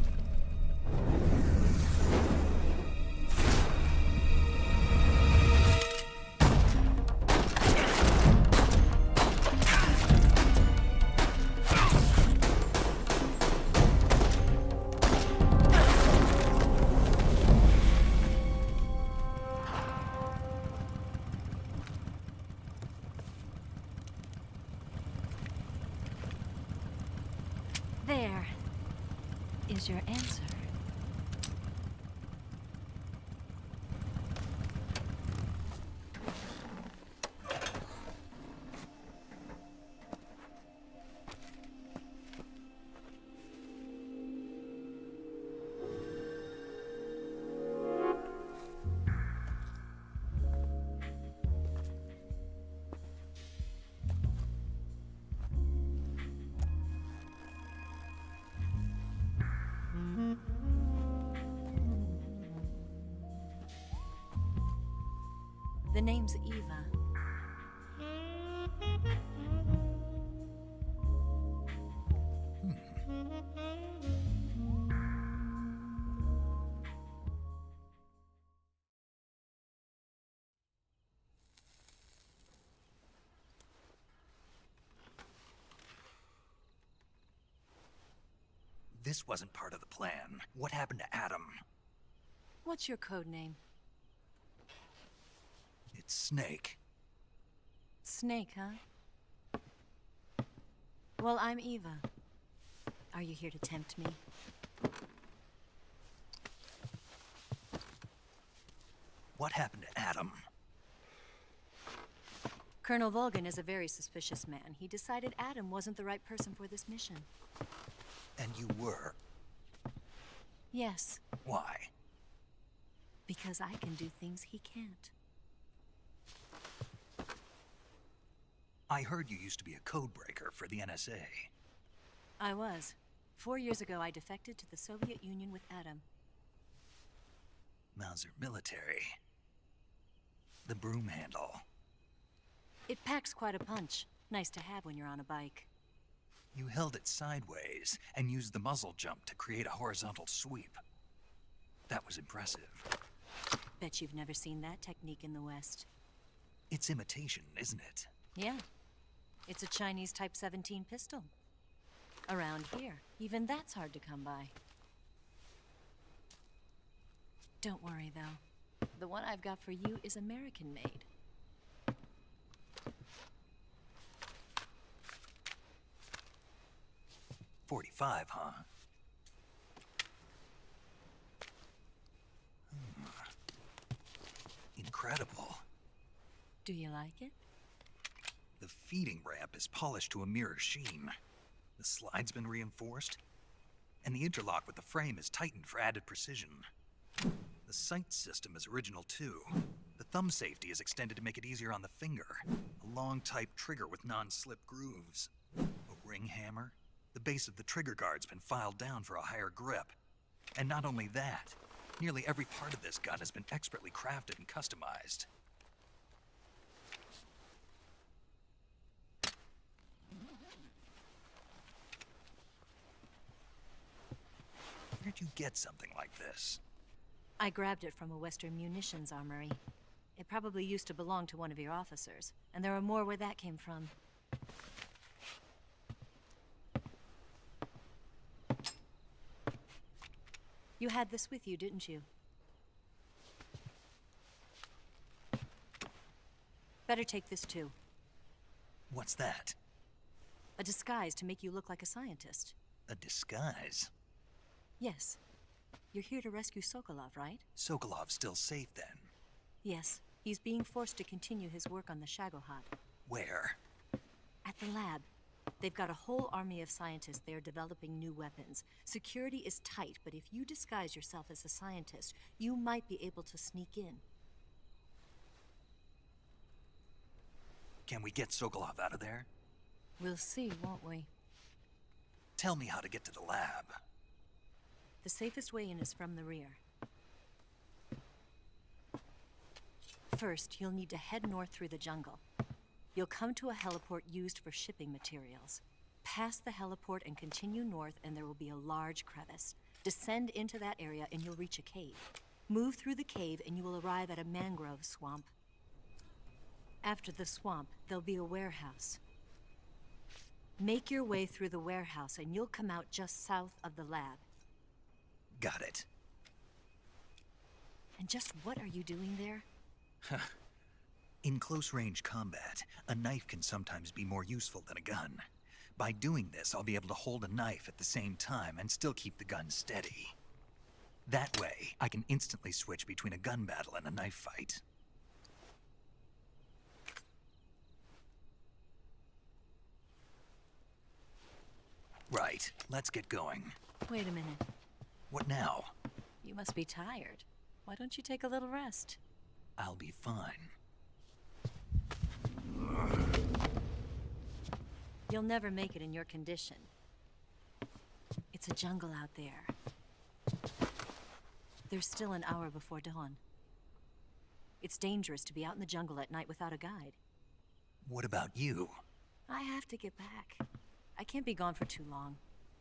There is your answer. The name's Eva.
This wasn't part of the plan. What happened to Adam?
What's your code name?
It's Snake.
Snake, huh? Well, I'm Eva. Are you here to tempt me?
What happened to Adam?
Colonel Volgan is a very suspicious man. He decided Adam wasn't the right person for this mission.
And you were?
Yes.
Why?
Because I can do things he can't.
I heard you used to be a codebreaker for the NSA.
I was. 4 years ago, I defected to the Soviet Union with Adam.
Mauser military. The broom handle.
It packs quite a punch. Nice to have when you're on a bike.
You held it sideways and used the muzzle jump to create a horizontal sweep. That was impressive.
Bet you've never seen that technique in the West.
It's imitation, isn't it?
Yeah. It's a Chinese Type 17 pistol. Around here, even that's hard to come by. Don't worry, though. The one I've got for you is American-made.
.45, huh? Incredible.
Do you like it?
The feeding ramp is polished to a mirror sheen. The slide's been reinforced, and the interlock with the frame is tightened for added precision. The sight system is original too. The thumb safety is extended to make it easier on the finger. A long type trigger with non-slip grooves. A ring hammer. The base of the trigger guard's been filed down for a higher grip. And not only that, nearly every part of this gun has been expertly crafted and customized. Where'd you get something like this?
I grabbed it from a Western munitions armory. It probably used to belong to one of your officers, and there are more where that came from. You had this with you, didn't you? Better take this too.
What's that?
A disguise to make you look like a scientist.
A disguise?
Yes. You're here to rescue Sokolov, right?
Sokolov's still safe then?
Yes. He's being forced to continue his work on the Shagohod.
Where?
At the lab. They've got a whole army of scientists there developing new weapons. Security is tight, but if you disguise yourself as a scientist, you might be able to sneak in.
Can we get Sokolov out of there?
We'll see, won't we?
Tell me how to get to the lab.
The safest way in is from the rear. First, you'll need to head north through the jungle. You'll come to a heliport used for shipping materials. Pass the heliport and continue north, and there will be a large crevice. Descend into that area and you'll reach a cave. Move through the cave and you will arrive at a mangrove swamp. After the swamp, there'll be a warehouse. Make your way through the warehouse and you'll come out just south of the lab.
Got it.
And just what are you doing there?
In close-range combat, a knife can sometimes be more useful than a gun. By doing this, I'll be able to hold a knife at the same time and still keep the gun steady. That way, I can instantly switch between a gun battle and a knife fight. Right, let's get going.
Wait a minute.
What now?
You must be tired. Why don't you take a little rest?
I'll be fine.
You'll never make it in your condition. It's a jungle out there. There's still an hour before dawn. It's dangerous to be out in the jungle at night without a guide.
What about you?
I have to get back. I can't be gone for too long.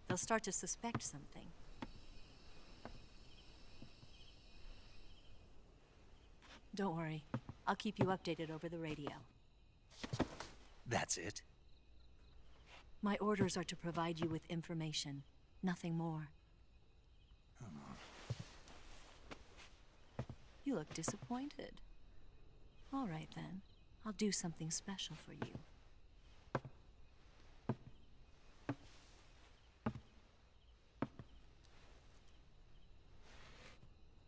They'll start to suspect something. Don't worry. I'll keep you updated over the radio.
That's it?
My orders are to provide you with information, nothing more. You look disappointed. All right, then. I'll do something special for you.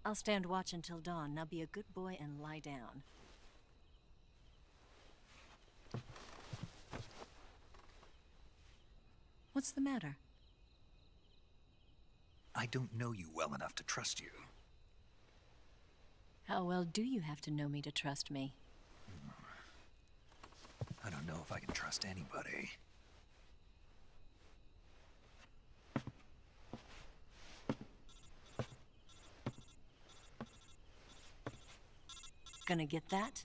I'll stand watch until dawn. Now be a good boy and lie down. What's the matter?
I don't know you well enough to trust you.
How well do you have to know me to trust me?
I don't know if I can trust anybody.
Gonna get that?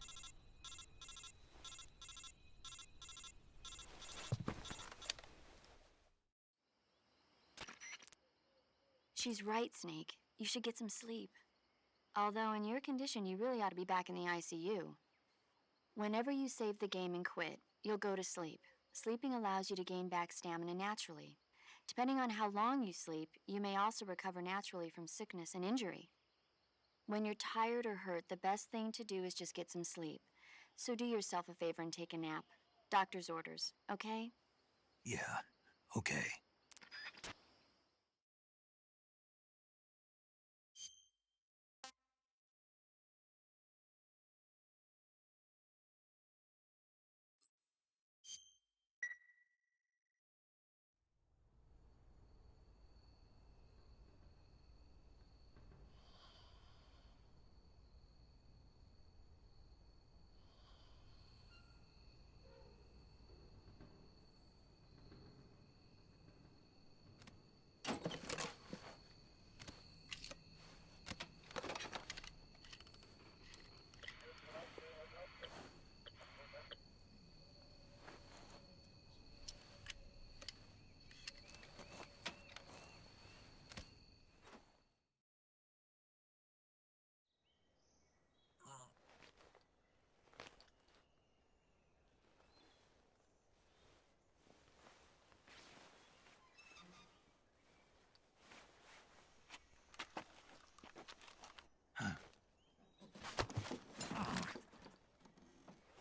She's right, Snake. You should get some sleep. Although in your condition, you really ought to be back in the ICU. Whenever you save the game and quit, you'll go to sleep. Sleeping allows you to gain back stamina naturally. Depending on how long you sleep, you may also recover naturally from sickness and injury. When you're tired or hurt, the best thing to do is just get some sleep. So do yourself a favor and take a nap. Doctor's orders, okay?
Yeah, okay.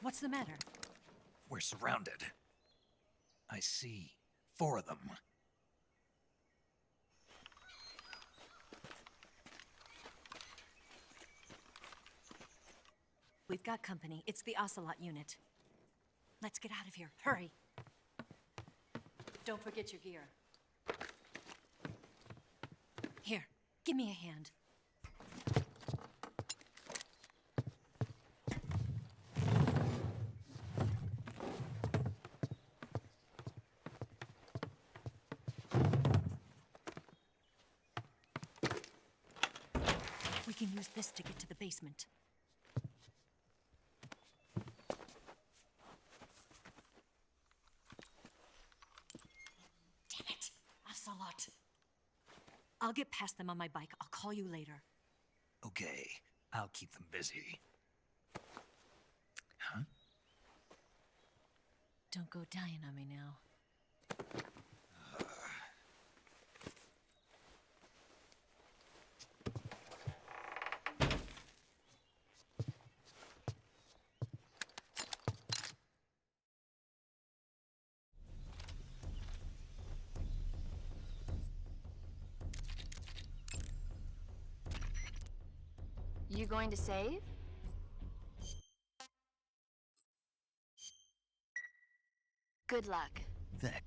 What's the matter?
We're surrounded. I see 4 of them.
We've got company. It's the Ocelot unit. Let's get out of here. Hurry. Don't forget your gear. Here, give me a hand. We can use this to get to the basement. Damn it! Ocelot. I'll get past them on my bike. I'll call you later.
Okay, I'll keep them busy. Huh?
Don't go dying on me now.
You going to save? Good luck.
Thanks.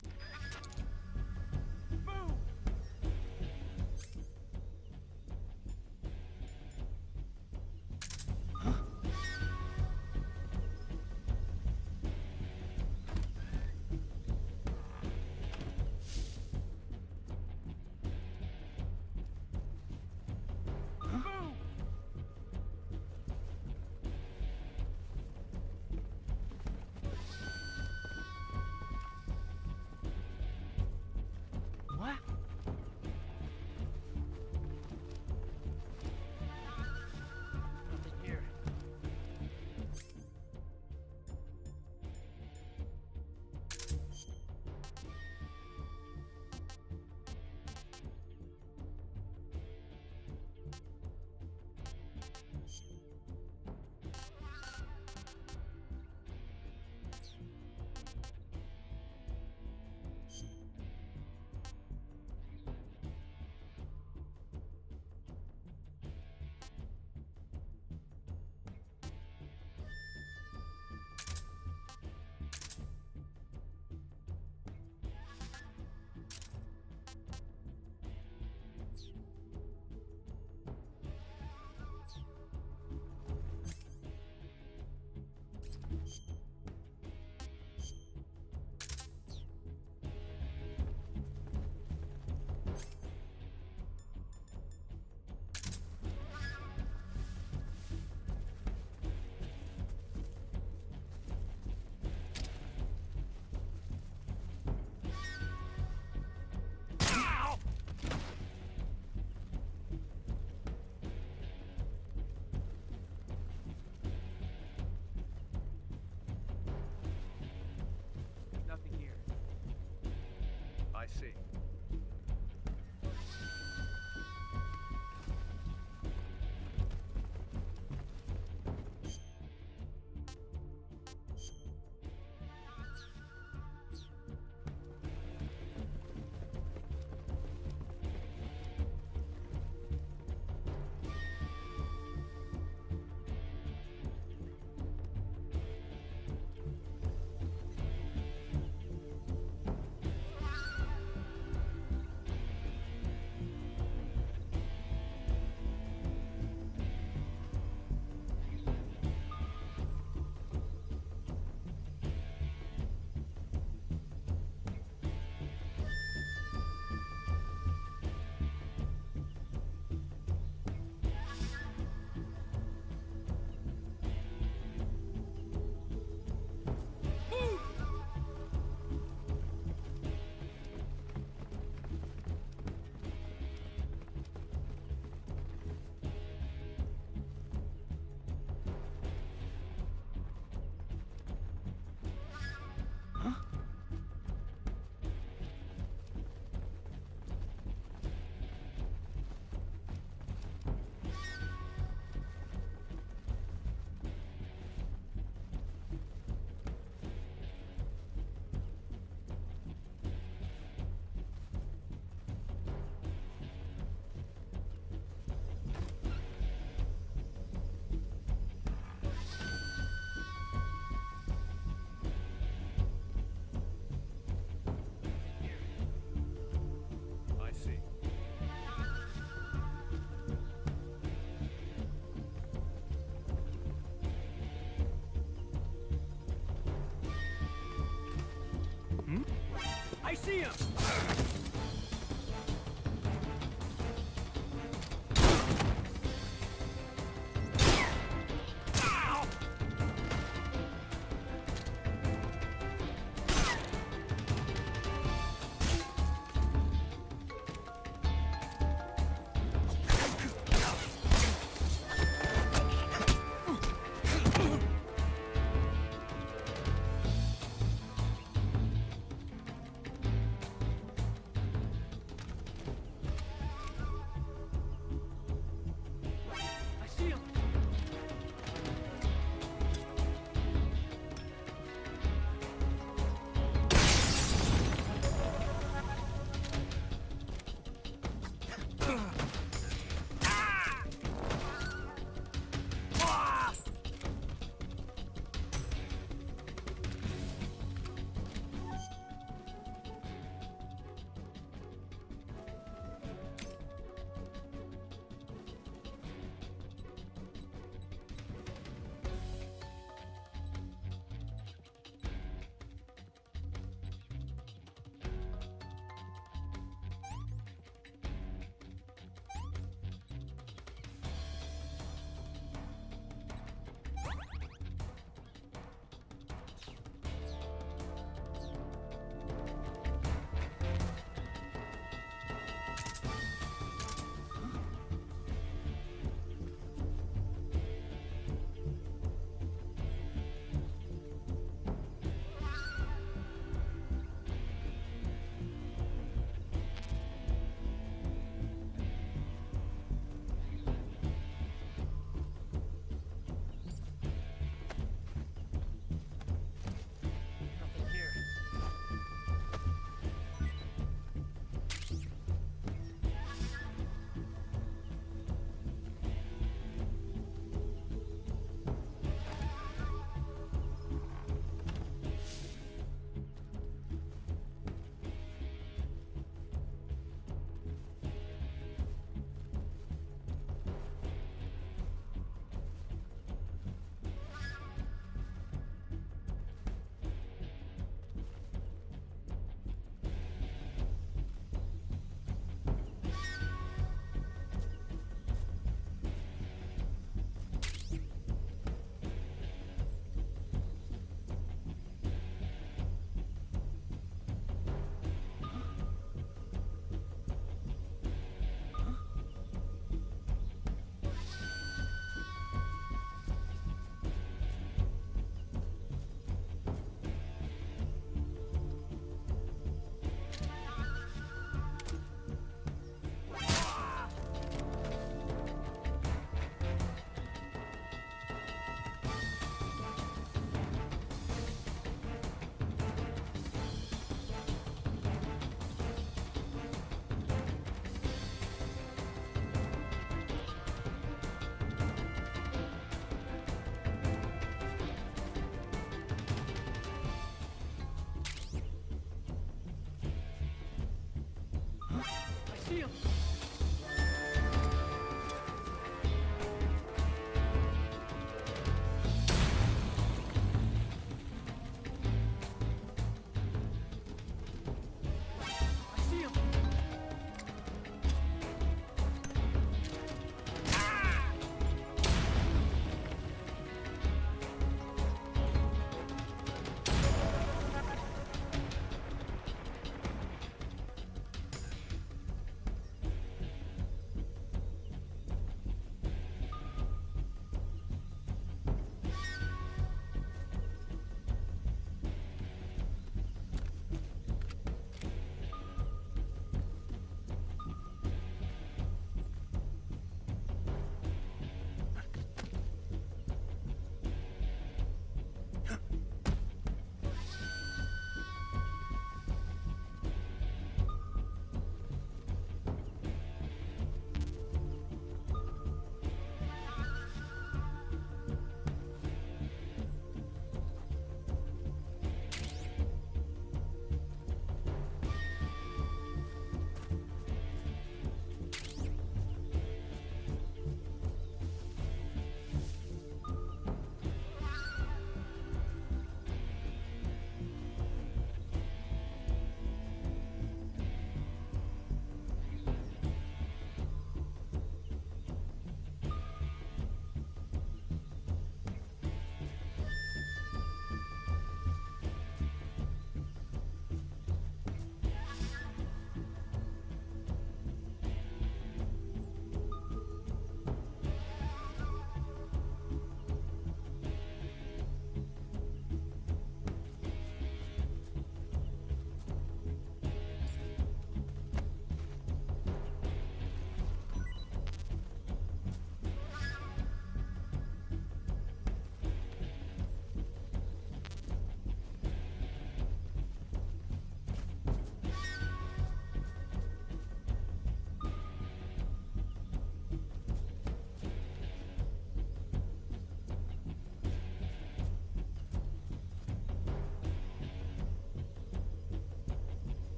I see him!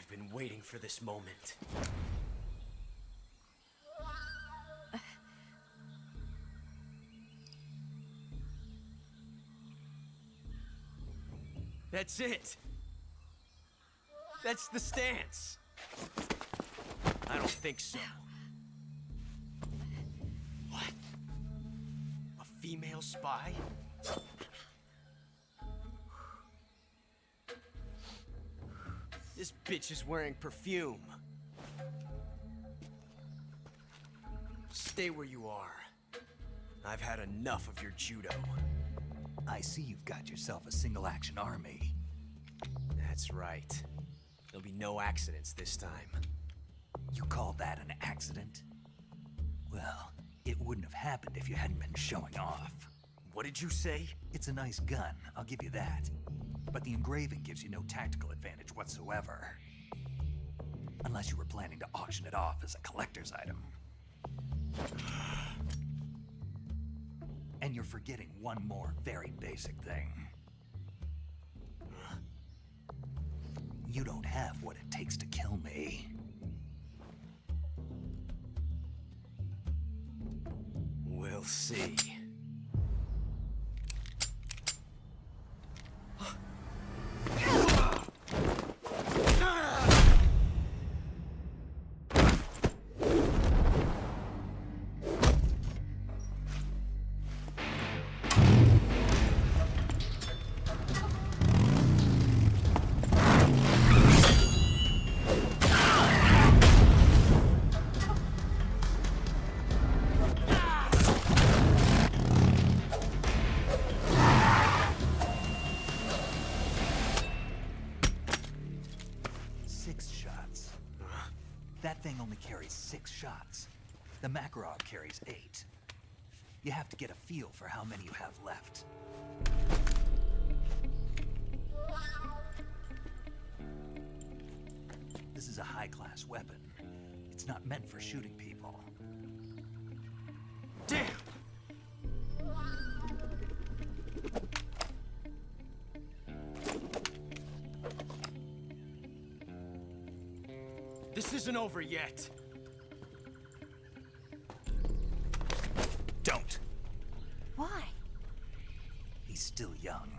I've been waiting for this moment. That's it! That's the stance! I don't think so. What? A female spy? This bitch is wearing perfume. Stay where you are. I've had enough of your judo.
I see you've got yourself a single-action army.
That's right. There'll be no accidents this time.
You call that an accident? Well, it wouldn't have happened if you hadn't been showing off.
What did you say?
It's a nice gun, I'll give you that. But the engraving gives you no tactical advantage whatsoever. Unless you were planning to auction it off as a collector's item. And you're forgetting one more very basic thing. You don't have what it takes to kill me.
We'll see.
That thing only carries 6 shots. The Makarov carries 8. You have to get a feel for how many you have left. This is a high-class weapon. It's not meant for shooting people.
Damn! This isn't over yet.
Don't.
Why?
He's still young.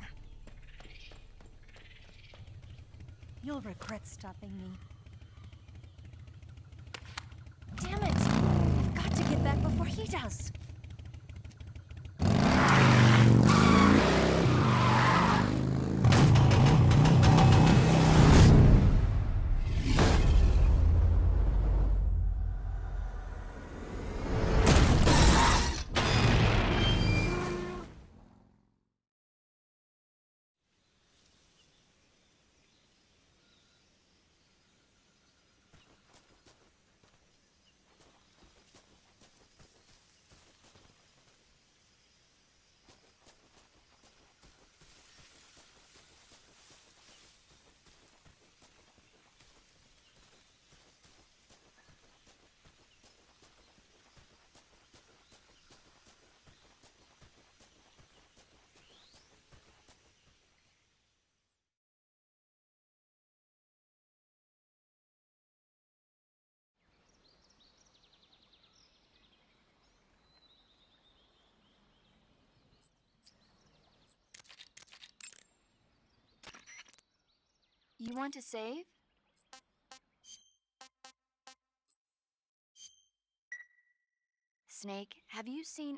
You'll regret stopping me. Damn it! I've got to get back before he does.
You want to save? Snake, have you seen...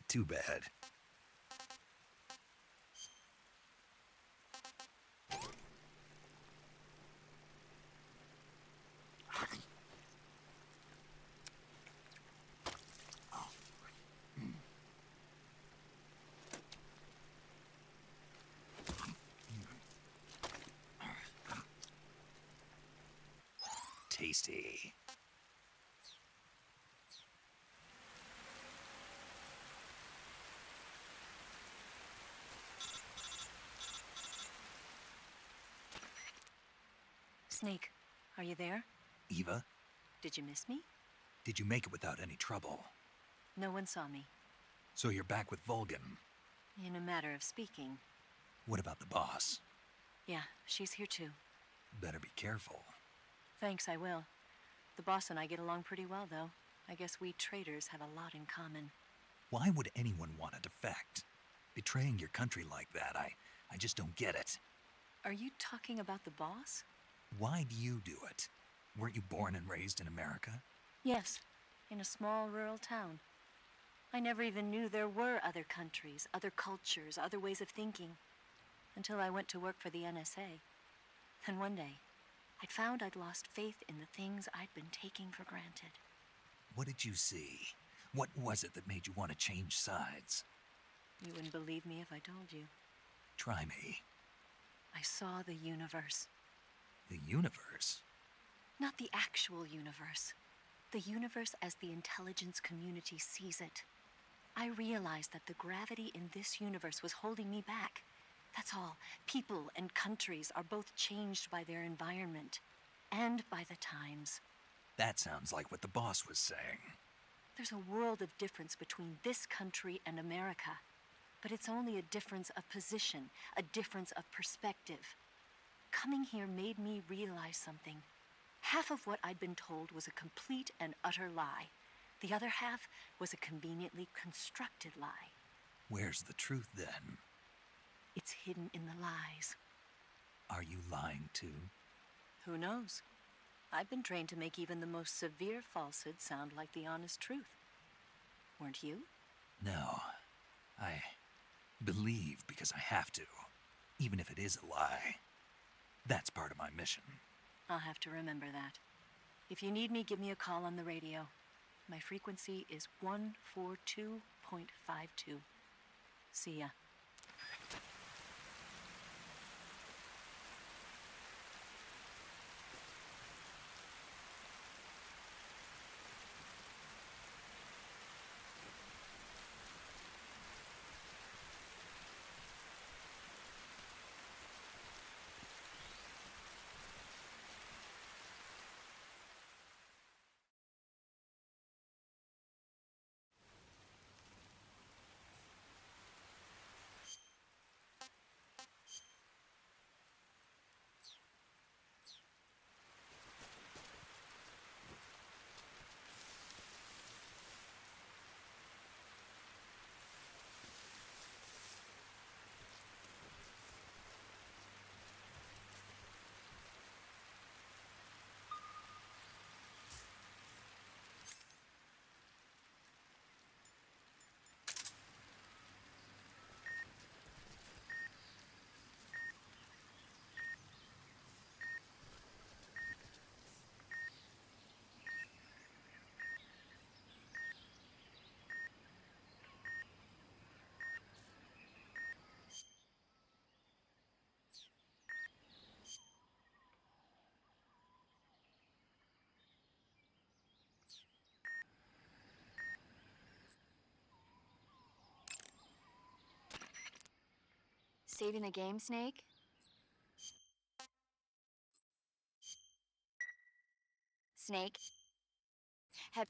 Too bad. Tasty.
Snake, are you there?
Eva,
Did you miss me?
did you make it without any trouble?
No one saw me.
So you're back with Vulcan.
In a matter of speaking.
What about the boss?
Yeah, she's here too.
Better be careful.
Thanks, I will. The boss and I get along pretty well, though. I guess we traders have a lot in common.
Why would anyone want to defect? Betraying your country like that, I just don't get it.
Are you talking about the boss?
Why do you do it? Weren't you born and raised in America?
Yes, in a small rural town. I never even knew there were other countries, other cultures, other ways of thinking, until I went to work for the NSA. Then one day, I'd found I'd lost faith in the things I'd been taking for granted.
What did you see? What was it that made you want to change sides?
You wouldn't believe me if I told you.
Try me.
I saw the universe.
The universe?
Not the actual universe. The universe as the intelligence community sees it. I realized that the gravity in this universe was holding me back. That's all. People and countries are both changed by their environment and by the times.
That sounds like what the boss was saying.
There's a world of difference between this country and America. But it's only a difference of position, a difference of perspective. Coming here made me realize something. Half of what I'd been told was a complete and utter lie. The other half was a conveniently constructed lie.
Where's the truth then?
It's hidden in the lies.
Are you lying too?
Who knows? I've been trained to make even the most severe falsehood sound like the honest truth. Weren't you?
No. I believe because I have to, even if it is a lie. That's part of my mission.
I'll have to remember that. If you need me, give me a call on the radio. My frequency is 142.52. See ya.
Saving the game, Snake? Snake? Have...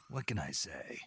What can I say?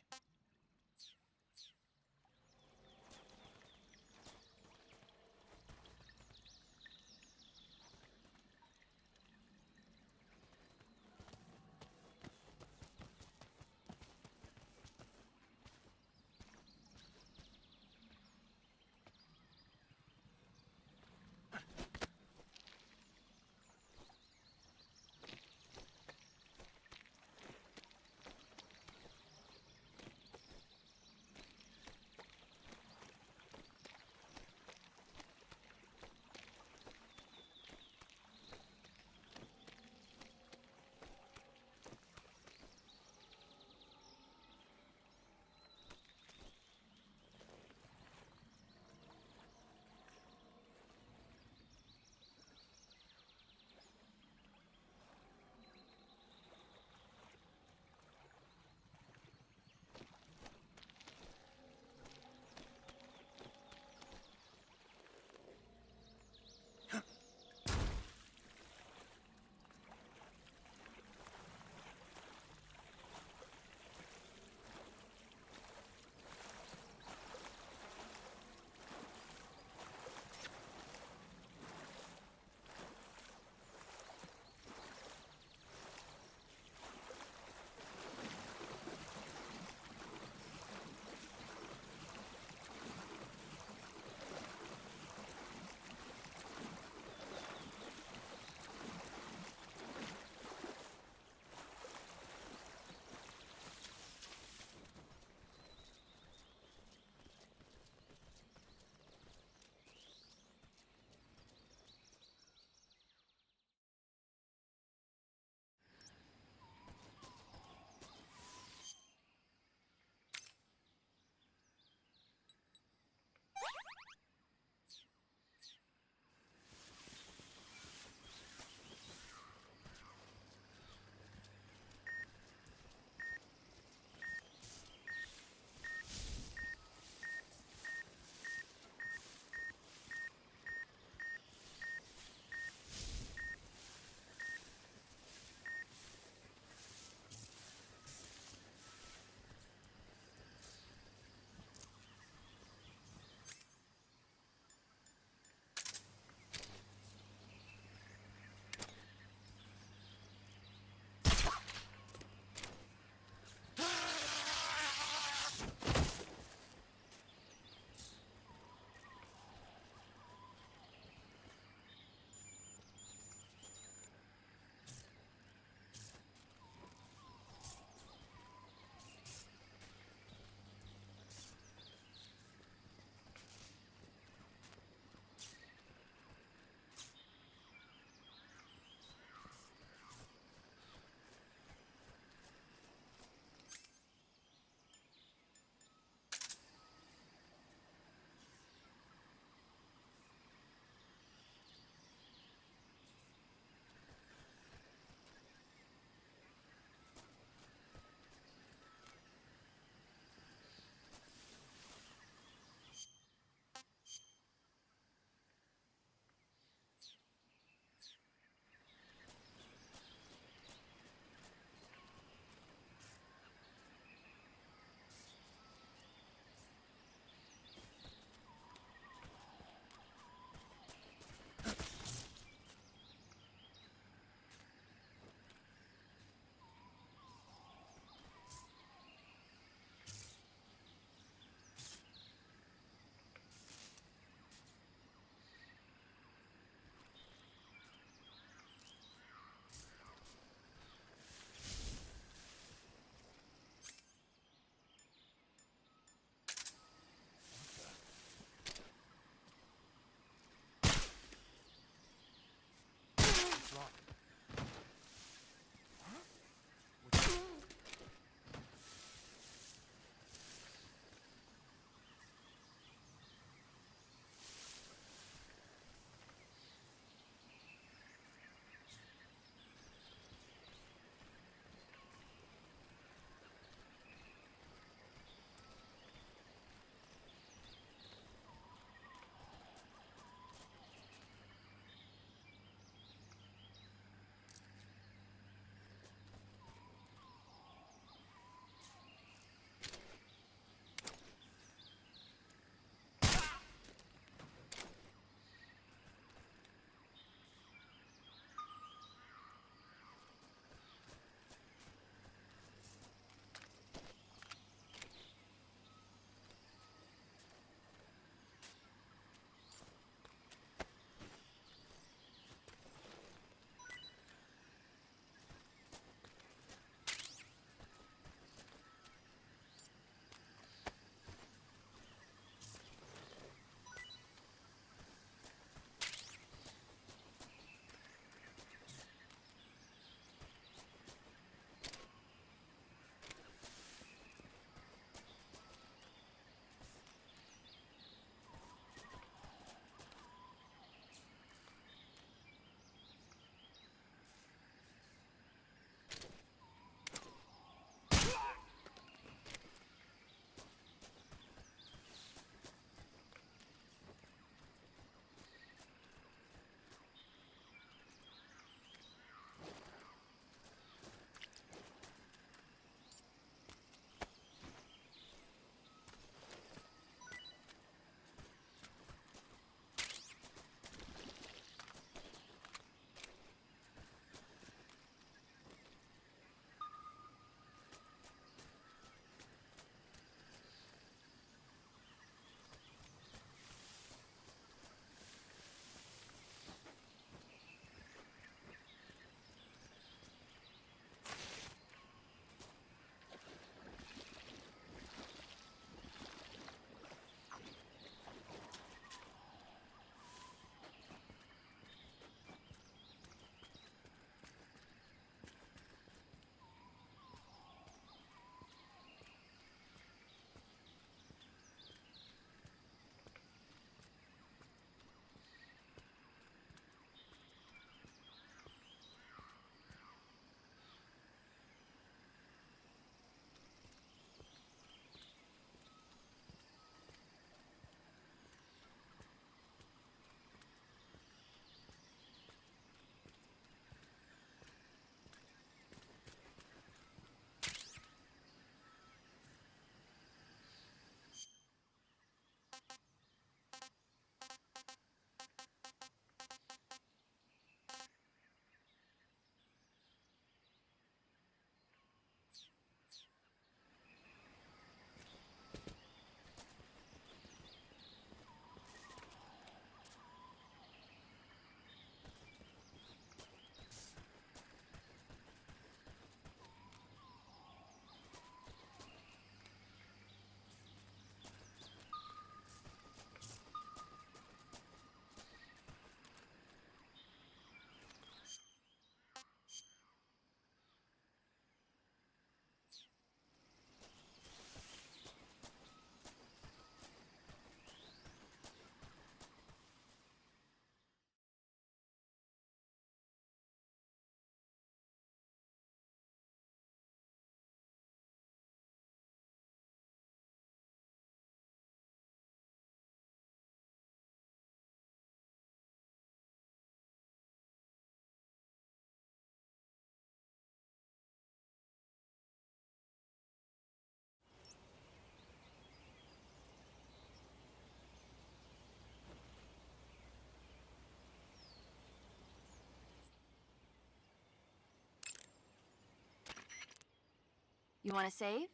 You want to save?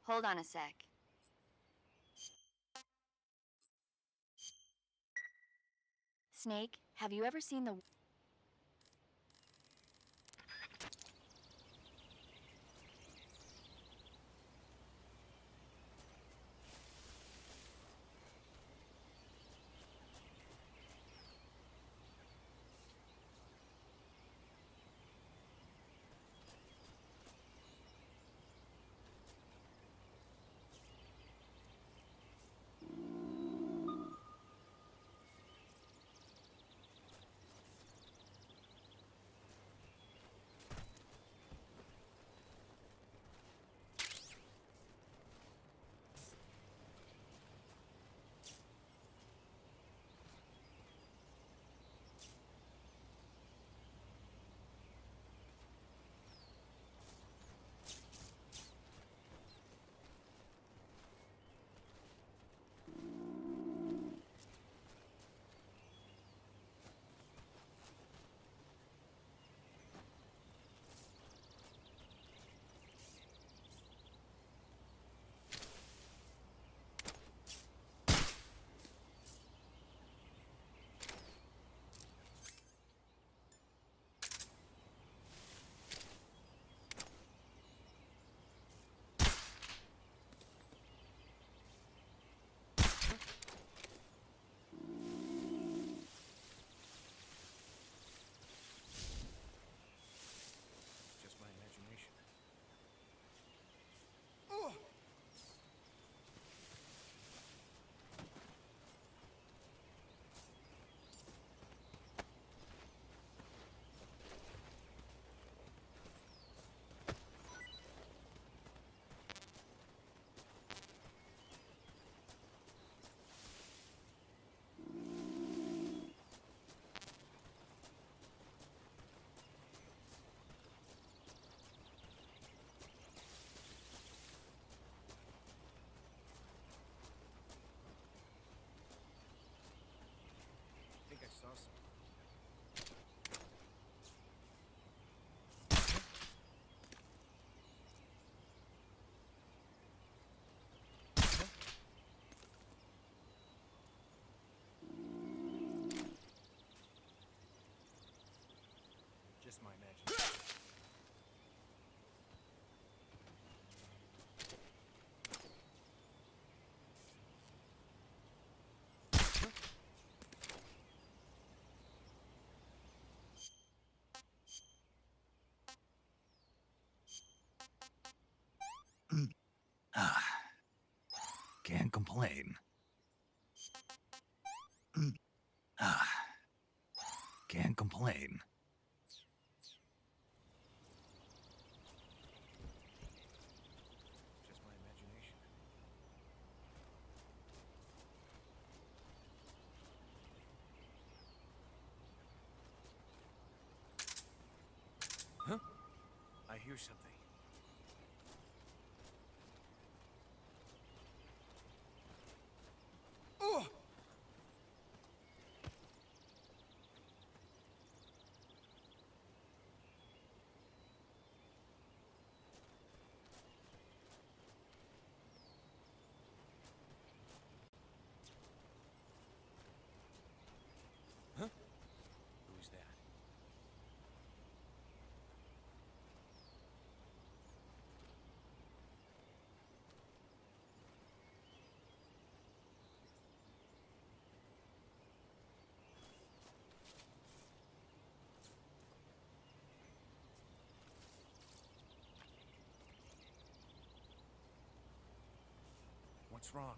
Hold on a sec. Snake, have you ever seen the...
Just my imagination.
Can't complain. Can't complain.
Just my imagination. Huh? I hear something. Oh! Huh? Who's that? What's wrong?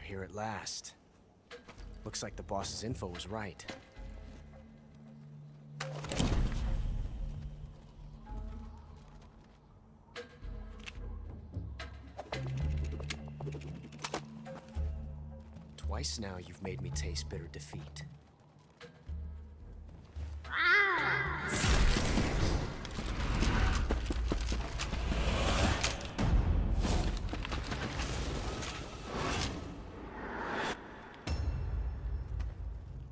here at last. Looks like the boss's info was right. Twice now you've made me taste bitter defeat.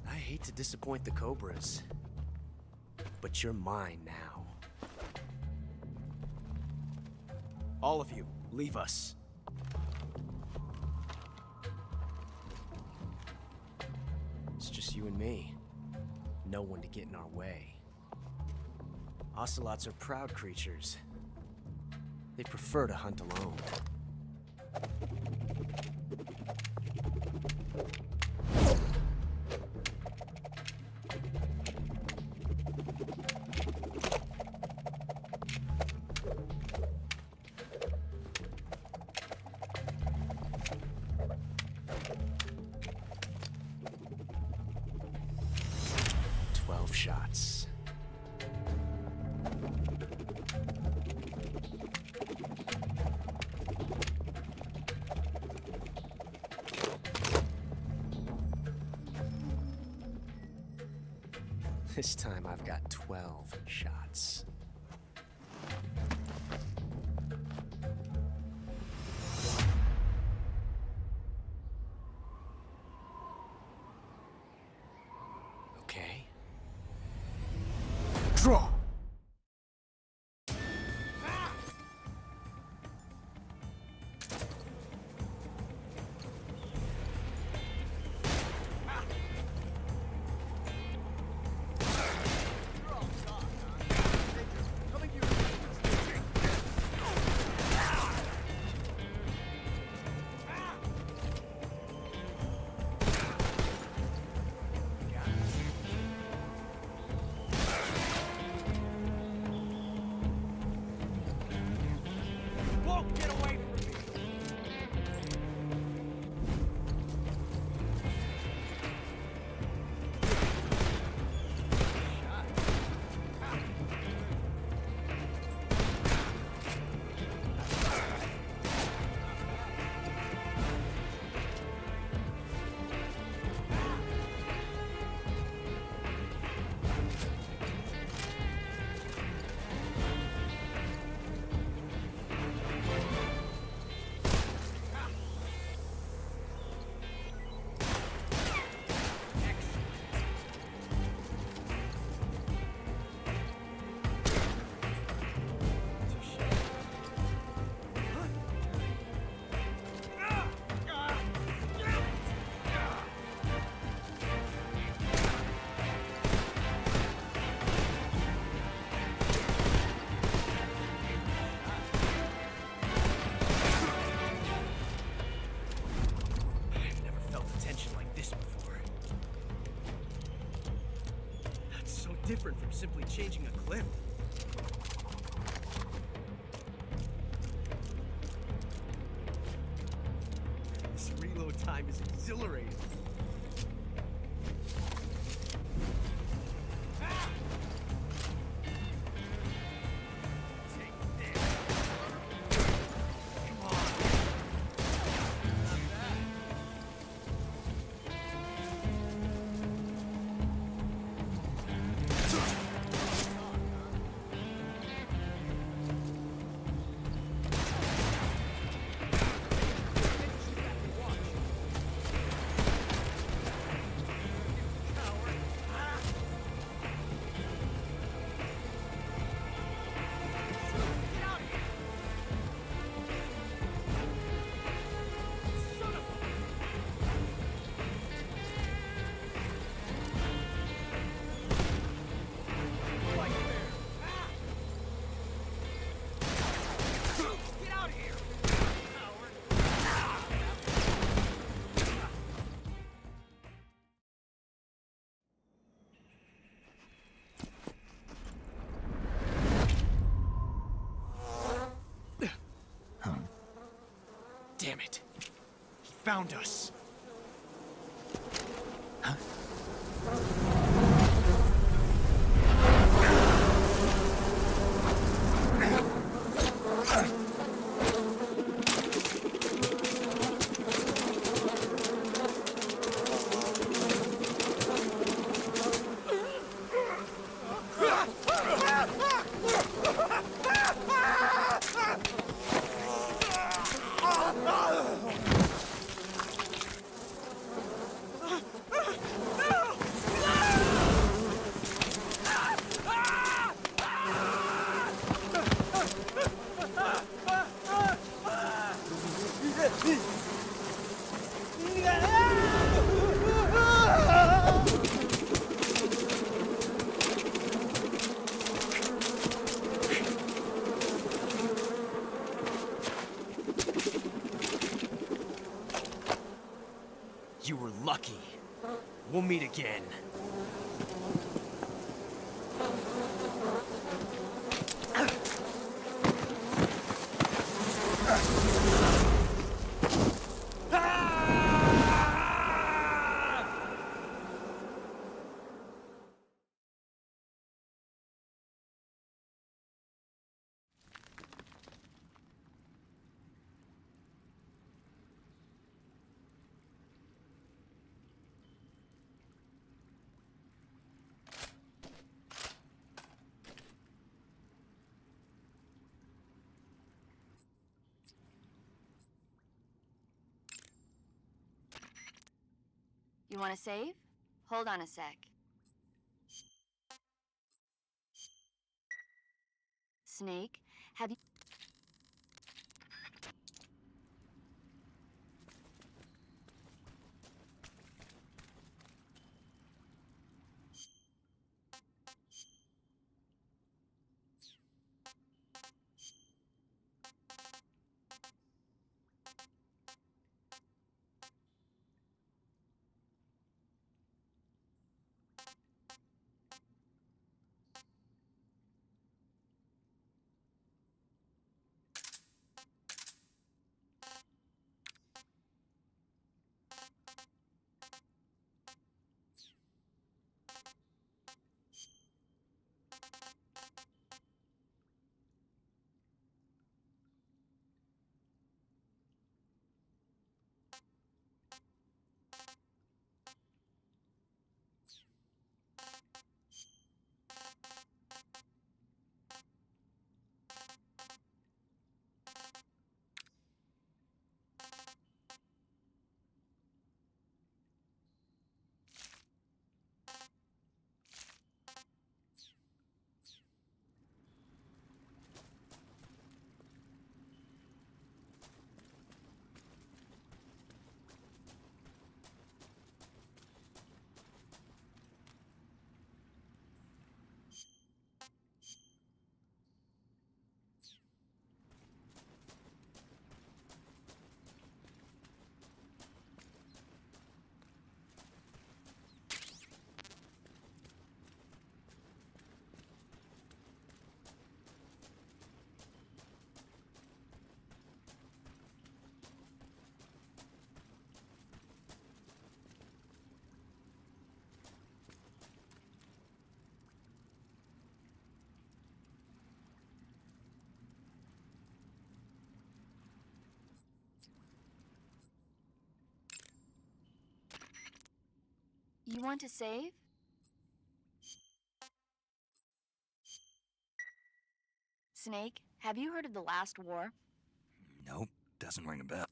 I hate to disappoint the Cobras, but you're mine now. All of you, leave us. It's just you and me. No one to get in our way. Ocelots are proud creatures. They prefer to hunt alone. Shots. This time I've got 12 shots. Okay. Draw! Different from simply changing a clip. This reload time is exhilarating. Damn it. He found us. You were lucky. We'll meet again.
You want to save? Hold on a sec. Snake, have you... You want to save? Snake, have you heard of the last war?
Nope, doesn't ring a bell.